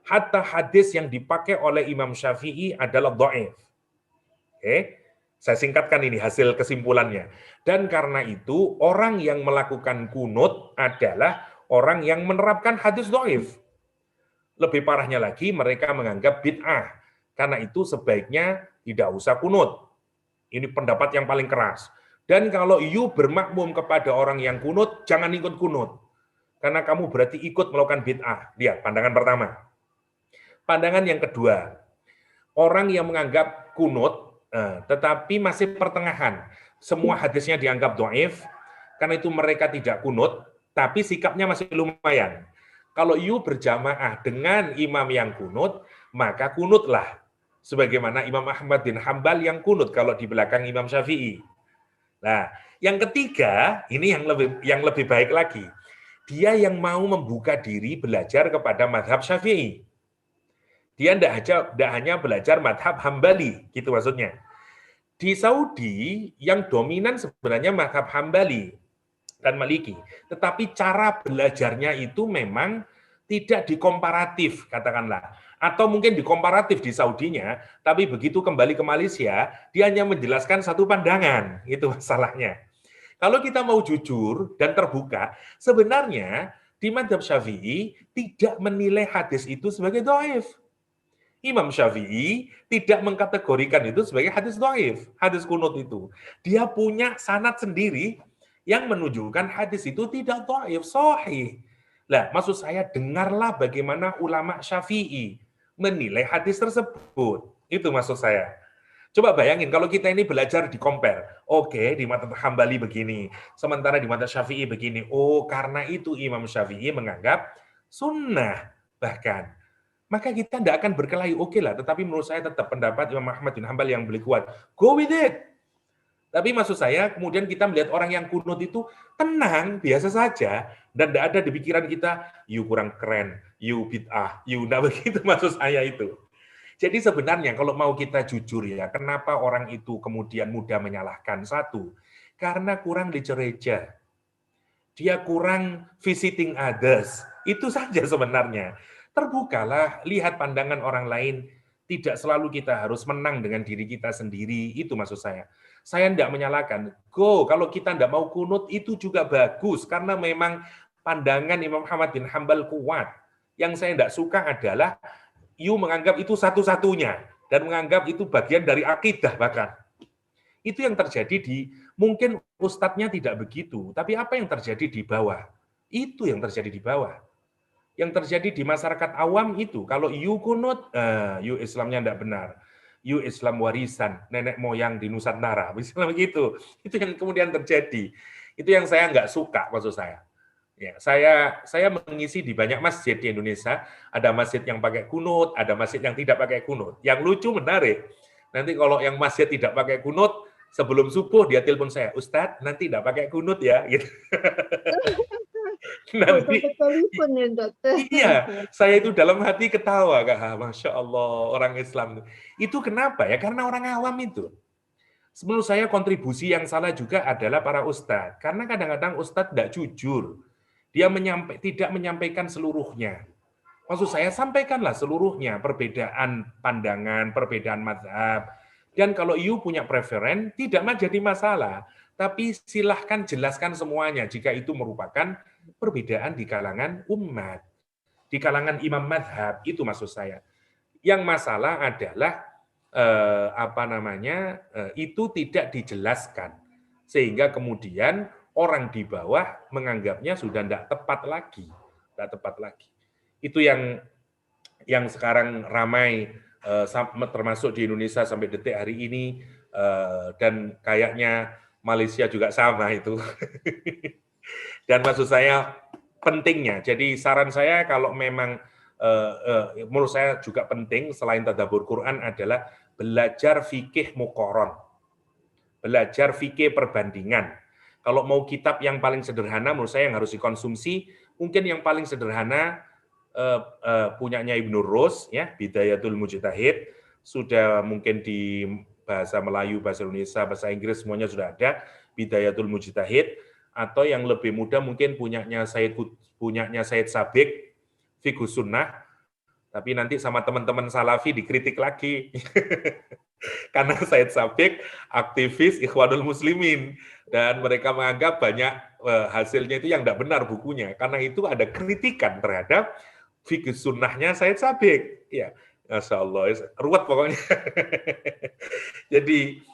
Hatta hadis yang dipakai oleh Imam Syafi'i adalah dhaif. Oke, saya singkatkan ini hasil kesimpulannya. Dan karena itu orang yang melakukan kunut adalah orang yang menerapkan hadis dhaif. Lebih parahnya lagi mereka menganggap bid'ah. Karena itu sebaiknya tidak usah kunut. Ini pendapat yang paling keras. Dan kalau you bermakmum kepada orang yang kunut, jangan ikut kunut. Karena kamu berarti ikut melakukan bid'ah. Lihat, pandangan pertama. Pandangan yang kedua, orang yang menganggap kunut, tetapi masih pertengahan. Semua hadisnya dianggap dhaif, karena itu mereka tidak kunut, tapi sikapnya masih lumayan. Kalau you berjamaah dengan imam yang kunut, maka kunutlah. Sebagaimana Imam Ahmad bin Hambal yang kunut kalau di belakang Imam Syafi'i. Nah, yang ketiga, ini yang lebih baik lagi. Dia yang mau membuka diri belajar kepada mazhab Syafi'i. Dia tidak hanya belajar mazhab Hambali, gitu maksudnya. Di Saudi, yang dominan sebenarnya mazhab Hambali dan Maliki. Tetapi cara belajarnya itu memang tidak dikomparatif, katakanlah. Atau mungkin dikomparatif di Saudinya, tapi begitu kembali ke Malaysia, dia hanya menjelaskan satu pandangan. Itu masalahnya. Kalau kita mau jujur dan terbuka, sebenarnya di mazhab Syafi'i tidak menilai hadis itu sebagai dhaif. Imam Syafi'i tidak mengkategorikan itu sebagai hadis dhaif, hadis kunut itu. Dia punya sanad sendiri yang menunjukkan hadis itu tidak dhaif, sahih. Nah, maksud saya dengarlah bagaimana ulama Syafi'i menilai hadis tersebut. Itu maksud saya. Coba bayangin kalau kita ini belajar di compare. Oke, di mazhab Hambali begini, sementara di mazhab Syafi'i begini. Oh, karena itu Imam Syafi'i menganggap sunnah bahkan. Maka kita tidak akan berkelahi. Oke lah, tetapi menurut saya tetap pendapat Imam Ahmad bin Hambal yang lebih kuat. Go with it. Tapi maksud saya, kemudian kita melihat orang yang kunut itu tenang, biasa saja, dan tidak ada di pikiran kita, you kurang keren, you bid'ah, you tidak begitu maksud saya itu. Jadi sebenarnya kalau mau kita jujur ya, kenapa orang itu kemudian mudah menyalahkan? Satu, karena kurang literature. Dia kurang visiting others. Itu saja sebenarnya. Terbukalah, lihat pandangan orang lain. Tidak selalu kita harus menang dengan diri kita sendiri. Itu maksud saya. Saya tidak menyalahkan. Go, kalau kita tidak mau kunut, itu juga bagus. Karena memang pandangan Imam Ahmad bin Hambal kuat. Yang saya tidak suka adalah you menganggap itu satu-satunya. Dan menganggap itu bagian dari akidah bahkan. Itu yang terjadi mungkin ustadznya tidak begitu. Tapi apa yang terjadi di bawah? Itu yang terjadi di bawah. Yang terjadi di masyarakat awam itu. Kalau you kunut, you Islamnya tidak benar. You Islam warisan, nenek moyang di Nusantara. Misalnya begitu. Itu yang kemudian terjadi. Itu yang saya nggak suka maksud saya. Ya, saya mengisi di banyak masjid di Indonesia. Ada masjid yang pakai kunut, ada masjid yang tidak pakai kunut. Yang lucu menarik. Nanti kalau yang masjid tidak pakai kunut, sebelum subuh dia telepon saya, Ustadz, nanti tidak pakai kunut ya. Gitu. Oh, Nanti sampai telefon ya doktor. iya, saya itu dalam hati ketawa, Kak. Masya Allah, orang Islam. Itu kenapa ya? Karena orang awam itu. Menurut saya kontribusi yang salah juga adalah para ustadz. Karena kadang-kadang ustadz tidak jujur. Dia tidak menyampaikan seluruhnya. Maksud saya, sampaikanlah seluruhnya, perbedaan pandangan, perbedaan mazhab. Dan kalau you punya preferen, tidak jadi masalah. Tapi silahkan jelaskan semuanya jika itu merupakan perbedaan di kalangan umat. Di kalangan imam mazhab, itu maksud saya. Yang masalah adalah itu tidak dijelaskan. Sehingga kemudian orang di bawah menganggapnya sudah tidak tepat lagi. Tidak tepat lagi. Itu yang sekarang ramai, termasuk di Indonesia sampai detik hari ini, dan kayaknya Malaysia juga sama itu. Dan maksud saya pentingnya, jadi saran saya kalau memang menurut saya juga penting selain tadabbur Quran adalah belajar fikih muqaran, belajar fikih perbandingan. Kalau mau kitab yang paling sederhana menurut saya yang harus dikonsumsi, mungkin yang paling sederhana punyanya Ibnu Rus, ya, Bidayatul Mujtahid, sudah mungkin di bahasa Melayu, bahasa Indonesia, bahasa Inggris semuanya sudah ada, Bidayatul Mujtahid, atau yang lebih mudah mungkin punyanya Said Sabiq, Fiqhus Sunnah, tapi nanti sama teman-teman Salafi dikritik lagi. Karena Said Sabiq aktivis Ikhwanul Muslimin, dan mereka menganggap banyak hasilnya itu yang tidak benar bukunya. Karena itu ada kritikan terhadap Fiqhus Sunnahnya Said Sabiq. Ya, Masya Allah, ruwet pokoknya. Jadi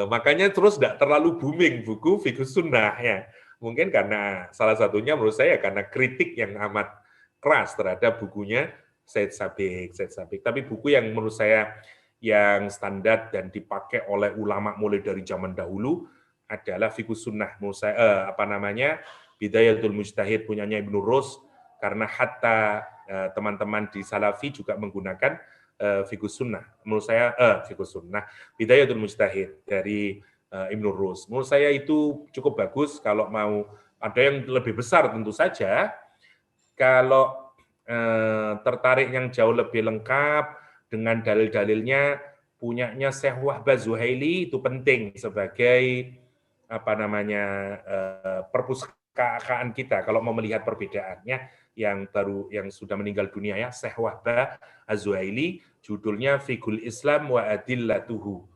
makanya terus tidak terlalu booming buku Fiqhus Sunnah, ya. Mungkin karena salah satunya menurut saya karena kritik yang amat keras terhadap bukunya Said Sabiq. Tapi buku yang menurut saya yang standar dan dipakai oleh ulama mulai dari zaman dahulu adalah Fiqhus Sunnah. Menurut saya Bidayatul Mujtahid punyanya Ibnu Rus, karena hatta teman-teman di Salafi juga menggunakan Fiqhus Sunnah. Menurut saya Fiqhus Sunnah, Bidayatul Mujtahid dari Ibnu Rus. Menurut saya itu cukup bagus. Kalau mau ada yang lebih besar tentu saja, kalau tertarik yang jauh lebih lengkap dengan dalil-dalilnya, punyanya Syekh Wahbah Zuhaili itu penting sebagai perpustakaan kita kalau mau melihat perbedaannya. Yang sudah meninggal dunia, ya, Syekh Wahbah Az-Zuhaili, judulnya Fiqhul Islam wa Adillatuhu.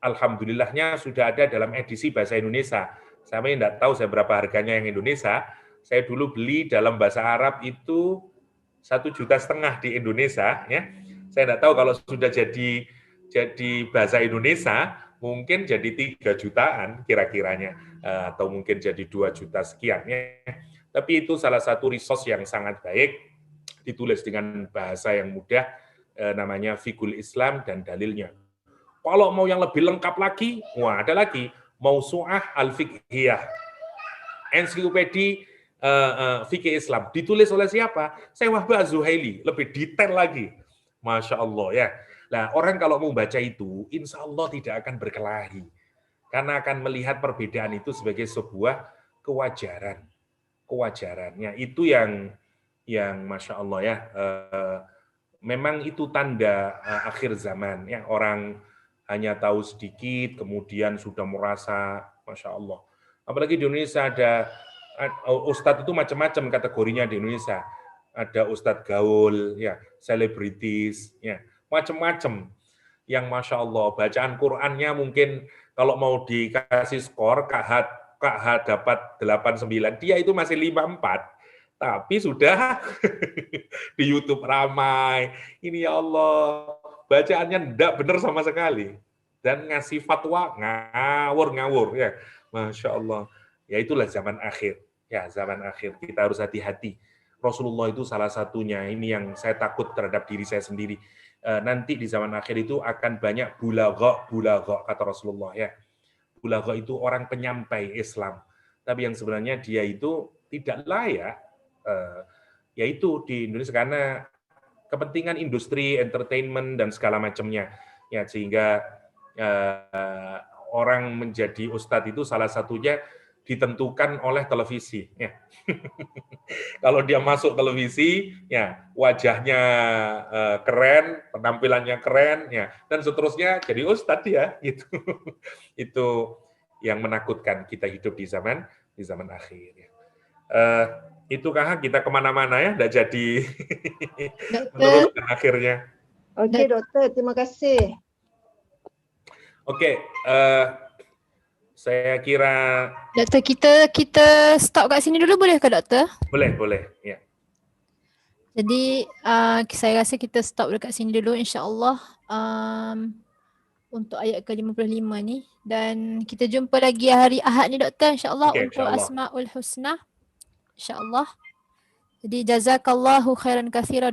Alhamdulillahnya sudah ada dalam edisi bahasa Indonesia. Saya tidak tahu saya berapa harganya yang Indonesia. Saya dulu beli dalam bahasa Arab itu 1,5 juta di Indonesia, ya. Saya tidak tahu kalau sudah jadi bahasa Indonesia mungkin jadi 3 jutaan kira-kiranya, atau mungkin jadi 2 juta sekian, ya. Tapi itu salah satu resource yang sangat baik, ditulis dengan bahasa yang mudah, namanya Fiqhul Islam dan dalilnya. Kalau mau yang lebih lengkap lagi, wah ada lagi, Mausu'ah Al-Fiqhiyah, ensiklopedi fikih Islam, ditulis oleh siapa? Syekh Wahbah Az-Zuhaili, lebih detail lagi. Masya Allah, ya. Nah, orang kalau mau baca itu, insya Allah tidak akan berkelahi. Karena akan melihat perbedaan itu sebagai sebuah kewajaran. Kewajarannya itu yang Masya Allah, ya. Memang itu tanda akhir zaman, ya. Orang hanya tahu sedikit, kemudian sudah merasa, Masya Allah. Apalagi di Indonesia ada ustadz itu macam-macam kategorinya di Indonesia. Ada ustadz gaul, ya, selebritis, ya, macam-macam. Yang Masya Allah, bacaan Qur'annya mungkin kalau mau dikasih skor, KH dapat 8,9, dia itu masih 5,4. Tapi sudah di YouTube ramai. Ini ya Allah, bacaannya enggak benar sama sekali. Dan ngasih fatwa ngawur-ngawur, ya. Masya Allah. Ya itulah zaman akhir. Ya, zaman akhir. Kita harus hati-hati. Rasulullah itu salah satunya. Ini yang saya takut terhadap diri saya sendiri. Nanti di zaman akhir itu akan banyak bulagha, kata Rasulullah, ya. Bulagha itu orang penyampai Islam. Tapi yang sebenarnya dia itu tidak layak, yaitu di Indonesia karena kepentingan industri, entertainment dan segala macamnya, ya sehingga orang menjadi ustadz itu salah satunya ditentukan oleh televisi. Ya. Kalau dia masuk televisi, ya wajahnya keren, penampilannya keren, ya dan seterusnya jadi ustadz ya, gitu. Itu yang menakutkan kita hidup di zaman akhir. Ya. Itu Kak, kita kemana-mana ya, tidak jadi meneruskan akhirnya. Okey doktor, terima kasih. Okey, saya kira Doktor, kita stop kat sini dulu boleh ke doktor? boleh ya. Jadi saya rasa kita stop dekat sini dulu insya-Allah untuk ayat ke-55 ni, dan kita jumpa lagi hari Ahad ni doktor insya-Allah untuk Asmaul Husna insya-Allah. Jadi jazakallahu khairan katsira.